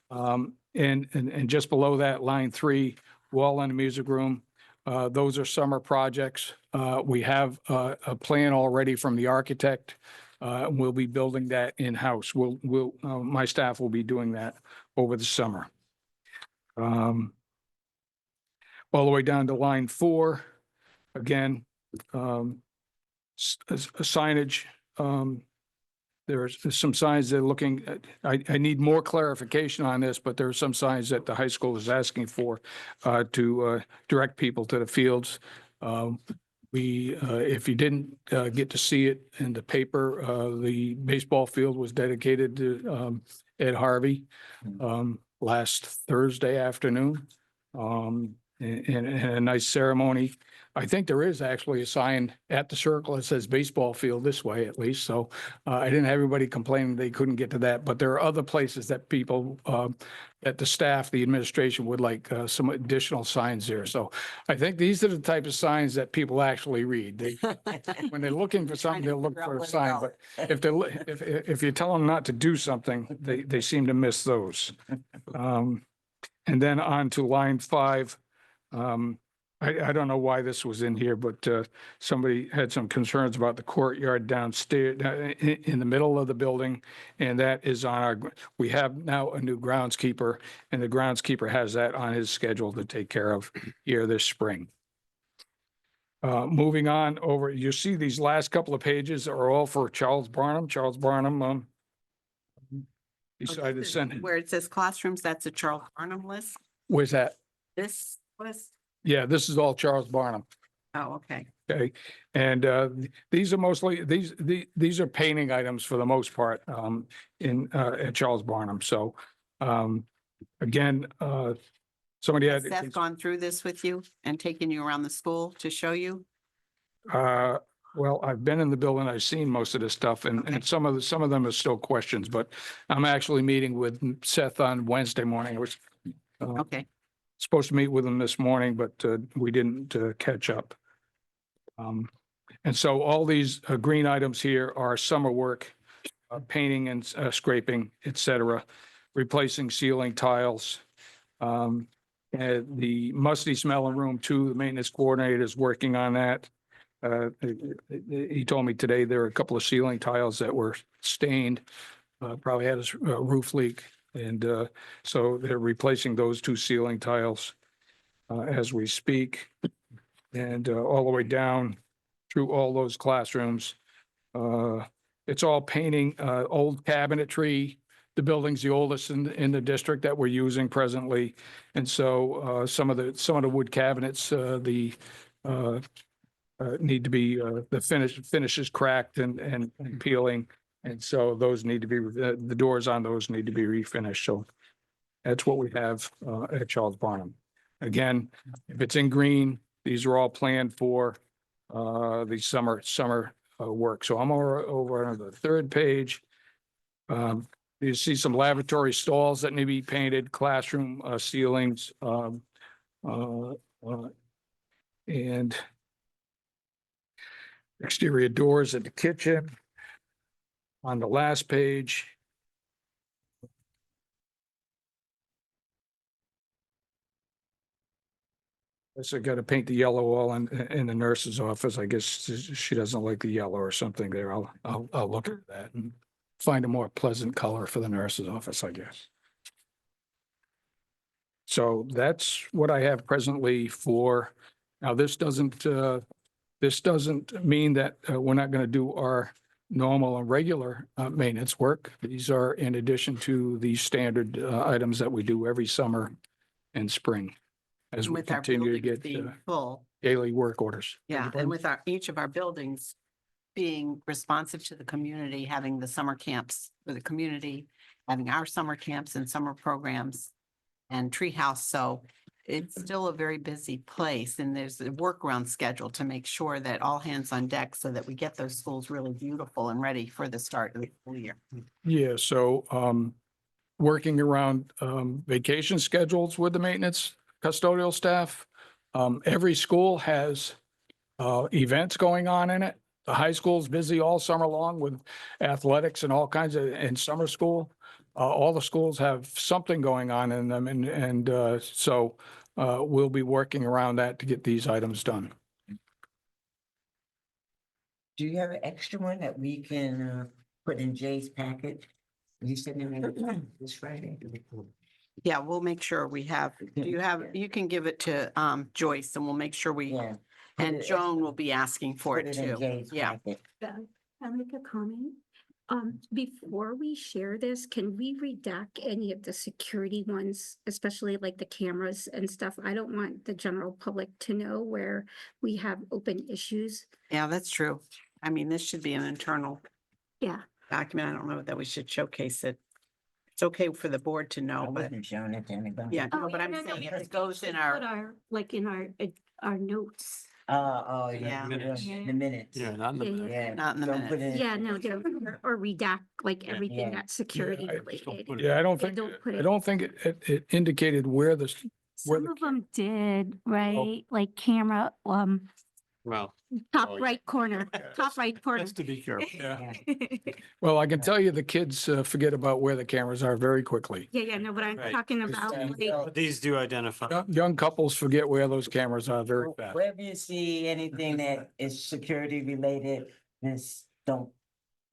And just below that, line 3, wall in the music room. Those are summer projects. We have a plan already from the architect. We'll be building that in-house. My staff will be doing that over the summer. All the way down to line 4, again, signage. There's some signs that are looking, I need more clarification on this, but there are some signs that the high school is asking for to direct people to the fields. If you didn't get to see it in the paper, the baseball field was dedicated to Ed Harvey last Thursday afternoon. And a nice ceremony. I think there is actually a sign at the circle that says baseball field this way at least. So I didn't have everybody complaining they couldn't get to that, but there are other places that people, that the staff, the administration would like some additional signs there. So I think these are the type of signs that people actually read. When they're looking for something, they'll look for a sign, but if you tell them not to do something, they seem to miss those. And then on to line 5. I don't know why this was in here, but somebody had some concerns about the courtyard downstairs in the middle of the building. And that is on we have now a new groundskeeper, and the groundskeeper has that on his schedule to take care of here this spring. Moving on over, you see these last couple of pages are all for Charles Barnum. Charles Barnum decided to send. Where it says classrooms, that's a Charles Barnum list. Where's that? This was, Yeah, this is all Charles Barnum. oh, okay. Okay, and these are mostly, these are painting items for the most part at Charles Barnum. So again, somebody Has had. Seth gone through this with you and taken you around the school to show you? Well, I've been in the building, I've seen most of this stuff and Okay. some of them are still questions, but I'm actually meeting with Seth on Wednesday morning. I was Okay. supposed to meet with him this morning, but we didn't catch up. And so all these green items here are summer work, painting and scraping, et cetera, replacing ceiling tiles. The musty smelling room too, the maintenance coordinator is working on that. He told me today there are a couple of ceiling tiles that were stained, probably had a roof leak. And so they're replacing those 2 ceiling tiles as we speak. And all the way down through all those classrooms. It's all painting, old cabinetry. The building's the oldest in the district that we're using presently. And so some of the wood cabinets, need to be, the finish is cracked and peeling. And so those need to be, the doors on those need to be refinished. So that's what we have at Charles Barnum. Again, if it's in green, these are all planned for the summer work. So I'm over on the 3rd page. You see some lavatory stalls that need to be painted, classroom ceilings, and exterior doors at the kitchen. On the last page, so I got to paint the yellow wall in the nurse's office. I guess she doesn't like the yellow or something there. I'll look at that and find a more pleasant color for the nurse's office, I guess. So that's what I have presently for, now this doesn't mean that we're not going to do our normal and regular maintenance work. These are in addition to the standard items that we do every summer and spring as we With our continue to buildings get being full. daily work orders. Yeah, and with each of our buildings being responsive to the community, having the summer camps for the community, having our summer camps and summer programs and treehouse. So it's still a very busy place and there's a workaround schedule to make sure that all hands on deck so that we get those schools really beautiful and ready for the start of the school year. Yeah, so working around vacation schedules with the maintenance custodial staff. Every school has events going on in it. The high school's busy all summer long with athletics and all kinds of, in summer school. All the schools have something going on in them and so we'll be working around that to get these items done. Do you have an extra one that we can put in Jay's packet? You said this Friday. Yeah, we'll make sure we have, you can give it to Joyce and we'll make sure we, Yeah. and Joan will be asking for Put it in too. Jay's Yeah. packet. I'll make a comment. Before we share this, can we redact any of the security ones, especially like the cameras and stuff? I don't want the general public to know where we have open issues. Yeah, that's true. I mean, this should be an internal Yeah. document. I don't know that we should showcase it. It's okay for the board to I know, but wasn't showing it to anybody. yeah, no, but I'm saying if it goes in our, Like in our notes. Oh, Yeah. the minutes. Yeah, not Yeah. Not in the Don't put minutes. it- Yeah, no, or redact like everything Yeah. that's security Yeah, related. Yeah, I don't They think, don't put I it- don't think it indicated where the, where Some the, of them did, right? Like camera, Well, top Oh, right corner, top right corner. to be careful. yeah. Well, I can tell you the kids forget about where the cameras are very quickly. Yeah, no, but I'm Right. talking about like, These do identify. Young couples forget where those cameras are very fast. Wherever you see anything that is security related, just don't,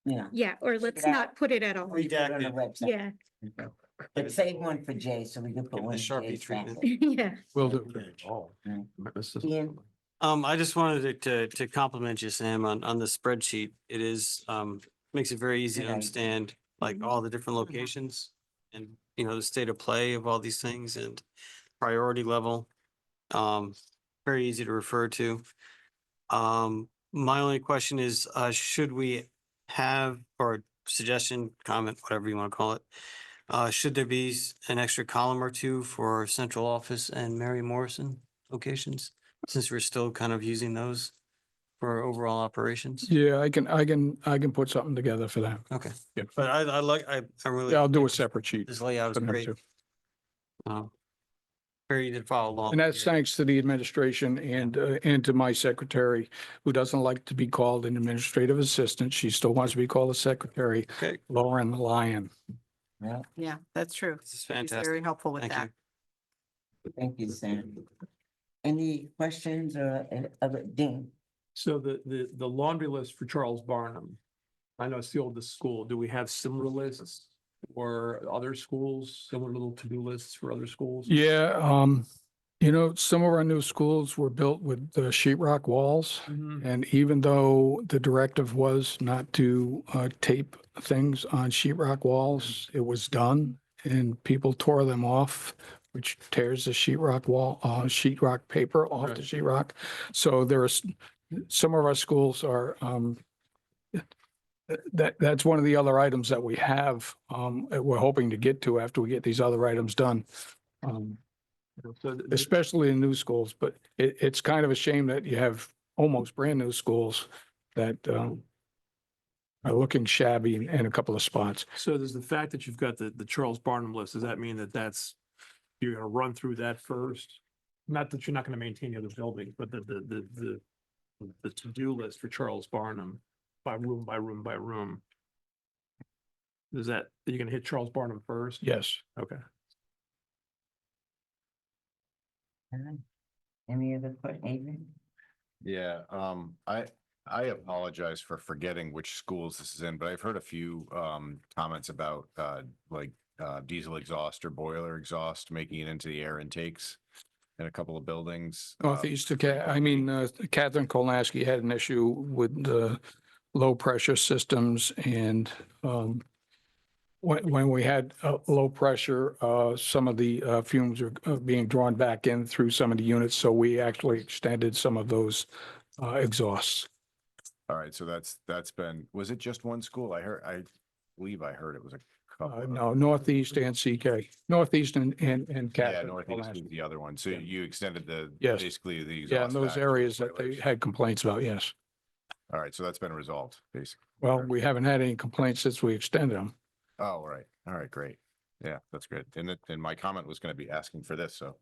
yeah, or let's it out. not put it at all. put it on the website. Yeah, But save one for Jay, so we can put Give one the in Sharpie Jay's treatment. packet. yeah. Will do. Ian? I just wanted to compliment you, Sam, on the spreadsheet. It is, makes it very easy to Good idea. understand, like all the different locations and, the state of play of all these things. And priority level. Very easy to refer to. My only question is, should we have, or suggestion, comment, whatever you want to call it, should there be an extra column or two for central office and Mary Morrison locations? Since we're still kind of using those for overall operations? Yeah, I can put something together for that. Okay. Yeah. But I really. Yeah, I'll do a separate sheet. This layout is for them great. too. Very easy to follow along. And that's thanks to the administration and to my secretary, who doesn't like to be called an administrative assistant. She still wants to be called a secretary, Okay, Lauren Lyon. Yeah, Yeah, that's true. this is He's fantastic. very helpful with Thank that. you. thank you, Sam. Any questions or other, Dean? So the laundry list for Charles Barnum, I know it's the oldest school. Do we have similar lists or other schools, similar little to-do lists for other schools? Yeah, some of our new schools were built with sheetrock walls. Mhm. And even though the directive was not to tape things on sheetrock walls, it was done and people tore them off, which tears the sheetrock wall, sheetrock paper off the Right. sheetrock. So some of our schools are, that's one of the other items that we have, we're hoping to get to after we get these other items done. So Especially in new schools, but it's kind of a shame that you have almost brand new schools that are looking shabby in a couple of spots. So does the fact that you've got the Charles Barnum list, does that mean that you're gonna run through that first? Not that you're not gonna maintain the other buildings, but the to-do list for Charles Barnum by room by room by room. Are you gonna hit Charles Barnum first? Yes. Okay. Any other question, Adrian? Yeah, I apologize for forgetting which schools this is in, but I've heard a few comments about diesel exhaust or boiler exhaust making it into the air intakes in a couple of buildings. Northeast, Catherine Kolnaski had an issue with the low pressure systems and when we had low pressure, some of the fumes are being drawn back in through some of the units. So we actually extended some of those exhausts. All right, so that's been, was it just one school? I believe I heard it was a couple. No, Northeast and CK, Northeast and Yeah, Catherine. Northeast was Kolnaski. the other one. So Yeah. you extended Yes. basically the exhaust. Yeah, in those back to the areas that they boilers. had complaints about, yes. All right, so that's been resolved, basically. Well, we haven't had any complaints since we extended them. Oh, all right. All right, great. Yeah, that's good. And my comment was going to be asking for this, so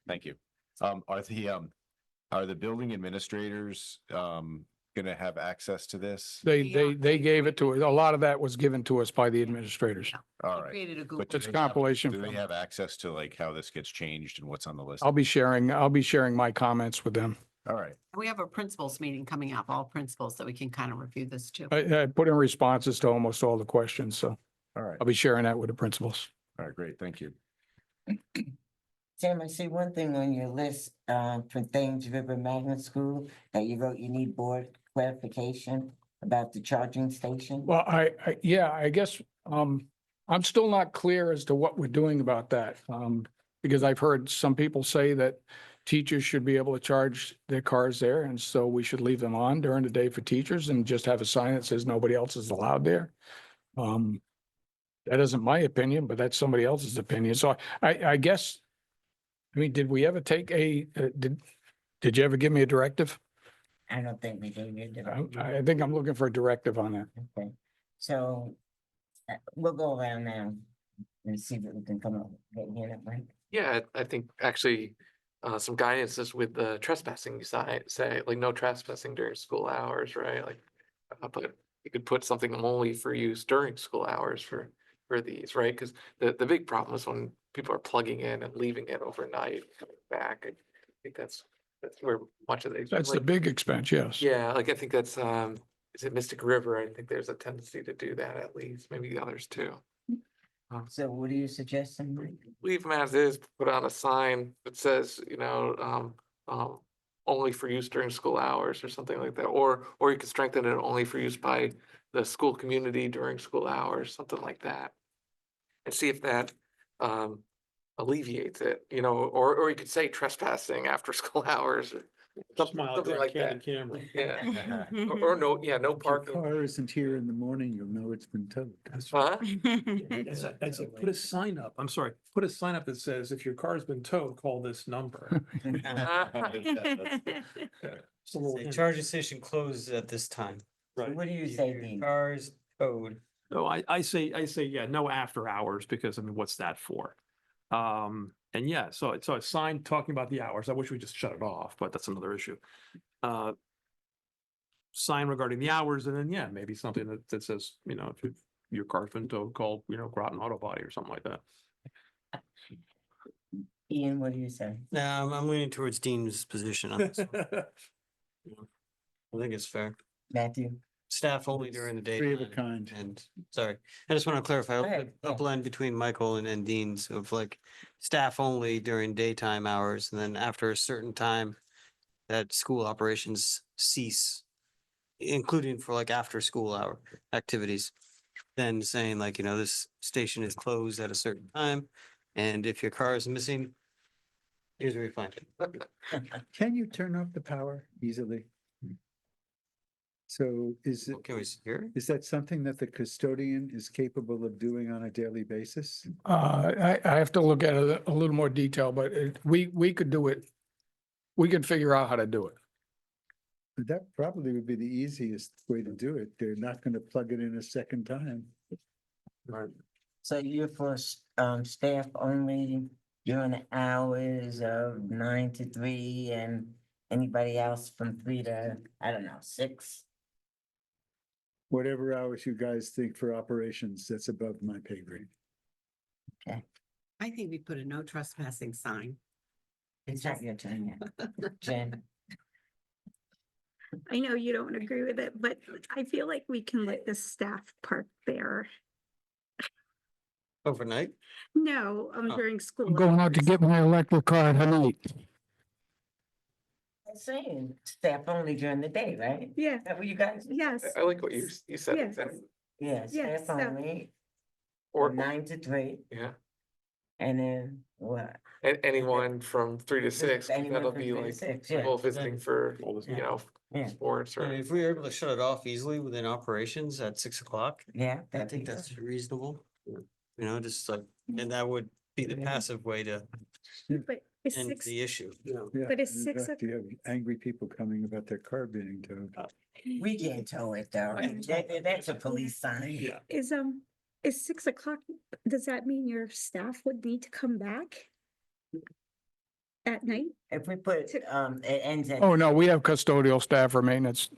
thank you. Are the building administrators going to have access to this? They gave it to us. A lot of that was given to us by the administrators. All He right. created a Google. But do It's they have- compilation Do they from- have access to like how this gets changed and what's on the list? I'll be sharing my comments with them. All right. We have a principals meeting coming up, all principals, that we can kind of review this too. I put in responses to almost all the questions, so All right. I'll be sharing that with the principals. All right, great. Thank you. Sam, I see one thing on your list, for Thames River Magnet School, that you wrote you need board clarification about the charging station. Well, I guess, I'm still not clear as to what we're doing about that. Because I've heard some people say that teachers should be able to charge their cars there, and so we should leave them on during the day for teachers and just have a sign that says nobody else is allowed there. That isn't my opinion, but that's somebody else's opinion. So I guess, did we ever take did you ever give me a directive? I don't think we do. I think I'm looking for a directive on that. Okay, so we'll go around now and see what we can come up with. Get it, right? Yeah, I think actually some guidance is with the trespassing side, say like no trespassing during school hours, right? Like, but you could put something only for use during school hours for these, right? Because the big problem is when people are plugging in and leaving it overnight, coming back. I think that's where much of the That's the like, big expense, yes. yeah, like I think that's is it Mystic River? I think there's a tendency to do that at least, maybe the others too. So what are you suggesting, Mike? Leave them as is, put on a sign that says, only for use during school hours or something like that. Or you could strengthen it only for use by the school community during school hours, something like that. And see if that alleviates it, you know, or you could say trespassing after school hours or Smile, something grab like candid that. camera. Yeah, or no, yeah, no If your parking. car isn't here in the morning, you'll know it's been towed. Huh? That's a, put a sign up, I'm sorry, put a sign up that says, if your car's been towed, call this number. Just a little Say, hint. charging station closes at this time. Right. What do you say, Dean? Cars towed. Oh, I say, yeah, no after hours, because I mean, what's that for? And yeah, so it's a sign talking about the hours. I wish we just shut it off, but that's another issue. Sign regarding the hours, and then, yeah, maybe something that says, you know, if your car's been towed, call, you know, Groton Auto Body or something like that. Ian, what do you say? No, I'm leaning towards Dean's position on this one. I think it's fair. Matthew? Staff only during the day. Three of a kind. And, sorry, I just want to clarify, Go ahead, a yeah. blend between Michael and Dean's of like staff only during daytime hours, and then after a certain time that school operations cease, including for like after school hour activities, then saying like, you know, this station is closed at a certain time, and if your car is missing, here's where you find it. Can you turn off the power easily? So Can we hear? is that something that the custodian is capable of doing on a daily basis? I have to look at it a little more detail, but we could do it. We could figure out how to do it. But that probably would be the easiest way to do it. They're not going to plug it in a second time. Right. So you're for staff only during the hours of 9 to 3 and anybody else from 3 to, I don't know, 6? Whatever hours you guys think for operations, that's above my pay grade. I think we put a no trespassing sign. It's not your turn yet. Jen? I know you don't agree with it, but I feel like we can let the staff park there. Overnight? No, Oh. during school. I'm going out to hours. get my electric car tonight. I'm saying staff only during the day, right? Yeah, Is that what you guys? yes, I like what you said. Yes. exactly. Yeah, Yes, staff so- only, Or, 9 to 3, yeah, and then what? anyone from 3 to 6, Anyone that'll from be 3 to like 6, yeah. people visiting for, Yeah. you know, Yeah. sports And or. if we were able to shut it off easily within operations at 6 o'clock, Yeah. I think that's reasonable. You know, just like, and that would be the passive way to but it's end 6, the issue. Yeah. But it's in 6 fact, You have angry people coming about their car being towed. We can't tow it though. That's a police sign. Yeah. is 6 o'clock, does that mean your staff would need to come back? At night? If we put, it ends at. Oh, no, we have custodial staff or maintenance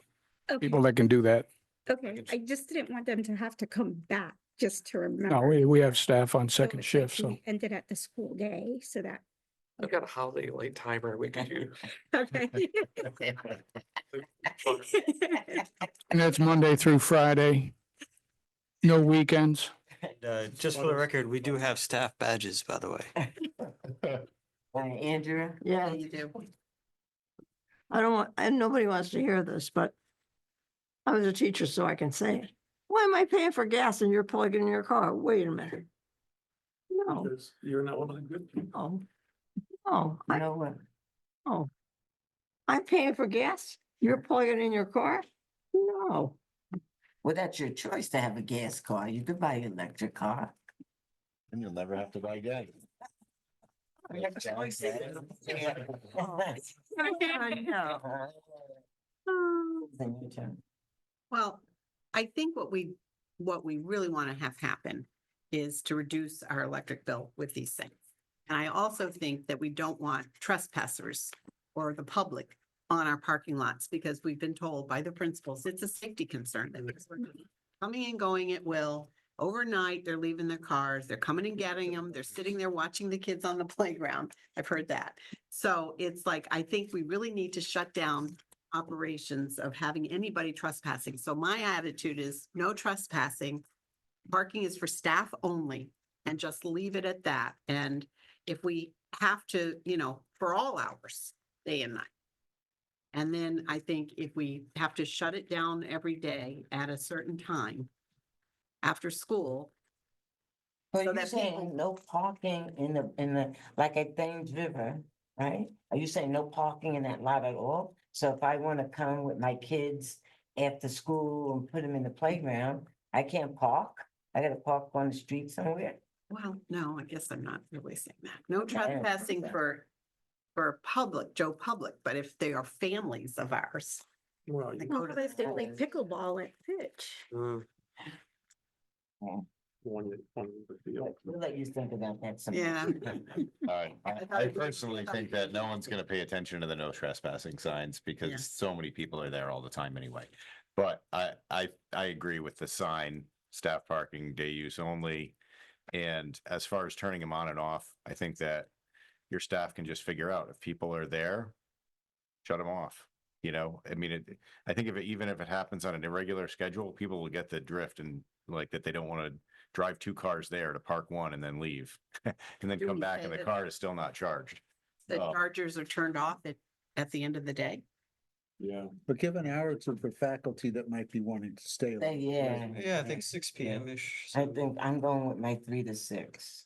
Okay, people that can do that. okay, I just didn't want them to have to come back just to No, remember. we have staff on So second it's shift, like so. we ended at the school day, so that, I've got a holiday late timer we could do. okay. And that's Monday through Friday. No weekends. Just for the record, we do have staff badges, by the way. Andrew? Yeah, You do. I don't want, and nobody wants to hear this, but I was a teacher, so I can say it. Why am I paying for gas and you're plugging in your car? Wait a minute. No, Because you're not one of the good people. no, You know what? no. I'm paying for gas. You're plugging in your car? No. Well, that's your choice to have a gas car. You could buy an electric car. And you'll never have to buy gas. You have choices. Yeah. I know. Then your turn. Well, I think what we really want to have happen is to reduce our electric bill with these things. And I also think that we don't want trespassers or the public on our parking lots because we've been told by the principals, it's a safety concern that because we're coming and going at will. Overnight, they're leaving their cars, they're coming and getting them, they're sitting there watching the kids on the playground. I've heard that. So it's like, I think we really need to shut down operations of having anybody trespassing. So my attitude is no trespassing. Parking is for staff only and just leave it at that. And if we have to, you know, for all hours, day and night. And then I think if we have to shut it down every day at a certain time after school, So So you're that saying people- no parking in the, like at Thames River, right? Are you saying no parking in that lot at all? So if I wanna come with my kids after school and put them in the playground, I can't park? I gotta park on the street somewhere? Well, no, I guess I'm not really saying that. No Yeah, I don't think trespassing so. for public, Joe Public, but if they are families of ours. Well, they Well, go to but if they play Oh. pickleball at Fitch. We'll let you think about that some. Yeah. I personally think that no one's gonna pay attention to the no trespassing signs because Yes. so many people are there all the time anyway. But I agree with the sign, staff parking, day use only. And as far as turning them on and off, I think that your staff can just figure out if people are there, shut them off. You know, I mean, I think even if it happens on an irregular schedule, people will get the drift and like that they don't want to drive two cars there to park one and then leave. And then Do come we back say and the that- car is still not charged. The Oh. chargers are turned off at the end of the day. Yeah. But give an hour to the faculty that might be wanting to stay. Yeah. Yeah, I think 6 p.m.-ish. I think I'm going with my 3 to 6.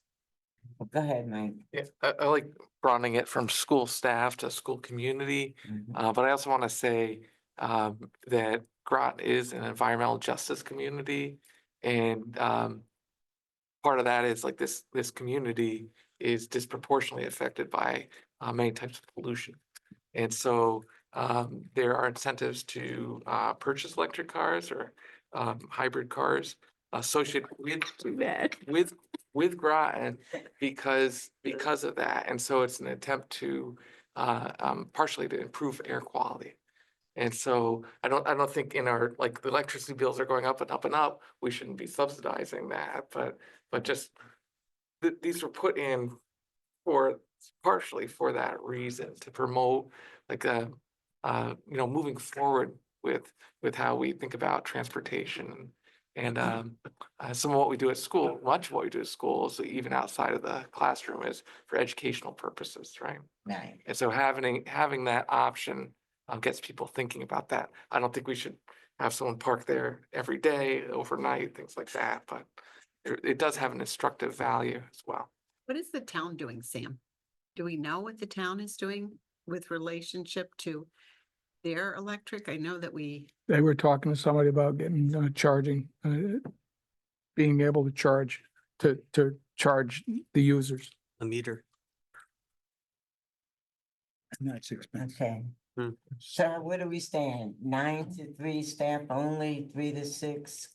But go ahead, Mike. Yeah, I like broadening it from school staff to school community. Mhm. But I also want to say that Groton is an environmental justice community. And part of that is like this community is disproportionately affected by many types of pollution. And so there are incentives to purchase electric cars or hybrid cars associated with Groton because of that. And so it's an attempt to partially to improve air quality. And so I don't think in our, like, the electricity bills are going up and up and up, we shouldn't be subsidizing that, but just these were put in for partially for that reason, to promote like moving forward with how we think about transportation and some of what we do at school, much of what we do at school is even outside of the classroom is for educational purposes, right? Right. And so having that option gets people thinking about that. I don't think we should have someone park there every day, overnight, things like that, but it does have an instructive value as well. What is the town doing, Sam? Do we know what the town is doing with relationship to their electric? I know that They were talking to somebody about getting, charging, being able to charge, to charge the users. A meter. And that's expensive. Okay. Hmm. So where do we stand? 9 to 3 staff only, 3 to 6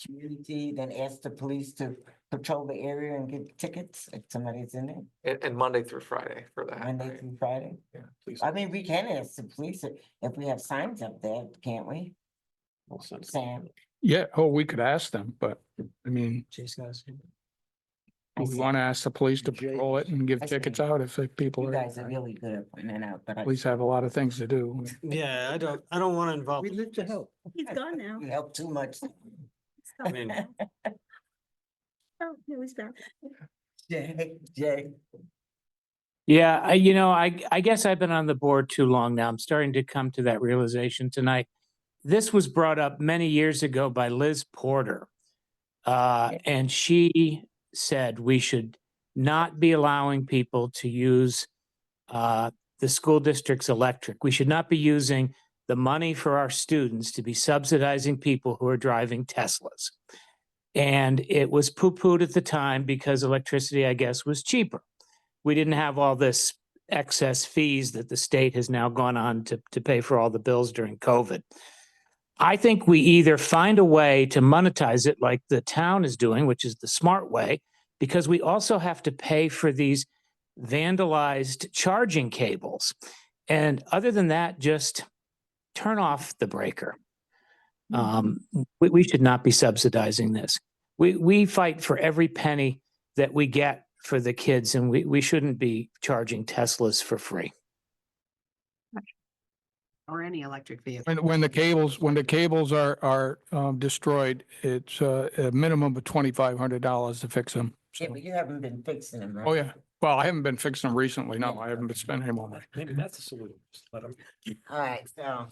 community, then ask the police to patrol the area and give tickets if somebody's in it, And Monday through Friday for that. Monday right? through Friday? Yeah, please. I mean, we can ask the police if we have signs up there, can't we? Sam, Yeah, oh, we could ask them, but I mean, I we see. want to ask the police to Jay- patrol it and give I see. tickets out if people You are. guys are really good at pointing that out, but I. Police have a lot of things to do. Yeah, I don't want to involve. We live to help. He's gone now. You help too much. I mean, Oh, no, he's back. Jay. Yeah, I guess I've been on the board too long now. I'm starting to come to that realization tonight. This was brought up many years ago by Liz Porter. And she said we should not be allowing people to use the school district's electric. We should not be using the money for our students to be subsidizing people who are driving Teslas. And it was poo-pooed at the time because electricity, I guess, was cheaper. We didn't have all this excess fees that the state has now gone on to pay for all the bills during COVID. I think we either find a way to monetize it like the town is doing, which is the smart way, because we also have to pay for these vandalized charging cables. And other than that, just turn off the breaker. We should not be subsidizing this. We fight for every penny that we get for the kids, and we shouldn't be charging Teslas for free. or any electric vehicle. When the cables are destroyed, it's a minimum of $2,500 to fix them. Yeah, but you haven't been fixing them, right? Oh, yeah. Well, I haven't been fixing them recently. No, I haven't been spending any more money. Maybe that's the solution. Just let them. All right, so.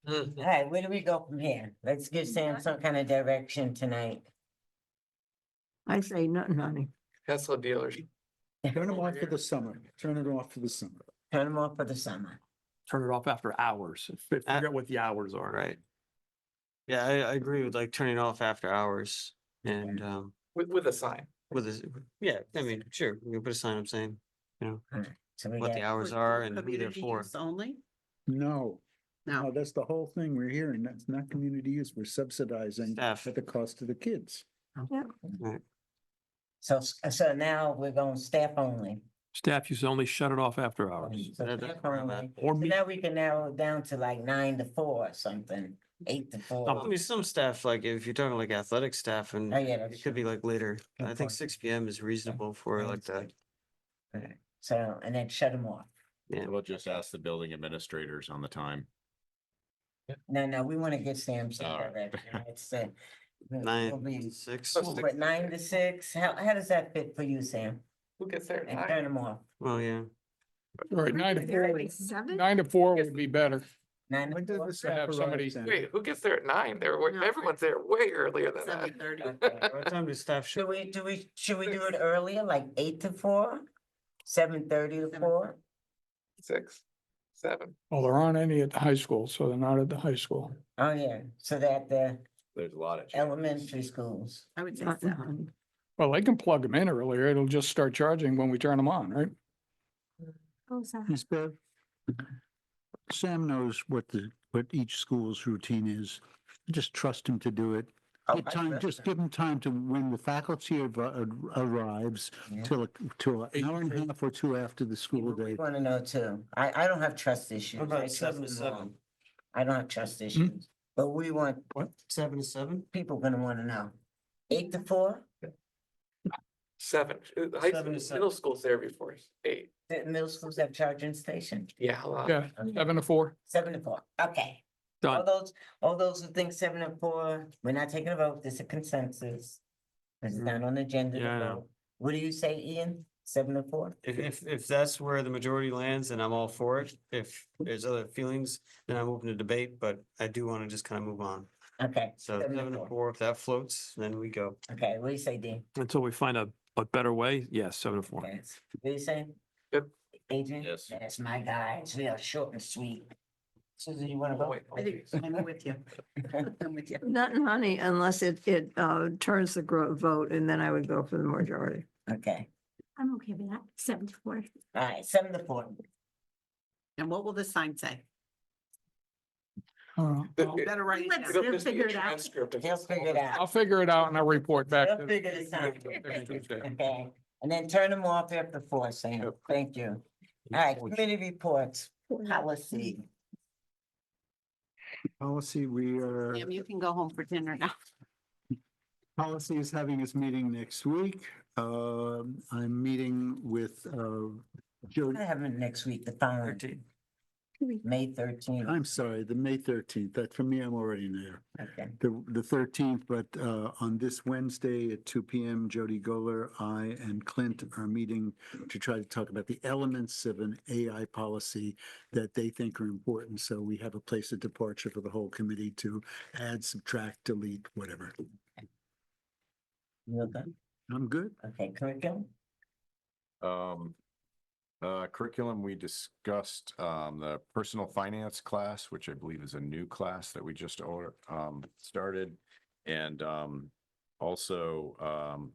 All right, where do we go from here? Let's give Sam some kind of direction tonight. I say nothing, honey. Tesla dealers. Turn them off for the summer. Turn it off for the summer. Turn them off for the summer. Turn it off after hours. Forget what the hours are. Right. Yeah, I agree with like turning off after hours and, With a sign. with this, yeah, I mean, sure, we can put a sign up saying, you know, Alright, so we what the got, hours are and who they're for. Only? No. No. No, that's the whole thing we're hearing. That's not community use. We're subsidizing Staff. at the cost of the kids. so now we're going staff only. Staff used to only shut it off after hours. So That- staff that's only. Or So me. now we can narrow it down to like 9 to 4 or something, 8 to 4. I mean, some staff, like if you're talking like athletic staff and Oh, yeah, that's it could be like later. Good I think point. 6 PM is reasonable for like that. Alright, so, and then shut them off. Yeah. We'll just ask the building administrators on the time. No, we want to get Sam some All right. direction. It's, we'll 9, be- 6. What, 9 to 6? How does that fit for you, Sam? Who gets there? And at turn 9? them off. Well, yeah. All right, 9 to 4, Like 7? 9 to 4 would be better. 9 When to does 4? the staff have somebody- arrive, Sam? Wait, who gets there at 9? Everyone's there way earlier than that. 7:30. Okay. What time does staff show? Should we do it earlier, like 8 to 4? 7:30 to 4? 6, 7. Well, there aren't any at the high school, so they're not at the high school. Oh, yeah, so that the There's a lot of. elementary schools. I would say Nothing, 7. honey. Well, they can plug them in earlier. It'll just start charging when we turn them on, right? Oh, sorry. Ms. Bev, Sam knows what each school's routine is. Just trust him to do it. Oh, Give I time, trust just him. give him time to, when the faculty arrives, Yeah. till an hour and a half or two after the school We day. want to know too. I don't have trust issues. What about I trust 7 to them 7? all. I don't have trust issues, but we want, 7 to 7? people gonna want to know. 8 to 4? 7. Seven to seven. Middle school's there before 8. The middle schools have charging station. Yeah, a lot. Yeah, 7 to 4. 7 to 4, okay. Done. All those who think 7 to 4, we're not taking a vote, this is a consensus. This is not on the agenda to Yeah, I know. vote. What do you say, Ian? 7 to 4? If that's where the majority lands, then I'm all for it. If there's other feelings, then I'm open to debate, but I do want to just kind of move on. Okay. So 7 to 4, if that floats, then we go. Okay, what do you say, Dean? Until we find a better way, yes, 7 to 4. Okay. What do you say? Yep. Adrian? Yes. That's my guy, it's real short and sweet. Susan, you wanna Oh, go? wait, I think I'm with you. I'm with you. Nothing, honey, unless it turns the vote, and then I would go for the majority. Okay, I'm okay with that. 7 to 4. all right, 7 to 4. And what will the sign say? Uh, You better write it Let's- down. It'll just be a figure it out. transcript of They'll this. figure it out. I'll figure it out and I'll report back. They'll to- figure this out. Next Tuesday. Okay, and then turn them off after 4, Sam. Thank you. All right, committee reports, policy. Policy, Sam, you can go home for dinner now. Policy is having its meeting next week. I'm meeting with, Jody. I have it next week, the following, 13. May 13th. I'm sorry, the May 13th. That, for me, I'm already there. Okay, The 13th, but on this Wednesday at 2 PM, Jody Goler, I, and Clint are meeting to try to talk about the elements of an AI policy that they think are important. So we have a place of departure for the whole committee to add, subtract, delete, whatever. you good? I'm good. Okay, curriculum? Curriculum, we discussed, the personal finance class, which I believe is a new class that we just started. And, also,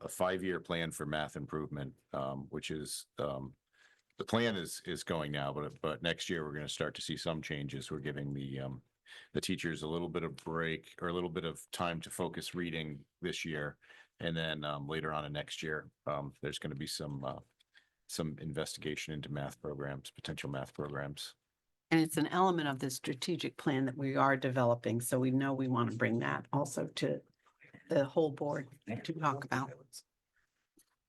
a 5-year plan for math improvement, which is, the plan is going now, but next year we're going to start to see some changes. We're giving the teachers a little bit of break or a little bit of time to focus reading this year. And then, later on in next year, there's going to be some investigation into math programs, potential math programs. And it's an element of the strategic plan that we are developing, so we know we want to bring that also to the whole board to talk about.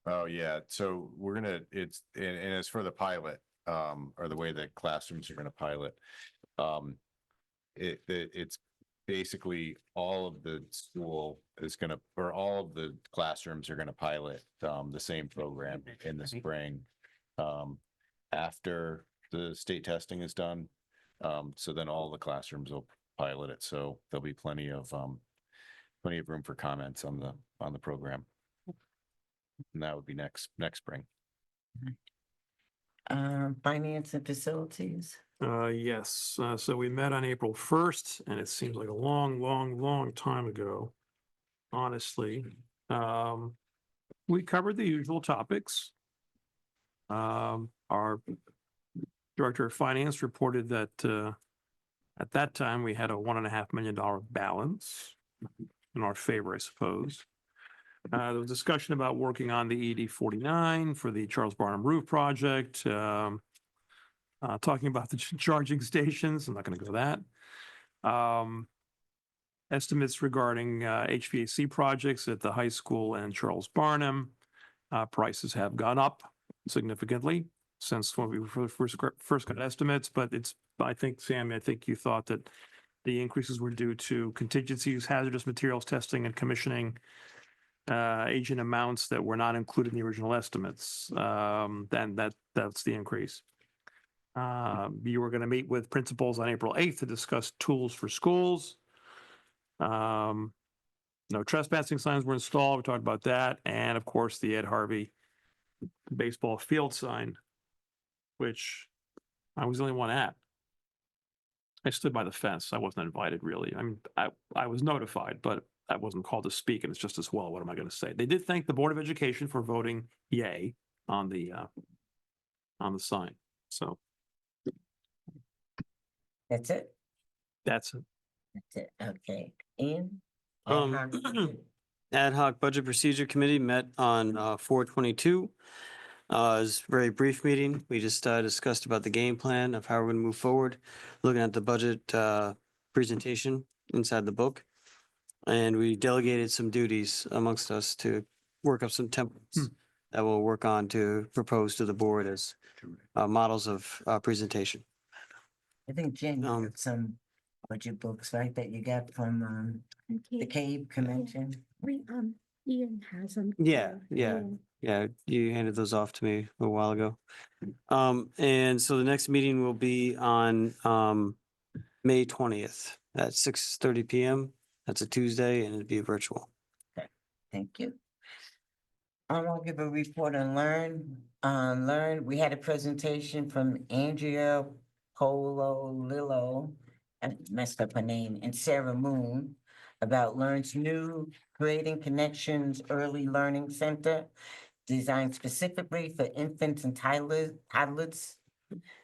Oh, yeah. So we're gonna, and as for the pilot, or the way that classrooms are gonna pilot, it's basically all of the school is gonna, or all of the classrooms are gonna pilot, the same program in the spring. After the state testing is done, so then all the classrooms will pilot it. So there'll be plenty of room for comments on the program. And that would be next spring. Finance and facilities. Yes, so we met on April 1st, and it seems like a long, long, long time ago, honestly. We covered the usual topics. Our Director of Finance reported that at that time, we had a $1.5 million balance in our favor, I suppose. There was discussion about working on the ED 49 for the Charles Barnum Roof project. Talking about the charging stations, I'm not going to go that. Estimates regarding HVAC projects at the high school and Charles Barnum. Prices have gone up significantly since when we first got estimates, but I think, Sammy, I think you thought that the increases were due to contingencies, hazardous materials testing and commissioning, agent amounts that were not included in the original estimates. Then that's the increase. You were going to meet with principals on April 8th to discuss tools for schools. No trespassing signs were installed. We talked about that. And of course, the Ed Harvey baseball field sign, which I was the only one at. I stood by the fence. I wasn't invited, really. I mean, I was notified, but I wasn't called to speak, and it's just as well. What am I going to say? They did thank the Board of Education for voting yay on the sign. So That's it? that's it. That's it, okay. Ian? Ad hoc Budget Procedure Committee met on 4/22. It was a very brief meeting. We just discussed about the game plan of how we're going to move forward, looking at the budget presentation inside the book. And we delegated some duties amongst us to work up some templates that we'll work on to propose to the board as models of presentation. I think Jen, you have some budget books, right, that you got from the Cave Convention? Ian has them. Yeah. You handed those off to me a while ago. And so the next meeting will be on May 20th at 6:30 PM. That's a Tuesday, and it'd be virtual. Thank you. I'll give a report on Learn. We had a presentation from Andrea Lillo, I messed up her name, and Sarah Moon about Learn's new Creating Connections Early Learning Center designed specifically for infants and toddlers.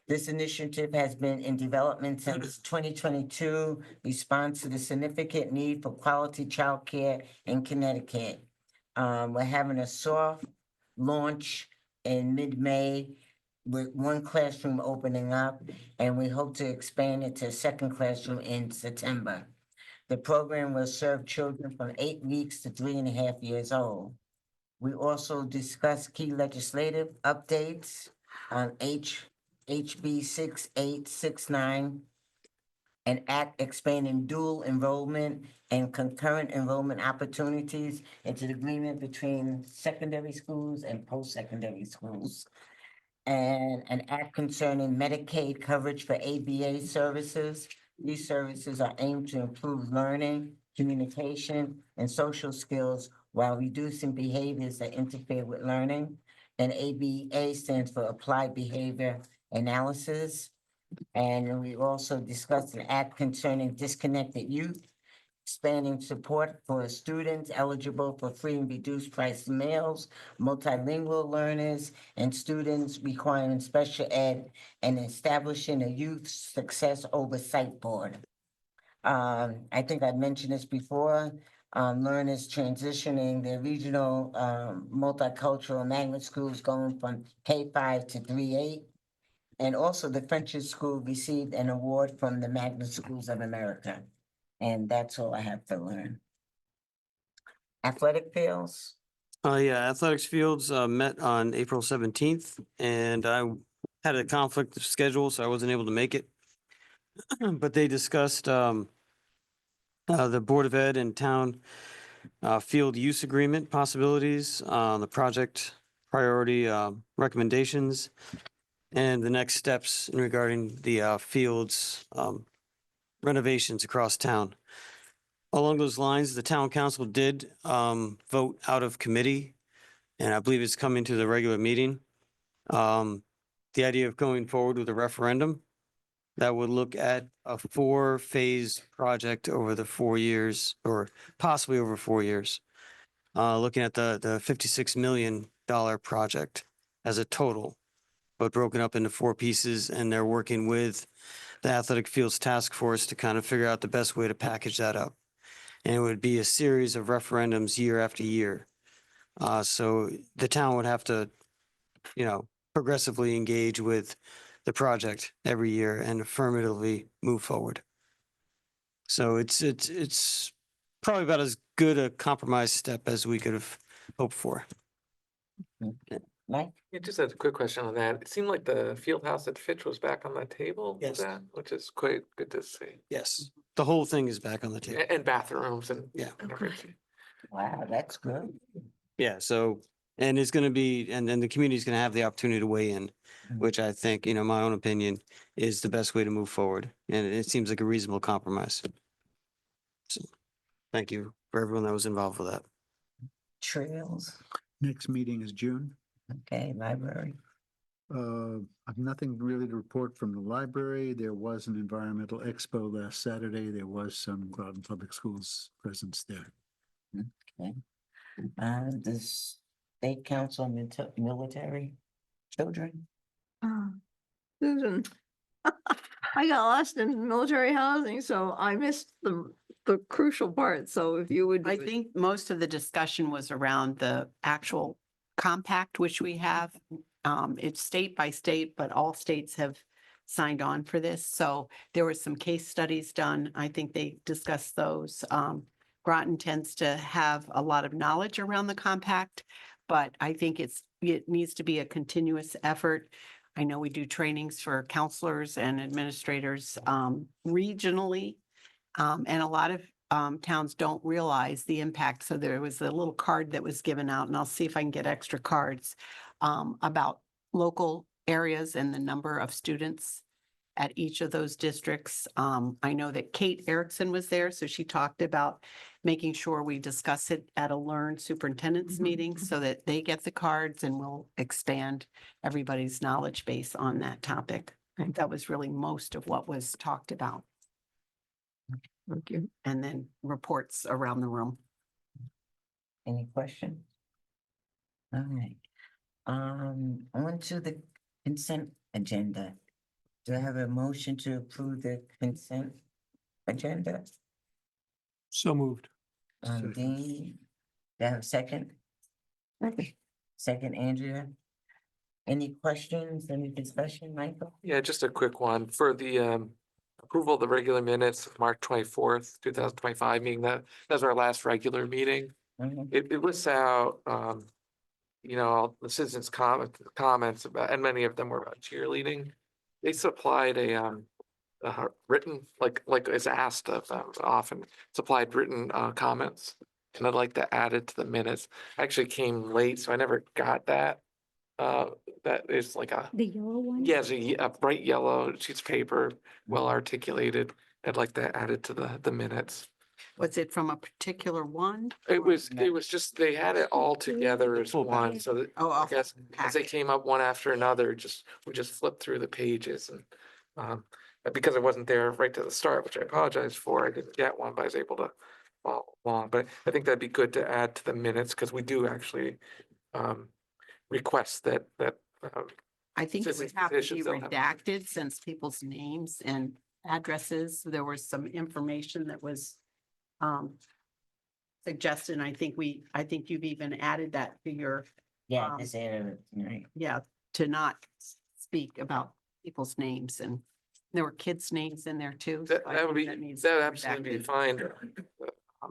This initiative has been in development since 2022, response to the significant need for quality childcare in Connecticut. We're having a soft launch in mid-May with one classroom opening up, and we hope to expand it to a second classroom in September. The program will serve children from 8 weeks to 3.5 years old. We also discussed key legislative updates on HB 6869, an act expanding dual enrollment and concurrent enrollment opportunities into the agreement between secondary schools and post-secondary schools. And an act concerning Medicaid coverage for ABA services. These services are aimed to improve learning, communication, and social skills while reducing behaviors that interfere with learning. And ABA stands for Applied Behavior Analysis. And we also discussed an act concerning disconnected youth, expanding support for students eligible for free and reduced price meals, multilingual learners, and students requiring special ed, and establishing a youth success oversight board. I think I mentioned this before. Learn is transitioning their regional multicultural magnet schools going from K-5 to 3-8. And also the French School received an award from the Magnet Schools of America. And that's all I have for Learn. Athletic fields? Athletics fields met on April 17th, and I had a conflict of schedule, so I wasn't able to make it. But they discussed the Board of Ed and town field use agreement possibilities, the project priority recommendations, and the next steps in regarding the fields renovations across town. Along those lines, the town council did vote out of committee and I believe it's coming to the regular meeting. The idea of going forward with a referendum that would look at a 4-phase project over the 4 years, or possibly over 4 years. Looking at the $56 million project as a total, but broken up into 4 pieces, and they're working with the Athletic Fields Task Force to kind of figure out the best way to package that up. And it would be a series of referendums year after year. So the town would have to, progressively engage with the project every year and affirmatively move forward. So it's probably about as good a compromise step as we could have hoped for. Mike? Yeah, just a quick question on that. It seemed like the field house at Fitch was back on the table. Yes. Which is quite good to see. Yes, the whole thing is back on the table. And bathrooms and. Yeah. and everything. Wow, that's good. Yeah, so, and it's gonna be, and then the community's gonna have the opportunity to weigh in, which I think, my own opinion, is the best way to move forward. And it seems like a reasonable compromise. So, thank you for everyone that was involved with that. Trails, Next meeting is June. okay, library. I've nothing really to report from the library. There was an environmental expo last Saturday. There was some Groton Public Schools presence there. Okay. The state council on military children. Susan, I got lost in military housing, so I missed the crucial part. So if you would. I think most of the discussion was around the actual compact, which we have. It's state by state, but all states have signed on for this. So there were some case studies done. I think they discussed those. Groton tends to have a lot of knowledge around the compact, but I think it needs to be a continuous effort. I know we do trainings for counselors and administrators regionally, and a lot of towns don't realize the impact. So there was a little card that was given out, and I'll see if I can get extra cards about local areas and the number of students at each of those districts. I know that Kate Erickson was there, so she talked about making sure we discuss it at a Learn Superintendent's meeting so that they get the cards, and we'll expand everybody's knowledge base on that topic. I think that was really most of what was talked about. Thank you. And then reports around the room. Any questions? All right. On to the consent agenda. Do I have a motion to approve the consent agenda? So moved. Dean, do I have a second? Second, Andrea. Any questions, any discussion, Michael? Yeah, just a quick one for the approval of the regular minutes of March 24th, 2025 meeting. That's our last regular meeting. Mhm. It lists out, the citizens' comments about, and many of them were about cheerleading. They supplied a written, like is asked of them often, supplied written comments. And I'd like to add it to the minutes. I actually came late, so I never got that. That is like The yellow one? yes, a bright yellow sheets of paper, well articulated. I'd like to add it to the minutes. Was it from a particular one? It was just, they had it all together as one, so that, Oh, I guess, as they packet. came up one after another, we just flipped through the pages and, because I wasn't there right to the start, which I apologize for, I didn't get one, but I was able to follow along, but I think that'd be good to add to the minutes, because we do actually, request that, I think it would citizens' have to be petitions, they'll have- redacted since people's names and addresses, there was some information that was suggested. I think you've even added that to your, Yeah, this area, right? yeah, to not speak about people's names, and there were kids' names in there too. so I that would think be, needs that to would be absolutely be redacted. fine.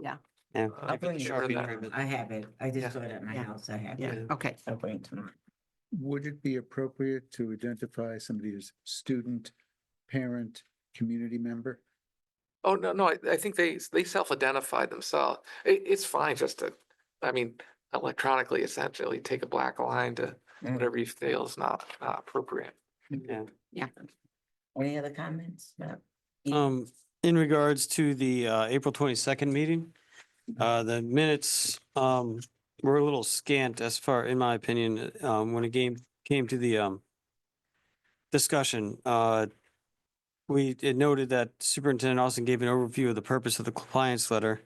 Yeah, Yeah. I'll bring it. Sharpie tomorrow. I have it. I just saw it at my Yeah. house. I have yeah, it. okay. I'll bring it tomorrow. Would it be appropriate to identify somebody as student, parent, community member? Oh, no, I think they self-identified themselves. It's fine just to, electronically essentially take a black line to whatever you feel is not appropriate. Yeah. Any other comments? No. In regards to the April 22nd meeting, the minutes we're a little scant as far, in my opinion, when it came to the, discussion. It noted that Superintendent Austin gave an overview of the purpose of the compliance letter.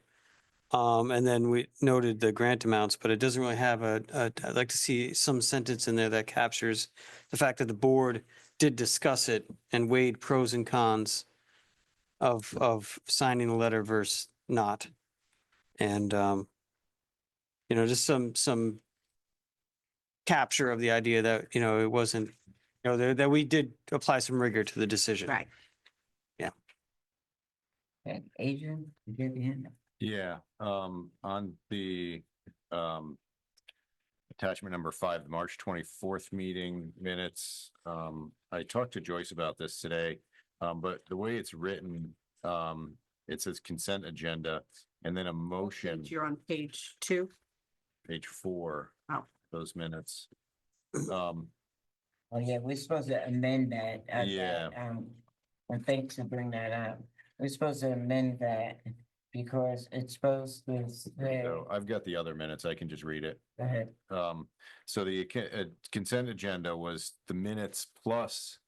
And then we noted the grant amounts, but it doesn't really have I'd like to see some sentence in there that captures the fact that the board did discuss it and weighed pros and cons of signing the letter versus not. And, just some capture of the idea that, it wasn't, that we did apply some rigor to the decision. Right. Okay, Adrian, you give your hand up. Yeah, on the, attachment number 5, the March 24th meeting minutes. I talked to Joyce about this today, but the way it's written, it says consent agenda and then a motion, You're on page 2. page 4, Oh. those minutes. Oh, yeah, we're supposed to amend that. Yeah. And thanks for bringing that up. We're supposed to amend that because it's supposed to say, So I've got the other minutes. I can just read it. go ahead. So the consent agenda was the minutes plus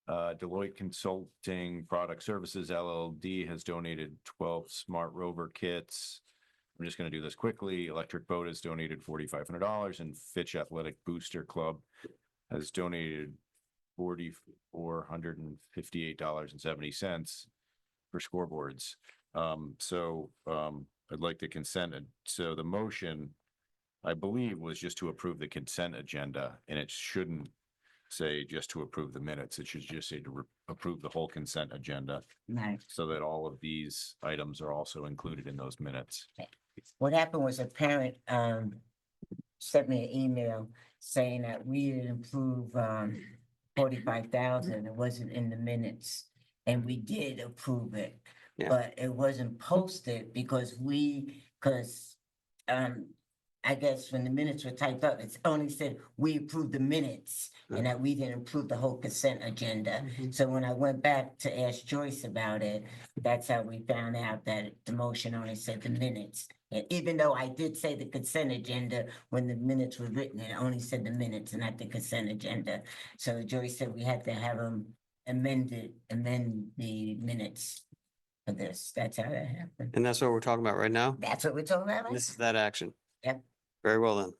Deloitte Consulting Product Services LLD has donated 12 Smart Rover kits. I'm just going to do this quickly. Electric Boat has donated $4,500 and Fitch Athletic Booster Club has donated $458.70 for scoreboards. I'd like the consent. So the motion, I believe, was just to approve the consent agenda, and it shouldn't say just to approve the minutes. It should just say to approve the whole consent agenda, Right. so that all of these items are also included in those minutes. What happened was a parent, sent me an email saying that we didn't approve, 45,000. It wasn't in the minutes. And we did approve it, Yeah. but it wasn't posted because I guess when the minutes were typed up, it's only said we approved the minutes and that we didn't approve the whole consent agenda. So when I went back to ask Joyce about it, that's how we found out that the motion only said the minutes. And even though I did say the consent agenda, when the minutes were written, it only said the minutes and not the consent agenda. So Joyce said we had to have them amend the minutes for this. That's how that happened. And that's what we're talking about right now. That's what we're talking about. This is that action. Yep. Very well then.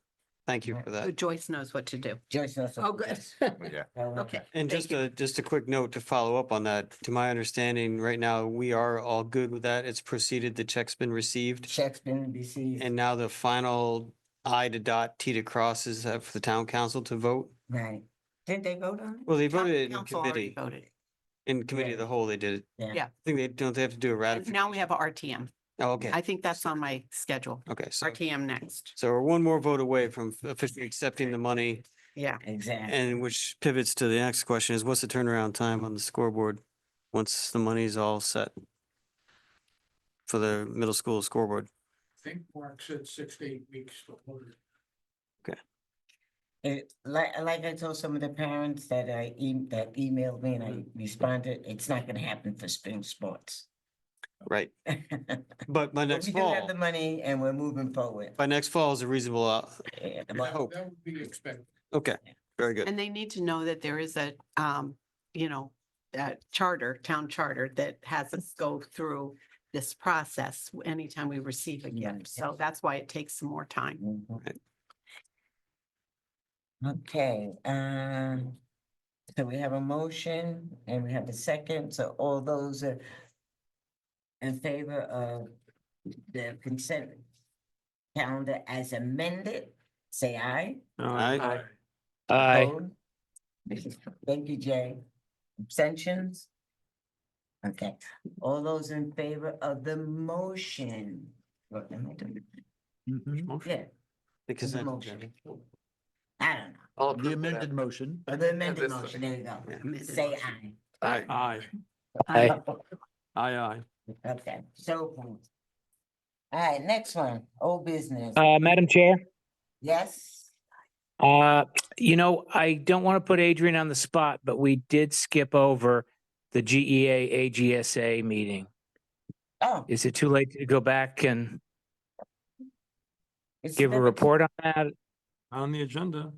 Thank you for that. Joyce knows what to do. Joyce knows. Oh, good. Yeah. Okay. And thank just a quick note to follow up on that. To my understanding, right now, we are all good with that. It's proceeded, the check's been received. Check's been received. And now the final I to dot, T to cross is for the town council to vote. Right. Didn't they vote on it? Well, they Town voted in council already committee, voted. in committee of the whole, they did it. Yeah. I think they have to do a And ratification. now we have a RTM. Oh, okay. I think that's on my schedule. Okay, so, RTM next. so we're one more vote away from officially accepting the money. Yeah. Exactly. And which pivots to the next question is what's the turnaround time on the scoreboard? Once the money's all set for the middle school scoreboard? I think Mark said 6 to 8 weeks. Like I told some of the parents that that emailed me and I responded, it's not gonna happen for spring sports. Right. But by But next we do have fall, the money and we're moving forward. by next fall is a reasonable, Yeah, I but- hope. That would be expected. Okay, very good. And they need to know that there is a, town charter that has us go through this process anytime we receive a gift. So that's why it takes some more time. Mhm. Okay, so we have a motion and we have a second, so all those are in favor of the consent calendar as amended, say aye. Aye. Aye. Opposed? Thank you, Jay. Abstentions? Okay, all those in favor of the motion? What am I doing? Yeah, The consent motion. agenda. I don't know. I'll The approve amended that. motion. Oh, the amended this motion, there you go. Amended Say motion. aye. Aye. Aye. Aye. Okay, so. All right, next one, old business. Madam Chair, Yes, I don't want to put Adrian on the spot, but we did skip over the GEA AGSA meeting. oh, Is it too late to go back and It's give a never- report on that? On the agenda.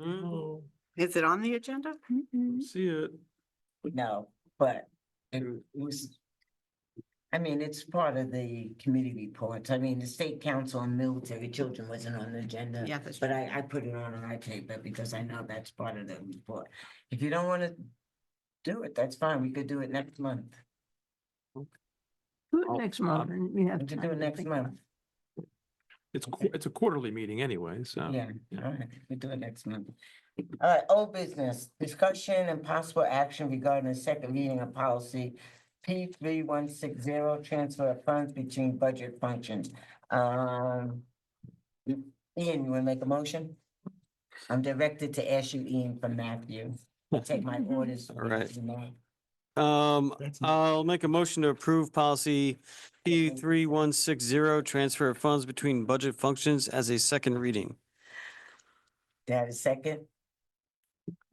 Mhm. Is it on the agenda? See it. No, but it was, I mean, it's part of the committee reports. I mean, the State Council on Military Children wasn't on the agenda. Yeah, that's But true. I put it on our paper because I know that's part of the report. If you don't want to do it, that's fine. We could do it next month. Do it next month and we have We could time do it to next think about month. It's a quarterly meeting anyway, so. Yeah, all right, we do it next month. All right, old business, discussion and possible action regarding the second reading of policy P3160, transfer of funds between budget functions. Ian, you wanna make a motion? I'm directed to ask you, Ian, from Matthew. I'll take my orders. All right. You know. That's- I'll make a motion to approve policy P3160, transfer of funds between budget functions as a second reading. Do I have a second?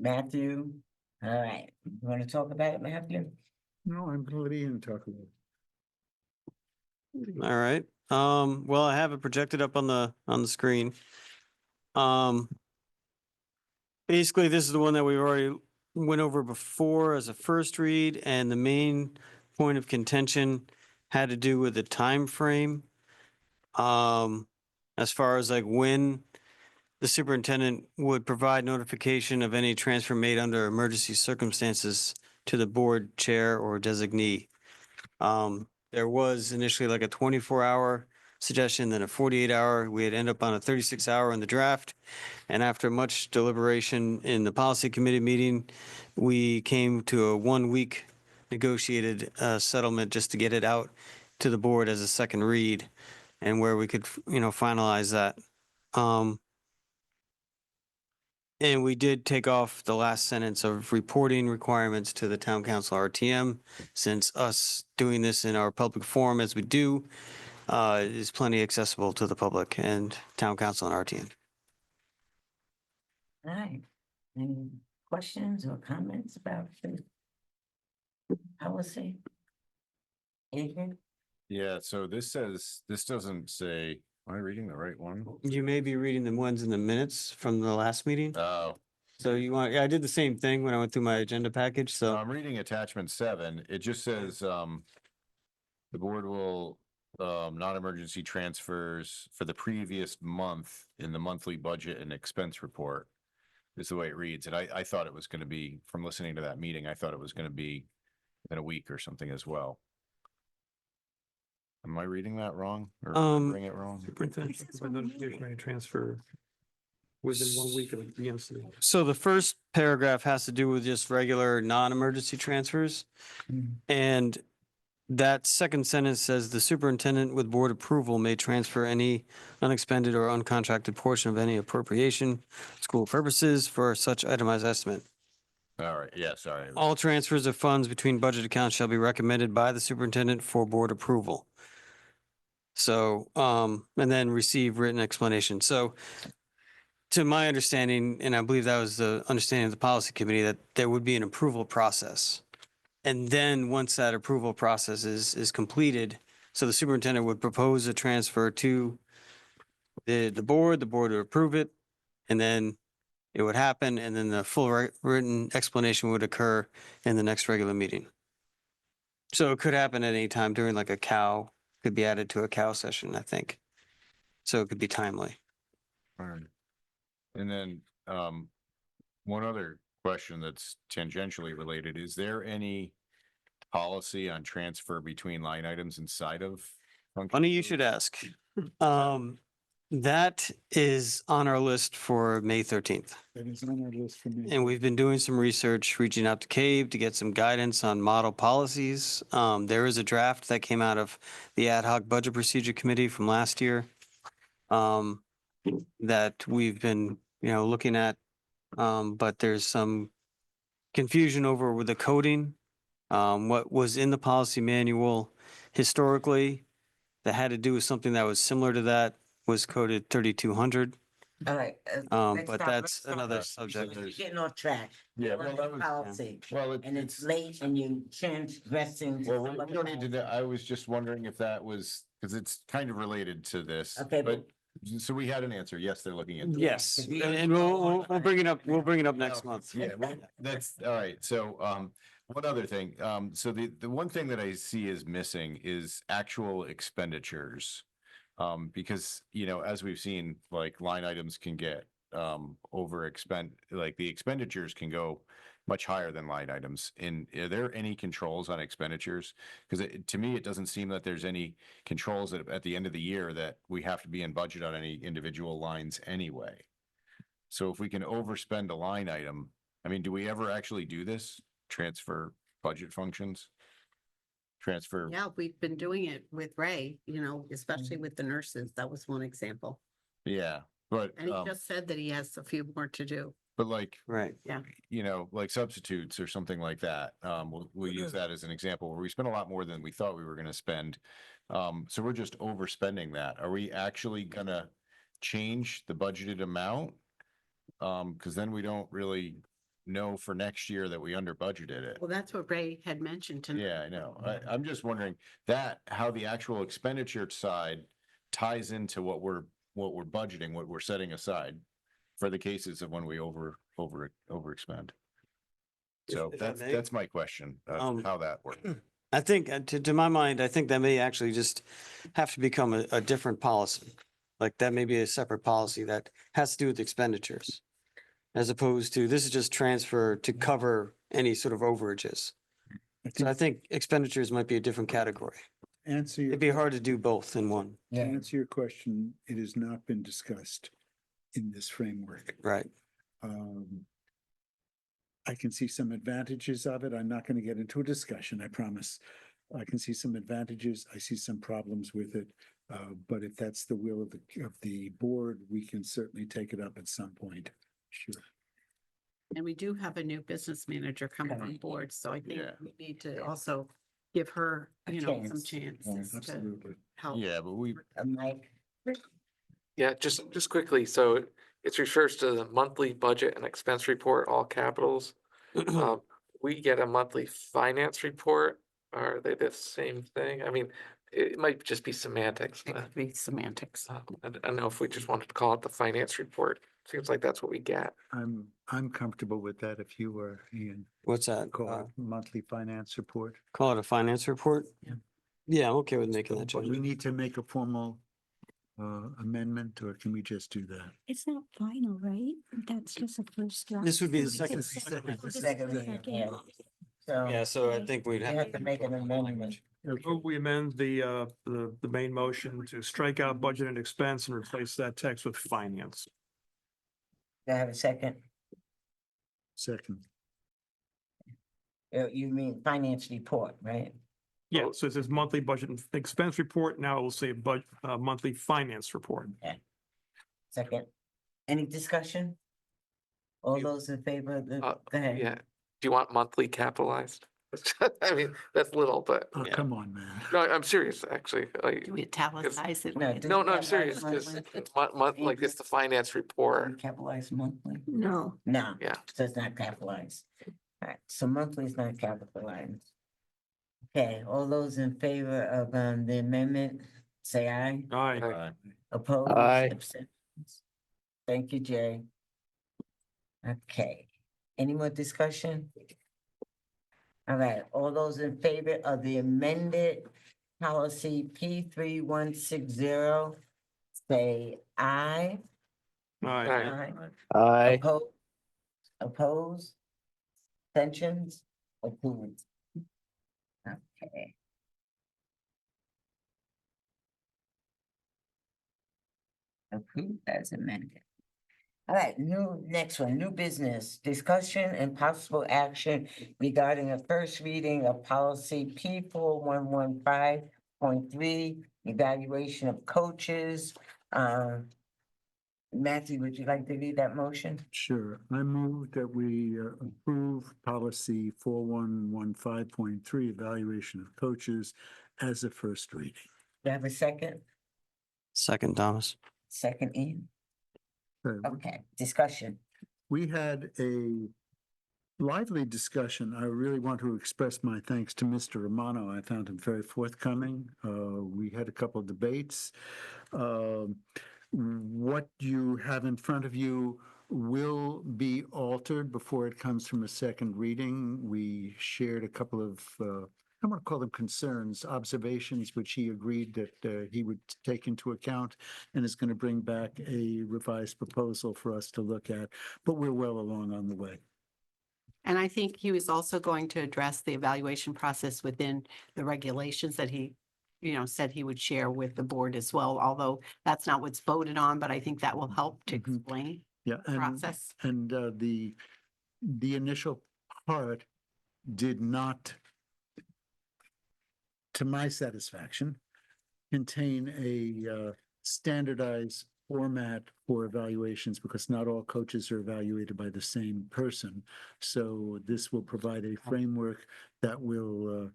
Matthew, all right, you wanna talk about it, Matthew? No, I'm gonna let Ian talk about it. All right. Well, I have it projected up on the screen. Basically, this is the one that we already went over before as a first read, and the main point of contention had to do with the time frame. As far as like when the superintendent would provide notification of any transfer made under emergency circumstances to the board chair or designee. There was initially like a 24-hour suggestion, then a 48-hour. We had ended up on a 36-hour in the draft. And after much deliberation in the policy committee meeting, we came to a 1-week negotiated settlement just to get it out to the board as a second read and where we could, finalize that. And we did take off the last sentence of reporting requirements to the town council RTM, since us doing this in our public forum as we do is plenty accessible to the public and town council and RTM. All right, any questions or comments about the policy? Adrian? Yeah, so this doesn't say, am I reading the right one? You may be reading the ones in the minutes from the last meeting. Oh, So I did the same thing when I went through my agenda package, so so. I'm reading attachment 7. It just says, the board will, non-emergency transfers for the previous month in the monthly budget and expense report is the way it reads. And I thought it was going to be, from listening to that meeting, I thought it was going to be in a week or something as well. Am I reading that wrong or remembering it wrong? Superintendent by notification may transfer within 1 week of the incident. So the first paragraph has to do with just regular non-emergency transfers. And that second sentence says the superintendent with board approval may transfer any unexpended or uncontracted portion of any appropriation, school purposes for such itemized estimate. All right, yeah, sorry. All transfers of funds between budget accounts shall be recommended by the superintendent for board approval. So, and then receive written explanation. So to my understanding, and I believe that was the understanding of the policy committee, that there would be an approval process. And then once that approval process is completed, so the superintendent would propose a transfer to the board would approve it, and then it would happen, and then the full written explanation would occur in the next regular meeting. So it could happen at any time during like a cow, could be added to a cow session, I think. So it could be timely. All right. And then, one other question that's tangentially related, is there any policy on transfer between line items inside of? Funny you should ask. That is on our list for May 13th. That is on our list for me. And we've been doing some research, reaching out to CAVE to get some guidance on model policies. There is a draft that came out of the Ad hoc Budget Procedure Committee from last year that we've been, looking at. But there's some confusion over with the coding. What was in the policy manual historically that had to do with something that was similar to that was coded 3200. All right. But that's another subject. You're getting off track. Yeah, You're well, on that the was- Policy, Well, and it's late and you transgressing. to Well, some we other don't need to policy. know. I was just wondering if that was because it's kind of related to this. Okay, But, so we had an answer. Yes, they're looking into it. Yes, and we'll bring it up, we'll bring it up next month. Yeah, well, that's, all right, so, one other thing, so the one thing that I see is missing is actual expenditures. Because, you know, as we've seen, like line items can get, like the expenditures can go much higher than line items. And are there any controls on expenditures? Because to me, it doesn't seem that there's any controls at the end of the year that we have to be in budget on any individual lines anyway. So if we can overspend a line item, I mean, do we ever actually do this? Transfer budget functions? Transfer, Yeah, we've been doing it with Ray, you know, especially with the nurses. That was one example. yeah, but, And he just said that he has a few more to do. but like, Right. Yeah. you know, like substitutes or something like that. We'll use that as an example where we spent a lot more than we thought we were gonna spend. So we're just overspending that. Are we actually gonna change the budgeted amount? Cause then we don't really know for next year that we under budgeted it. Well, that's what Ray had mentioned tonight. Yeah, I know. I'm just wondering how the actual expenditure side ties into what we're budgeting, what we're setting aside for the cases of when we overexpend. So If I may? that's my question, how that works. I think, to my mind, I think that may actually just have to become a different policy. Like that may be a separate policy that has to do with expenditures. As opposed to, this is just transfer to cover any sort of overages. So I think expenditures might be a different category. Answer your. It'd be hard to do both in one. To answer your question, it has not been discussed in this framework. Right. I can see some advantages of it. I'm not going to get into a discussion, I promise. I can see some advantages. I see some problems with it. But if that's the will of the board, we can certainly take it up at some point. Sure. And we do have a new business manager coming on board, so I think Yeah. we need to also give her, you know, some chances to Absolutely. help. Yeah, but we, Mike, Yeah, just quickly, so it refers to the monthly budget and expense report, all capitals. We get a monthly finance report. Are they the same thing? I mean, it might just be semantics, It but could be semantics. I don't know if we just wanted to call it the finance report. Seems like that's what we get. I'm comfortable with that if you were, Ian. What's that? Call it monthly finance report. Call it a finance report? Yeah, I'm okay with making that But we change. need to make a formal amendment, or can we just do that? It's not final, right? That's just a first draft. This would be the It's second. just the second reading, yeah. Yeah, so I think we'd You have to make an amendment. We amend the main motion to strike out budget and expense and replace that text with finance. Do I have a second? Second. You mean finance report, right? Yeah, so it says monthly budget and expense report. Now it will say monthly finance report. Second. Any discussion? All those in favor of the, go ahead. Yeah. Do you want monthly capitalized? I mean, that's little, but Oh, come on, man. no, I'm serious, actually. Like, Do we italicize it? No, no, I'm serious. Just like it's the finance report. Capitalized monthly? No. No. Yeah. So it's not capitalized. All right, so monthly is not capitalized. Okay, all those in favor of the amendment, say aye. Aye. Opposed? Aye. Abstentions? Thank you, Jay. Okay, any more discussion? All right, all those in favor of the amended policy P3160, say aye. Aye. Aye. Oppose? Abstentions? Approved. Okay. Approved as amended. All right, next one, new business, discussion and possible action regarding a first reading of policy P4115.3, evaluation of coaches. Matthew, would you like to read that motion? Sure. I move that we approve policy 4115.3, evaluation of coaches as a first reading. Do I have a second? Second, Thomas. Second, Ian? Okay. Okay, discussion. We had a lively discussion. I really want to express my thanks to Mr. Romano. I found him very forthcoming. We had a couple of debates. What you have in front of you will be altered before it comes from a second reading. We shared a couple of, I want to call them concerns, observations, which he agreed that he would take into account and is going to bring back a revised proposal for us to look at. But we're well along on the way. And I think he was also going to address the evaluation process within the regulations that he, said he would share with the board as well, although that's not what's voted on, but I think that will help to Mhm. explain Yeah, the process. and the initial part did not, to my satisfaction, contain a standardized format for evaluations because not all coaches are evaluated by the same person. So this will provide a framework that will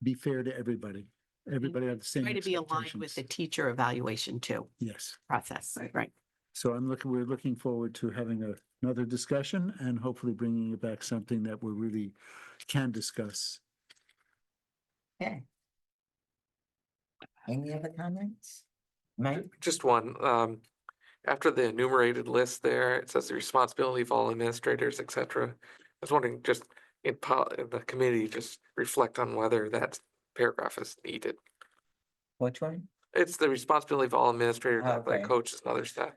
be fair to everybody. Everybody have the same Try to be aligned with the expectations. teacher evaluation too, Yes. process, right? So we're looking forward to having another discussion and hopefully bringing you back something that we really can discuss. Okay. Any other comments? Mike? Just one, after the enumerated list there, it says the responsibility of all administrators, et cetera. I was wondering, just in the committee, just reflect on whether that paragraph is needed. Which one? It's the responsibility of all administrators, Okay. athletic coaches and other staff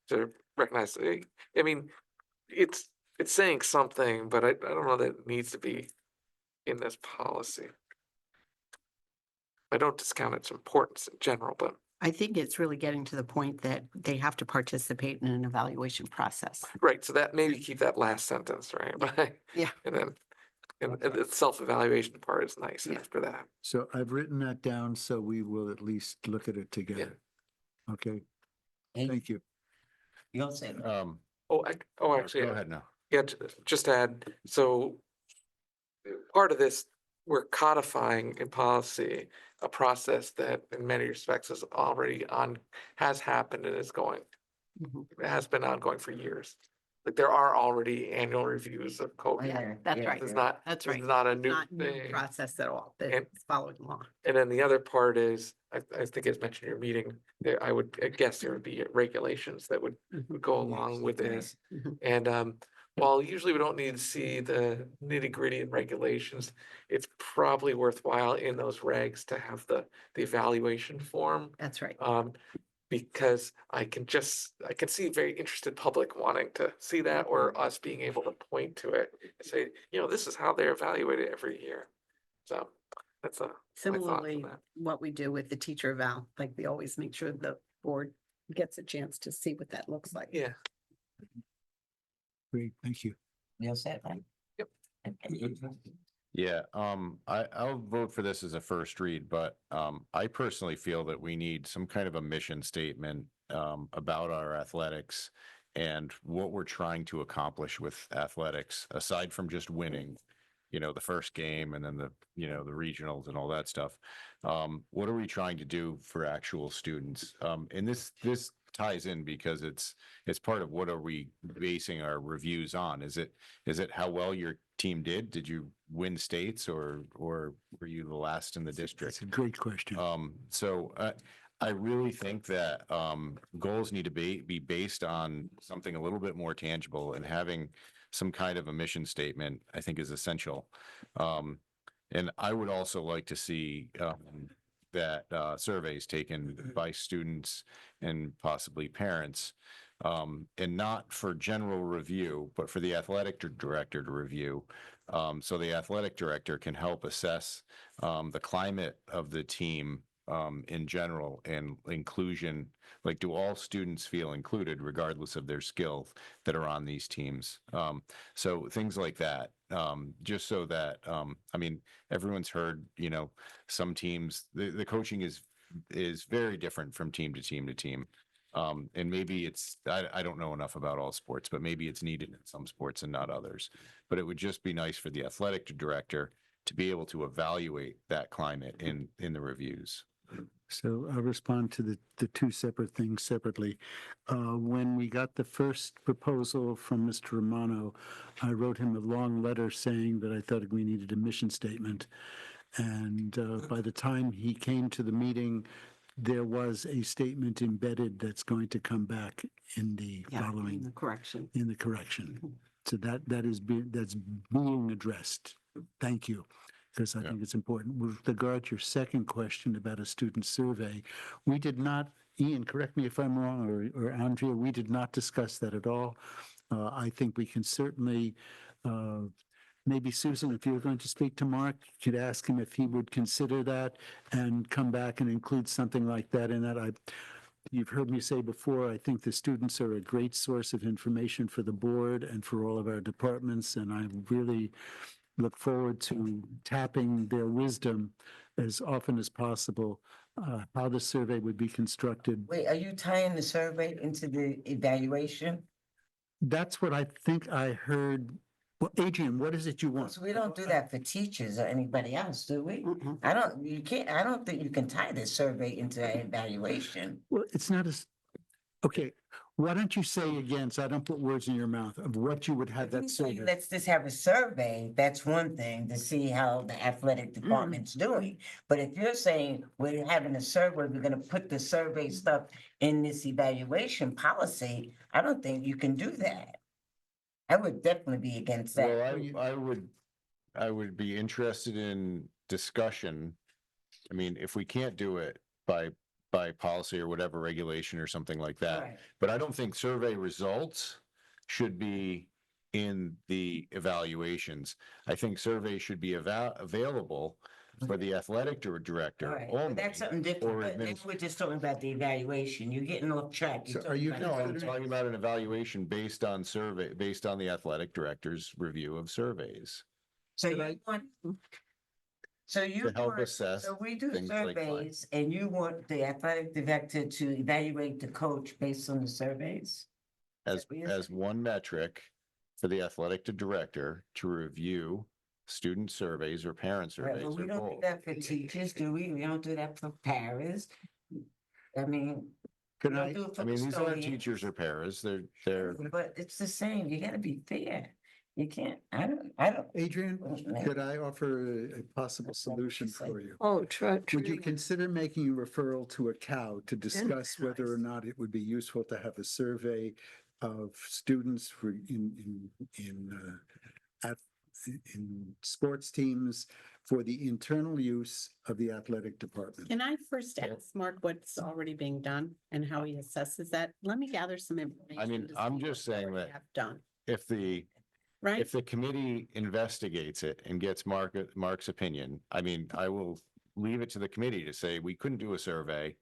to recognize, I mean, it's saying something, but I don't know that it needs to be in this policy. I don't discount its importance in general, but I think it's really getting to the point that they have to participate in an evaluation process. right, so that maybe keep that last sentence, right? But Yeah. and then and the self-evaluation part is nice Yeah. after that. So I've written that down, so we will at least look at it together. Okay, thank you. You'll say that. Actually, Go ahead now. yeah, just add, so part of this, we're codifying in policy a process that in many respects is already has happened and is going, Mhm. has been ongoing for years. Like there are already annual reviews of code. That's Yeah, right. It's not, That's this right. is not a new Not new thing. process at all. And- That's following along. And then the other part is, I think as mentioned in your meeting, there, I guess there would be regulations that would go along with this. Mhm. And while usually we don't need to see the nitty gritty in regulations, it's probably worthwhile in those regs to have the evaluation form. That's right. Because I can see very interested public wanting to see that or us being able to point to it and say, this is how they're evaluated every year. So that's my thought on Similarly, that. what we do with the teacher eval, like we always make sure the board gets a chance to see what that looks like. Yeah. Great, thank you. You'll say it, Mike? Yep. Okay. Yeah, I'll vote for this as a first read, but I personally feel that we need some kind of a mission statement about our athletics and what we're trying to accomplish with athletics, aside from just winning, the first game and then the regionals and all that stuff. What are we trying to do for actual students? And this ties in because it's part of what are we basing our reviews on? Is it how well your team did? Did you win states or were you the last in the district? That's a great question. So I really think that goals need to be based on something a little bit more tangible, and having some kind of a mission statement, I think, is essential. And I would also like to see that surveys taken by students and possibly parents, and not for general review, but for the athletic director to review. So the athletic director can help assess the climate of the team in general and inclusion. Like, do all students feel included regardless of their skills that are on these teams? So things like that, just so that, I mean, everyone's heard, some teams, the coaching is very different from team to team to team. And maybe I don't know enough about all sports, but maybe it's needed in some sports and not others. But it would just be nice for the athletic director to be able to evaluate that climate in the reviews. So I'll respond to the two separate things separately. When we got the first proposal from Mr. Romano, I wrote him a long letter saying that I thought we needed a mission statement. And by the time he came to the meeting, there was a statement embedded that's going to come back in the following, correction. in the correction. So that's being addressed. Thank you, because I think it's important. With regard to your second question about a student survey, we did not, Ian, correct me if I'm wrong, or Andrea, we did not discuss that at all. I think we can certainly, maybe Susan, if you're going to speak to Mark, you could ask him if he would consider that and come back and include something like that in that. You've heard me say before, I think the students are a great source of information for the board and for all of our departments, and I really look forward to tapping their wisdom as often as possible, how the survey would be constructed. Wait, are you tying the survey into the evaluation? That's what I think I heard. Well, Adrian, what is it you want? So we don't do that for teachers or anybody else, do we? I don't think you can tie this survey into an evaluation. Well, it's not as, okay, why don't you say again, so I don't put words in your mouth, of what you would have that survey? Let's just have a survey, that's one thing, to see how the athletic department's doing. But if you're saying we're having a survey, we're gonna put the survey stuff in this evaluation policy, I don't think you can do that. I would definitely be against that. Well, I would be interested in discussion. I mean, if we can't do it by policy or whatever regulation or something like that. Right. But I don't think survey results should be in the evaluations. I think surveys should be available for the athletic director All right, but only. that's something different, but then we're just talking about the evaluation, you're getting off track. So are you No, I'm talking about an evaluation based on the athletic director's review of surveys. So you want, so you To help want, assess so we do things like surveys and you want the athletic director to evaluate the coach based on the surveys? As one metric for the athletic director to review student surveys or parent Right, surveys but we or don't do both. that for teachers, do we? We don't do that for paras. I mean. we don't do it for I mean, these aren't custodians. teachers or paras, they're, But it's the same, you gotta be fair. You can't, I don't. Adrian, could I offer a possible solution for you? Oh, Would you consider making a referral to a cow to discuss whether or not it would be useful to have a survey of students for in sports teams for the internal use of the athletic department? Can I first ask Mark what's already being done and how he assesses that? Let me gather some information. I mean, to I'm see just what saying we that have done, if the right? committee investigates it and gets Mark's opinion, I mean, I will leave it to the committee to say, we couldn't do a survey,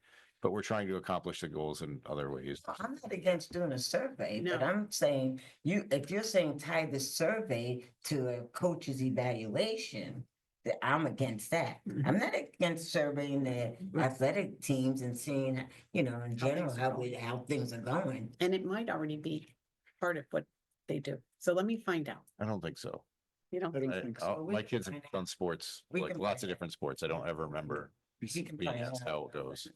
but we're trying to accomplish the goals in other ways. I'm not against doing a survey, but No. I'm saying if you're saying tie the survey to a coach's evaluation, that I'm against that. I'm not against surveying the athletic teams and seeing, in general, how things are going. And it might already be part of what they do. So let me find out. I don't think so. You know, I don't think so. My kids have done sports, We like can lots of find out. different sports. I don't ever remember We can being find asked out. how it goes.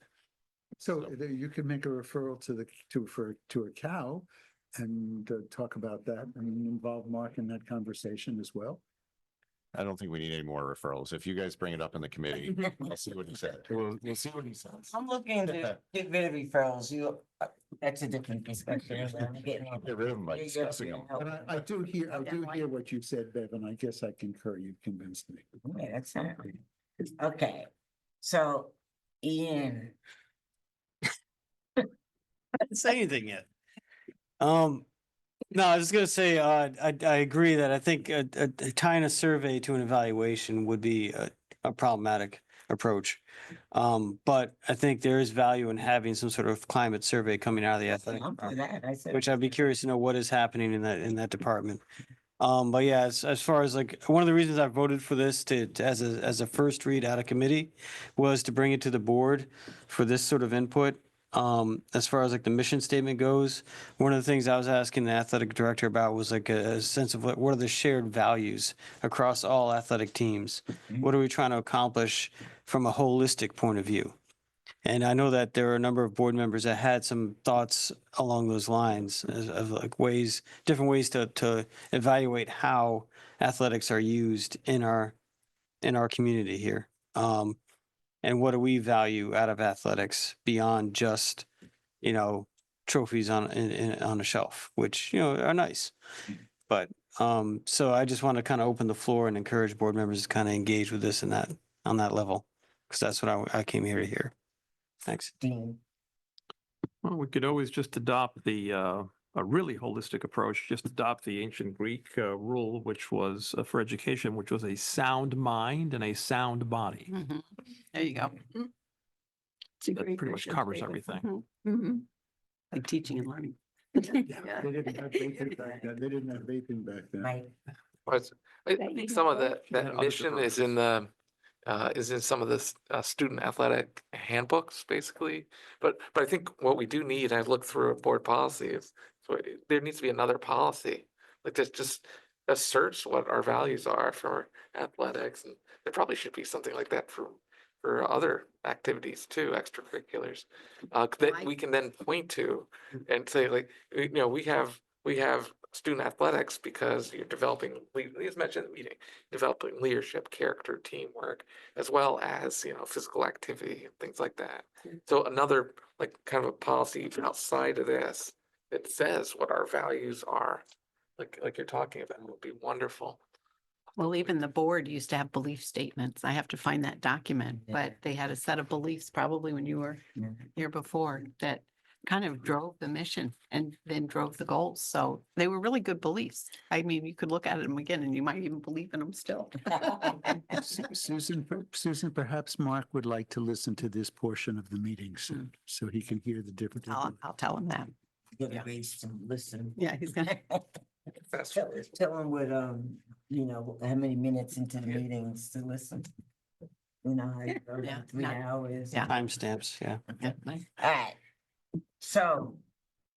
So you could make a referral to a cow and talk about that and involve Mark in that conversation as well. I don't think we need any more referrals. If you guys bring it up in the committee, I'll see what he said. We'll see what he says. I'm looking to get rid of referrals. That's a different discussion. I'm getting off. Get rid of them by You're discussing them. helping. But I do hear what you said, Bev, and I guess I concur. You've convinced me. Yeah, that's not. Okay, so Ian, I didn't say anything yet. No, I was gonna say, I agree that I think tying a survey to an evaluation would be a problematic approach. But I think there is value in having some sort of climate survey coming out of the athletic I'm for department, that. I said. which I'd be curious to know what is happening in that department. But yeah, as far as like, one of the reasons I voted for this as a first read out of committee was to bring it to the board for this sort of input. As far as like the mission statement goes, one of the things I was asking the athletic director about was like a sense of what are the shared values across all athletic teams? What are we trying to accomplish from a holistic point of view? And I know that there are a number of board members that had some thoughts along those lines of like ways, different ways to evaluate how athletics are used in our community here. And what do we value out of athletics beyond just, trophies on a shelf, which, are nice. But, so I just want to kind of open the floor and encourage board members to kind of engage with this and that on that level, because that's what I came here to hear. Thanks. Dean, Well, we could always just adopt a really holistic approach, just adopt the ancient Greek rule, which was for education, which was a sound mind and a sound body. Mhm. There you go. It's a That great pretty much mission covers statement. everything. Mhm. Like teaching and learning. Yeah. They didn't have vaping back then. They didn't have vaping back then. Mike, But I That you think can some of vote. that other mission is in the, is in some of the student athletic handbooks, basically. But I think what we do need, I've looked through board policies, so there needs to be another policy. Like just asserts what our values are for athletics, and there probably should be something like that for other activities too, extracurriculars. That we can then point to and say like, we have student athletics because you're developing, as mentioned in the meeting, developing leadership, character, teamwork, as well as, physical activity and things like that. So another, like, kind of a policy outside of this that says what our values are, like you're talking about, would be wonderful. Well, even the board used to have belief statements. I have to find that document, Yeah. but they had a set of beliefs probably when you were Yeah. here before that kind of drove the mission and then drove the goals. So they were really good beliefs. I mean, you could look at them again and you might even believe in them still. Susan, perhaps Mark would like to listen to this portion of the meeting soon, so he can hear the different. I'll tell him that. get a base to listen. Yeah, he's gonna. Tell him what, how many minutes into the meetings to listen. How you go Yeah, down 3 not- hours. yeah. Timestamps, yeah. Yeah, nice. All right. So,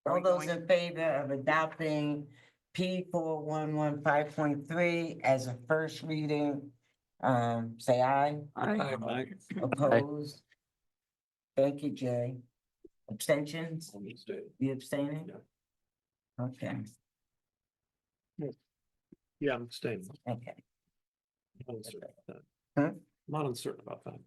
Are all we those going- in favor of adopting P 4115.3 as a first reading, say aye. Aye. Opposed? Thank you, Jay. Abstentions? You abstaining? Okay, Yeah, I'm staying. okay. I'm uncertain about that. Huh? Not uncertain about that.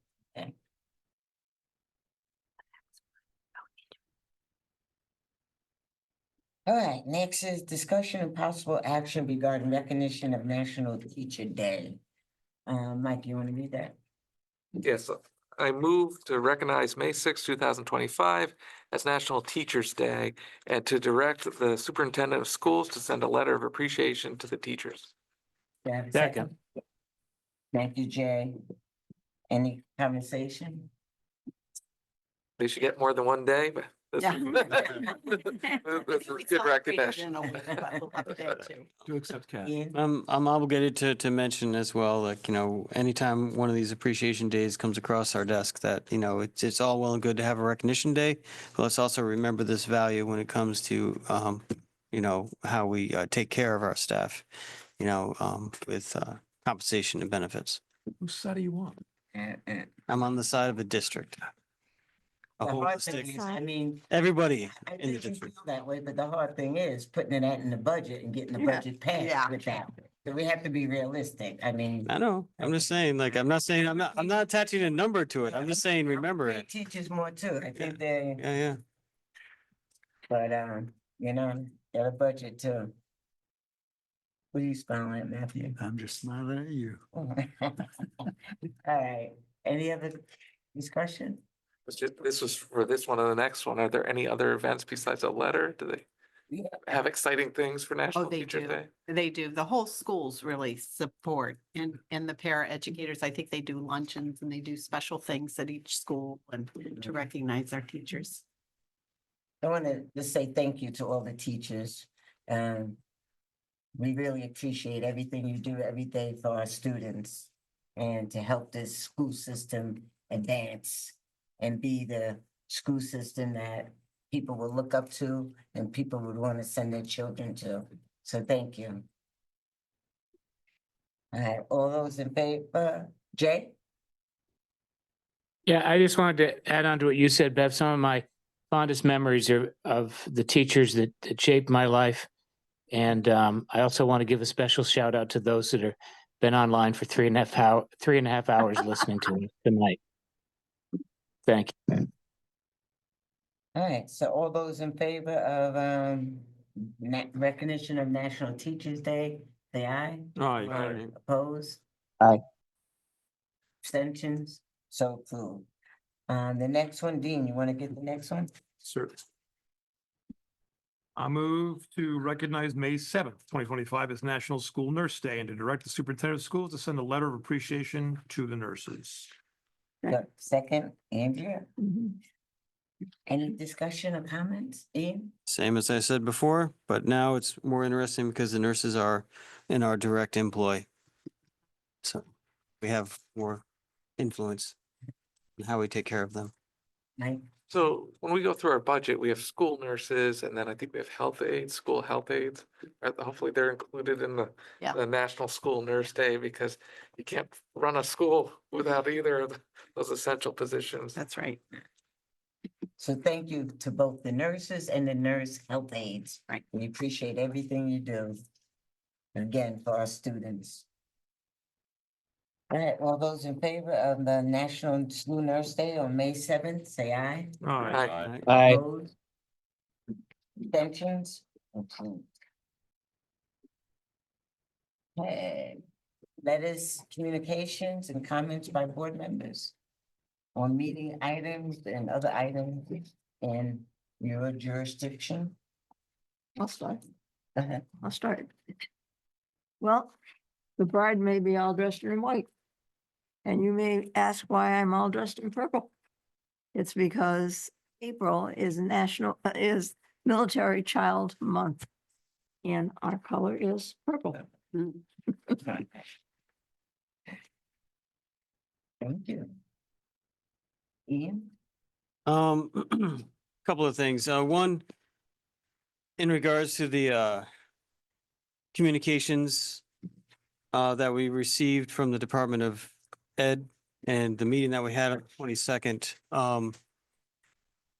All right, next is discussion and possible action regarding recognition of National Teacher Day. Mike, you want to read that? Yes, I move to recognize May 6, 2025 as National Teachers Day and to direct the superintendent of schools to send a letter of appreciation to the teachers. Do I have a Second. Thank you, Jay. Any conversation? They should get more than one day, but this Yeah. this is good recognition. To accept cash. Ian? I'm obligated to mention as well, like, anytime one of these appreciation days comes across our desk that, it's all well and good to have a recognition day, but let's also remember this value when it comes to, how we take care of our staff, with compensation and benefits. Whose side do you want? I'm on the side of a district. A The hard thing holistic, is, I mean, everybody I in the think you district. feel that way, but the hard thing is putting that in the budget and getting the Yeah. budget passed Yeah. with that. So we have to be realistic. I mean. I know, I'm just saying, like, I'm not attaching a number to it. I'm just saying, remember Pay it. teachers more too. I think they, Yeah. but, got a budget too. What are you smiling at, Matthew? I'm just smiling at you. All right, any other discussion? This was for this one and the next one. Are there any other events besides a letter? Do they Yeah. have exciting things for National Oh, they Teachers do. Day? They do. The whole schools really support and the para educators. I think they do luncheons and they do special things at each school and to recognize our teachers. I want to just say thank you to all the teachers. We really appreciate everything you do every day for our students and to help this school system advance and be the school system that people will look up to and people would want to send their children to. So thank you. All right, all those in favor? Jay? Yeah, I just wanted to add on to what you said, Bev. Some of my fondest memories are of the teachers that shaped my life. And I also want to give a special shout out to those that have been online for 3.5 hours listening to me tonight. Thank you. All right, so all those in favor of recognition of National Teachers Day, say aye. Aye. Opposed? Aye. Abstentions? So approved. The next one, Dean, you want to get the next one? Sir. I move to recognize May 7th, 2025 as National School Nurse Day and to direct the superintendent of schools to send a letter of appreciation to the nurses. Second, Andrea? Any discussion or comments, Ian? Same as I said before, but now it's more interesting because the nurses are in our direct employ. So we have more influence in how we take care of them. Mike? So when we go through our budget, we have school nurses and then I think we have health aides, school health aides. Hopefully they're included in the National School Nurse Day because you can't run a school without either of those essential positions. That's right. So thank you to both the nurses and the nurse health aides. Right. We appreciate everything you do. Again, for our students. All right, all those in favor of the National School Nurse Day on May 7th, say aye. Aye. Aye. Opposed? Abstentions? Approved. Okay, letters, communications, and comments by board members on meeting items and other items in your jurisdiction. I'll start. Go ahead. I'll start. Well, the bride may be all dressed in white. And you may ask why I'm all dressed in purple. It's because April is is Military Child Month. And our color is purple. Thank you. Ian? Couple of things. One, in regards to the communications that we received from the Department of Ed and the meeting that we had on the 22nd.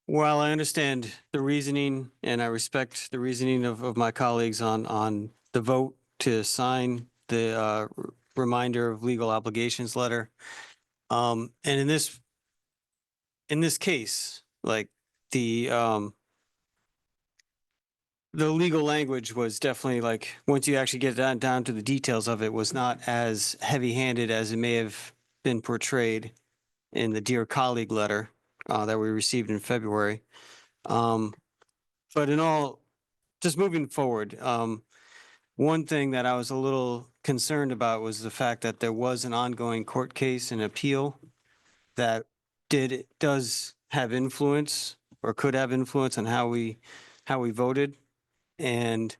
While I understand the reasoning and I respect the reasoning of my colleagues on the vote to sign the reminder of legal obligations letter. And in this case, like the legal language was definitely like, once you actually get down to the details of it, was not as heavy-handed as it may have been portrayed in the Dear Colleague letter that we received in February. But in all, just moving forward, one thing that I was a little concerned about was the fact that there was an ongoing court case and appeal that does have influence or could have influence on how we voted. And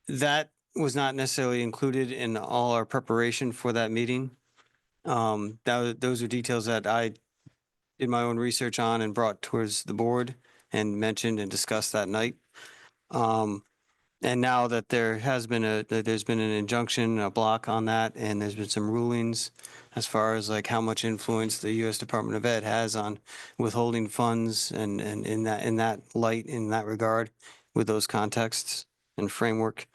that was not necessarily included in all our preparation for that meeting. Those are details that I did my own research on and brought towards the board and mentioned and discussed that night. And now that there's been an injunction, a block on that, and there's been some rulings as far as like how much influence the U.S. Department of Ed has on withholding funds and in that light, in that regard, with those contexts and framework.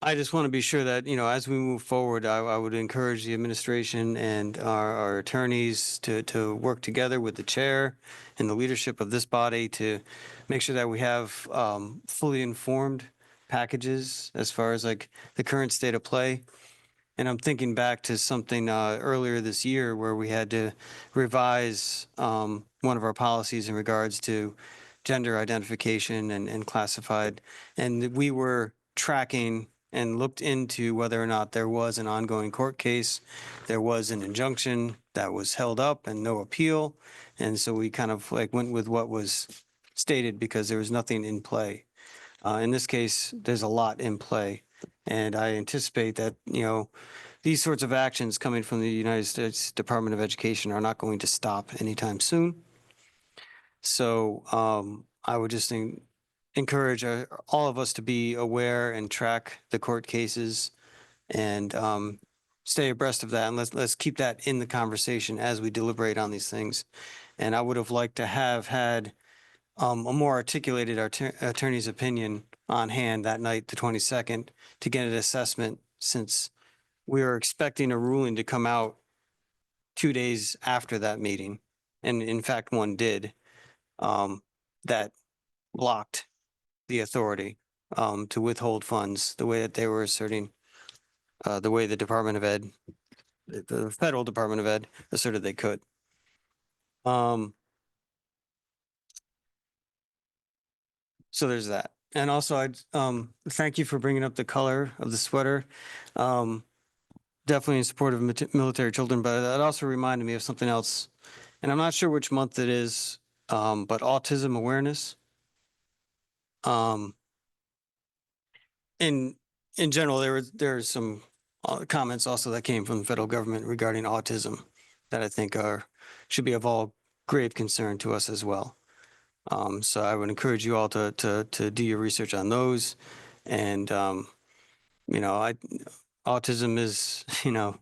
I just want to be sure that, as we move forward, I would encourage the administration and our attorneys to work together with the chair and the leadership of this body to make sure that we have fully informed packages as far as like the current state of play. And I'm thinking back to something earlier this year where we had to revise one of our policies in regards to gender identification and classified. And we were tracking and looked into whether or not there was an ongoing court case. There was an injunction that was held up and no appeal. And so we kind of like went with what was stated because there was nothing in play. In this case, there's a lot in play. And I anticipate that, these sorts of actions coming from the United States Department of Education are not going to stop anytime soon. So I would just encourage all of us to be aware and track the court cases and stay abreast of that and let's keep that in the conversation as we deliberate on these things. And I would have liked to have had a more articulated attorney's opinion on hand that night, the 22nd, to get an assessment, since we were expecting a ruling to come out 2 days after that meeting. And in fact, one did, that blocked the authority to withhold funds the way that they were asserting, the way the Department of Ed, the Federal Department of Ed asserted they could. So there's that. And also, I'd thank you for bringing up the color of the sweater. Definitely in support of military children, but that also reminded me of something else. And I'm not sure which month it is, but autism awareness. In general, there's some comments also that came from the federal government regarding autism that I think should be of all grave concern to us as well. So I would encourage you all to do your research on those. And, you know, autism is, you know,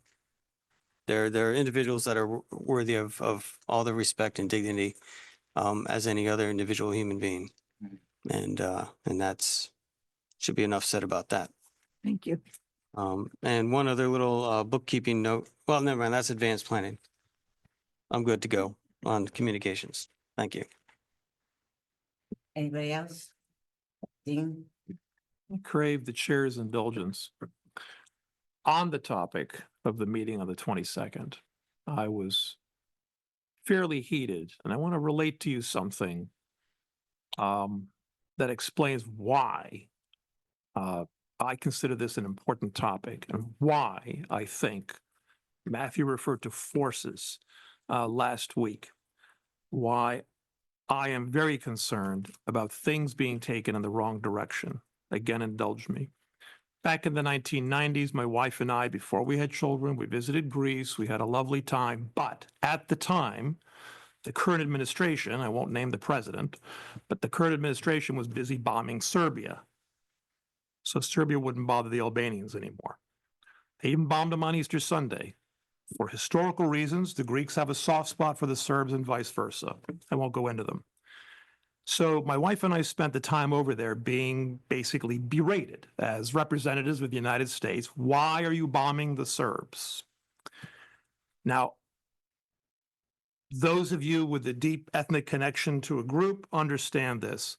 there are individuals that are worthy of all the respect and dignity as any other individual human being. And that's should be enough said about that. Thank you. And one other little bookkeeping note. Well, never mind, that's advanced planning. I'm good to go on communications. Thank you. Anybody else? Dean? I crave the chair's indulgence. On the topic of the meeting on the 22nd, I was fairly heated, and I want to relate to you something that explains why I consider this an important topic and why I think Matthew referred to forces last week, why I am very concerned about things being taken in the wrong direction. Again, indulge me. Back in the 1990s, my wife and I, before we had children, we visited Greece. We had a lovely time. But at the time, the current administration, I won't name the president, but the current administration was busy bombing Serbia. So Serbia wouldn't bother the Albanians anymore. They even bombed them on Easter Sunday. For historical reasons, the Greeks have a soft spot for the Serbs and vice versa. I won't go into them. So my wife and I spent the time over there being basically berated as representatives of the United States. Why are you bombing the Serbs? Now, those of you with a deep ethnic connection to a group understand this.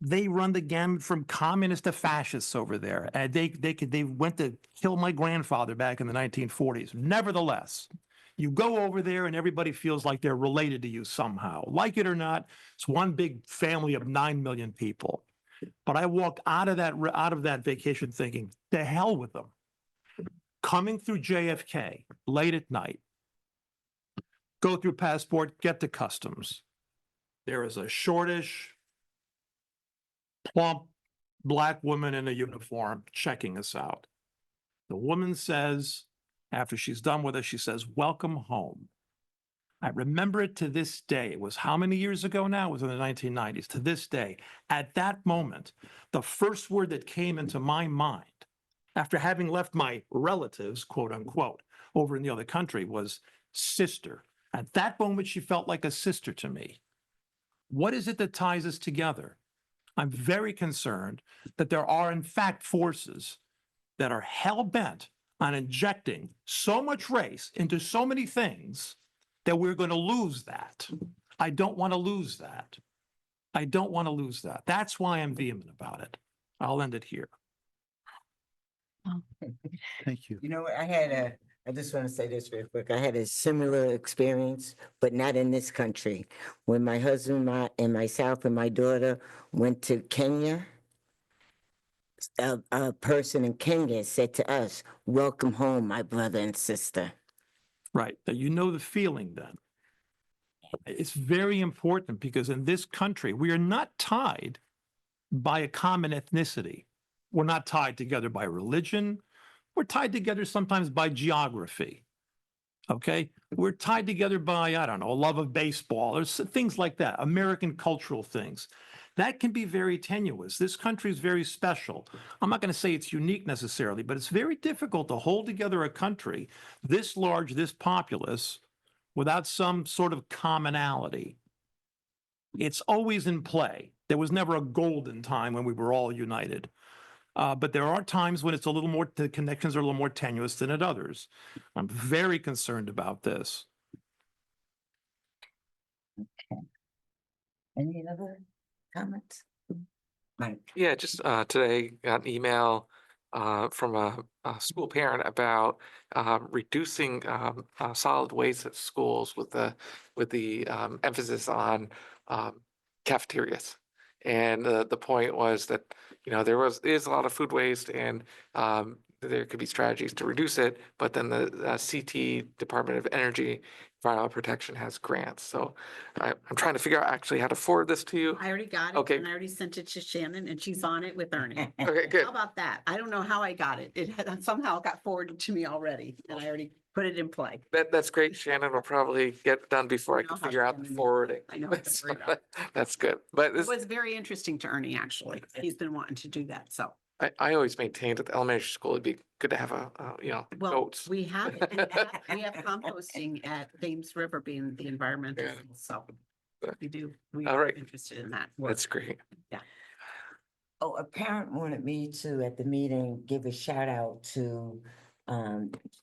They run the gamut from communist to fascists over there. And they went to kill my grandfather back in the 1940s. Nevertheless, you go over there and everybody feels like they're related to you somehow. Like it or not, it's one big family of 9 million people. But I walked out of that vacation thinking, the hell with them. Coming through JFK late at night, go through passport, get to customs. There is a shortish, plump black woman in a uniform checking us out. The woman says, after she's done with us, she says, "Welcome home." I remember it to this day. It was how many years ago now? It was in the 1990s. To this day, at that moment, the first word that came into my mind after having left my relatives, quote unquote, over in the other country was sister. At that moment, she felt like a sister to me. What is it that ties us together? I'm very concerned that there are, in fact, forces that are hell-bent on injecting so much race into so many things that we're going to lose that. I don't want to lose that. I don't want to lose that. That's why I'm vehement about it. I'll end it here. Thank you. You know what, I just want to say this real quick. I had a similar experience, but not in this country. When my husband and myself and my daughter went to Kenya, a person in Kenya said to us, "Welcome home, my brother and sister." Right. That you know the feeling then. It's very important because in this country, we are not tied by a common ethnicity. We're not tied together by religion. We're tied together sometimes by geography. Okay? We're tied together by, I don't know, a love of baseball or things like that, American cultural things. that can be very tenuous. This country is very special. I'm not going to say it's unique necessarily, but it's very difficult to hold together a country this large, this populous, without some sort of commonality. It's always in play. There was never a golden time when we were all united. But there are times when it's a little more, the connections are a little more tenuous than at others. I'm very concerned about this. Any other comments? Mike? Yeah, just today got an email from a school parent about reducing solid waste at schools with the emphasis on cafeterias. And the point was that, you know, is a lot of food waste, and there could be strategies to reduce it, but then the CT, Department of Energy, Environmental Protection, has grants. So I'm trying to figure out actually how to forward this to you. I already got it. Okay. And I already sent it to Shannon, and she's on it with Ernie. Okay, good. How about that? I don't know how I got it. It had somehow got forwarded to me already, and I already put it in play. That's great. Shannon will probably get done before I know can how figure out the Shannon- forwarding. I know. how to So figure it out. That's good. But It this, was very interesting to Ernie, actually. He's been wanting to do that, so. I always maintained at the elementary school, it'd be good to have Well, goats. we have, we have composting at Thames River being the environmental, Yeah. so we do, we All are right. interested in that. work. That's great. Oh, a parent wanted me to, at the meeting, give a shout out to,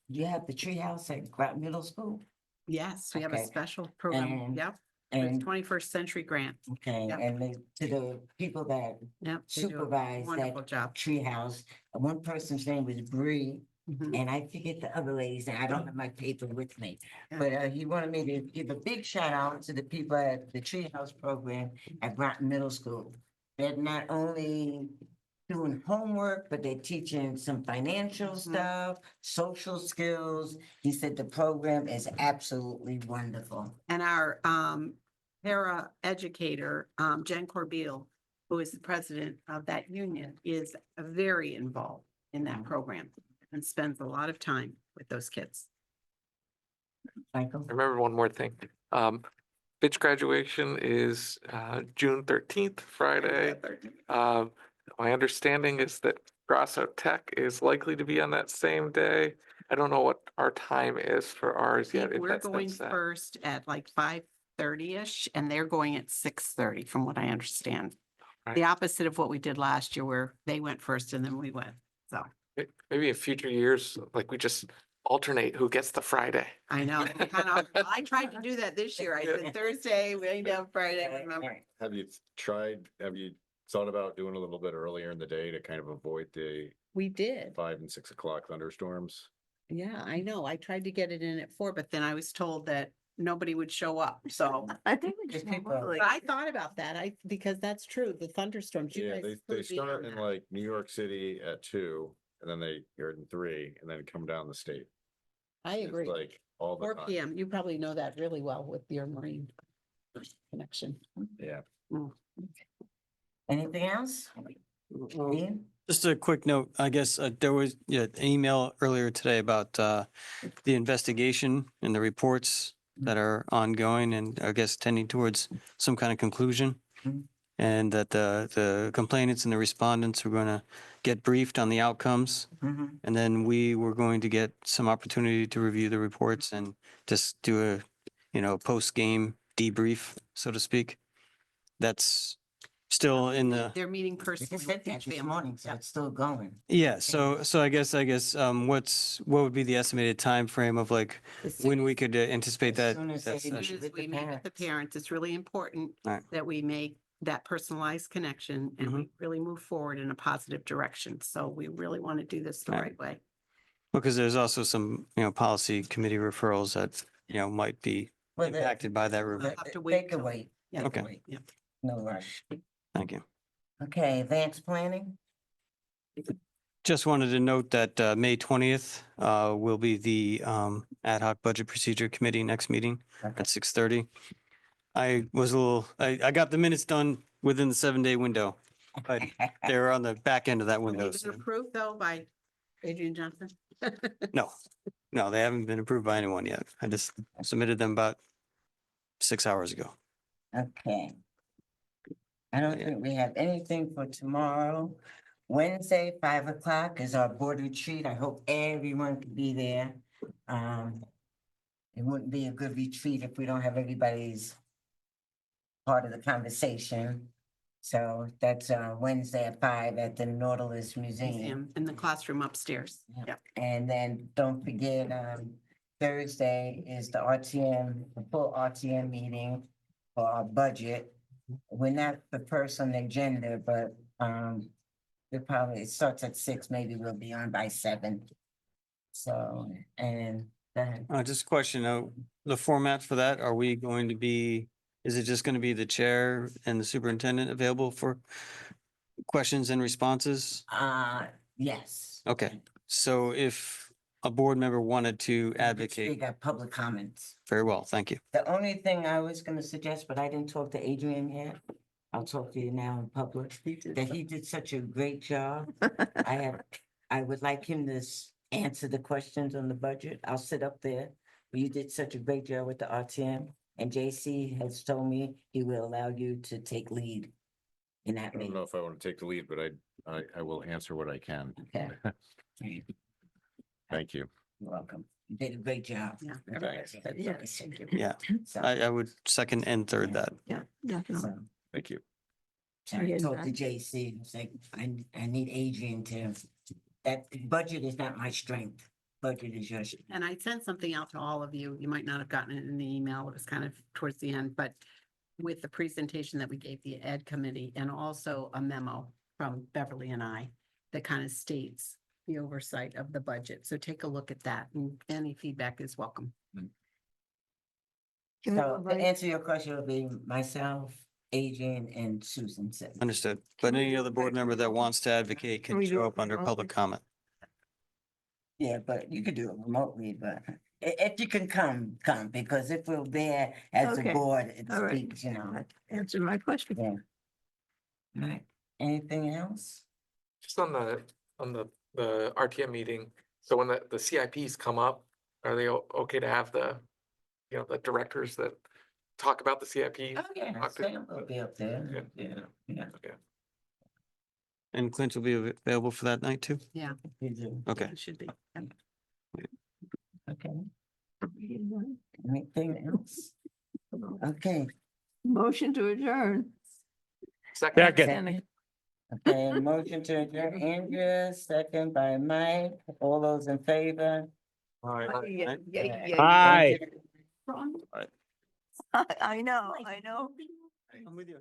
you have the treehouse at Groton Middle School? Yes, we have a Okay. special program, And- yep, And, 21st century grant, okay, Yep. and to the people that yep. they do a supervise Wonderful that job. treehouse, one person's name was Bree, Mhm. and I forget the other lady's name. I don't have my paper with me. Yeah. But he wanted me to give a big shout out to the people at the treehouse program at Groton Middle School. They're not only doing homework, but they're teaching some financial stuff, social skills. He said the program is absolutely wonderful. And our para educator, Jen Corbeil, who is the president of that union, is very involved in that program and spends a lot of time with those kids. Michael? I remember one more thing. Bitch graduation is June 13th, Friday. My understanding is that Grasso Tech is likely to be on that same day. I don't know what our time is for ours yet. if We're that's been going set. first at like 5:30ish, and they're going at 6:30, from what I understand. Right. The opposite of what we did last year, where they went first and then we went. So Maybe in future years, like we just alternate who gets the Friday. I know, I tried to do that this year. I said Thursday, way down Friday, remember? Have you thought about doing a little bit earlier in the day to kind of avoid the We did. 5 and 6 o'clock thunderstorms? Yeah, I know. I tried to get it in at 4, but then I was told that nobody would show up. So I think we just Just want people- early. but I thought about that. Because that's true. The thunderstorms. you Yeah, guys they flew start beyond in that. like New York City at 2, and then you're in 3, and then come down the state. I It's agree. like all the 4 time. PM. You probably know that really well with your marine connection. Yeah. Anything else? Ian? Just a quick note, I guess, there was an email earlier today about the investigation and the reports that are ongoing and I guess tending towards some kind of conclusion. Mhm. And that the complainants and the respondents are gonna get briefed on the outcomes. Mhm. And then we were going to get some opportunity to review the reports and just do a, post-game debrief, so to speak. That's still in the. They're meeting They personally. just said with that each this family. morning, so it's still going. Yeah, so I guess what would be the estimated time frame of like As soon when we could anticipate As that? soon as that they As soon session? as with the we meet with the parents. parents, it's really important Alright. that we make that personalized connection and we really move forward in a positive direction. So we really want to do this the Alright. right way. Because there's also some, policy committee referrals that, might be Well, the- impacted by that review. We'll have to They wait can till- wait. Yeah, Okay. wait, yeah. No rush. Thank you. Okay, advanced planning? Just wanted to note that May 20th will be the ad hoc budget procedure committee next meeting Okay. at 6:30. I was I got the minutes done within the 7-day window, but they were on the back end of that window. Was it approved though by Adrian Johnson? No, they haven't been approved by anyone yet. I just submitted them about 6 hours ago. Okay. I don't think we have anything for tomorrow. Wednesday, 5 o'clock is our board retreat. I hope everyone can be there. It wouldn't be a good retreat if we don't have everybody's part of the conversation. So that's Wednesday at 5 at the Nautilus Museum. Museum in the classroom upstairs. Yeah. And then don't forget, Thursday is the RTM, the full RTM meeting for our budget. We're not the first on the agenda, but it starts at 6, maybe we'll be on by 7. So, and then, Just a question, the format for that, are we going to be, is it just going to be the chair and the superintendent available for questions and responses? yes. Okay, so if a board member wanted to We advocate, got public comments. very well, thank you. The only thing I was gonna suggest, but I didn't talk to Adrian yet, I'll talk to you now in public, that he did such a great job. I would like him to answer the questions on the budget. I'll sit up there. But you did such a great job with the RTM, and JC has told me he will allow you to take lead in that I don't meeting. know if I want to take the lead, but I will answer what I can. Okay. Thank you. You're welcome. You did a great job. Yeah. Thanks. Yes. Yeah, So, I would second and third that. Yeah, definitely. so, Thank you. I talked to JC, it's like, I need Adrian to, that budget is not my strength. Budget is your strength. And I sent something out to all of you. You might not have gotten it in the email. It was kind of towards the end, but with the presentation that we gave the Ed Committee and also a memo from Beverly and I that kind of states the oversight of the budget. So take a look at that and any feedback is welcome. Can we So go to right- answer your question, it'll be myself, Adrian, and Susan. Understood. But any other board member that wants to advocate Can can we do show it up under remotely? public comment. Yeah, but you could do it remotely, but if you can come, because if we're there as a Okay. board, it All right. speaks, you know. That answered my question. Yeah. All right, anything else? Just on the RTM meeting, so when the CIPs come up, are they okay to have the, the directors that talk about the CIP? Oh, yeah, Talk to- Sam will be up there, yeah. Okay. And Clint will be available for that night too? Yeah. You do. Okay. It should be. Yep. Okay, anything else? Okay. Motion to adjourn. Second. Second. Okay, motion to adjourn, Andrea, second by Mike, all those in favor? Yeah, yeah, yeah. Aye. I know. I'm with you.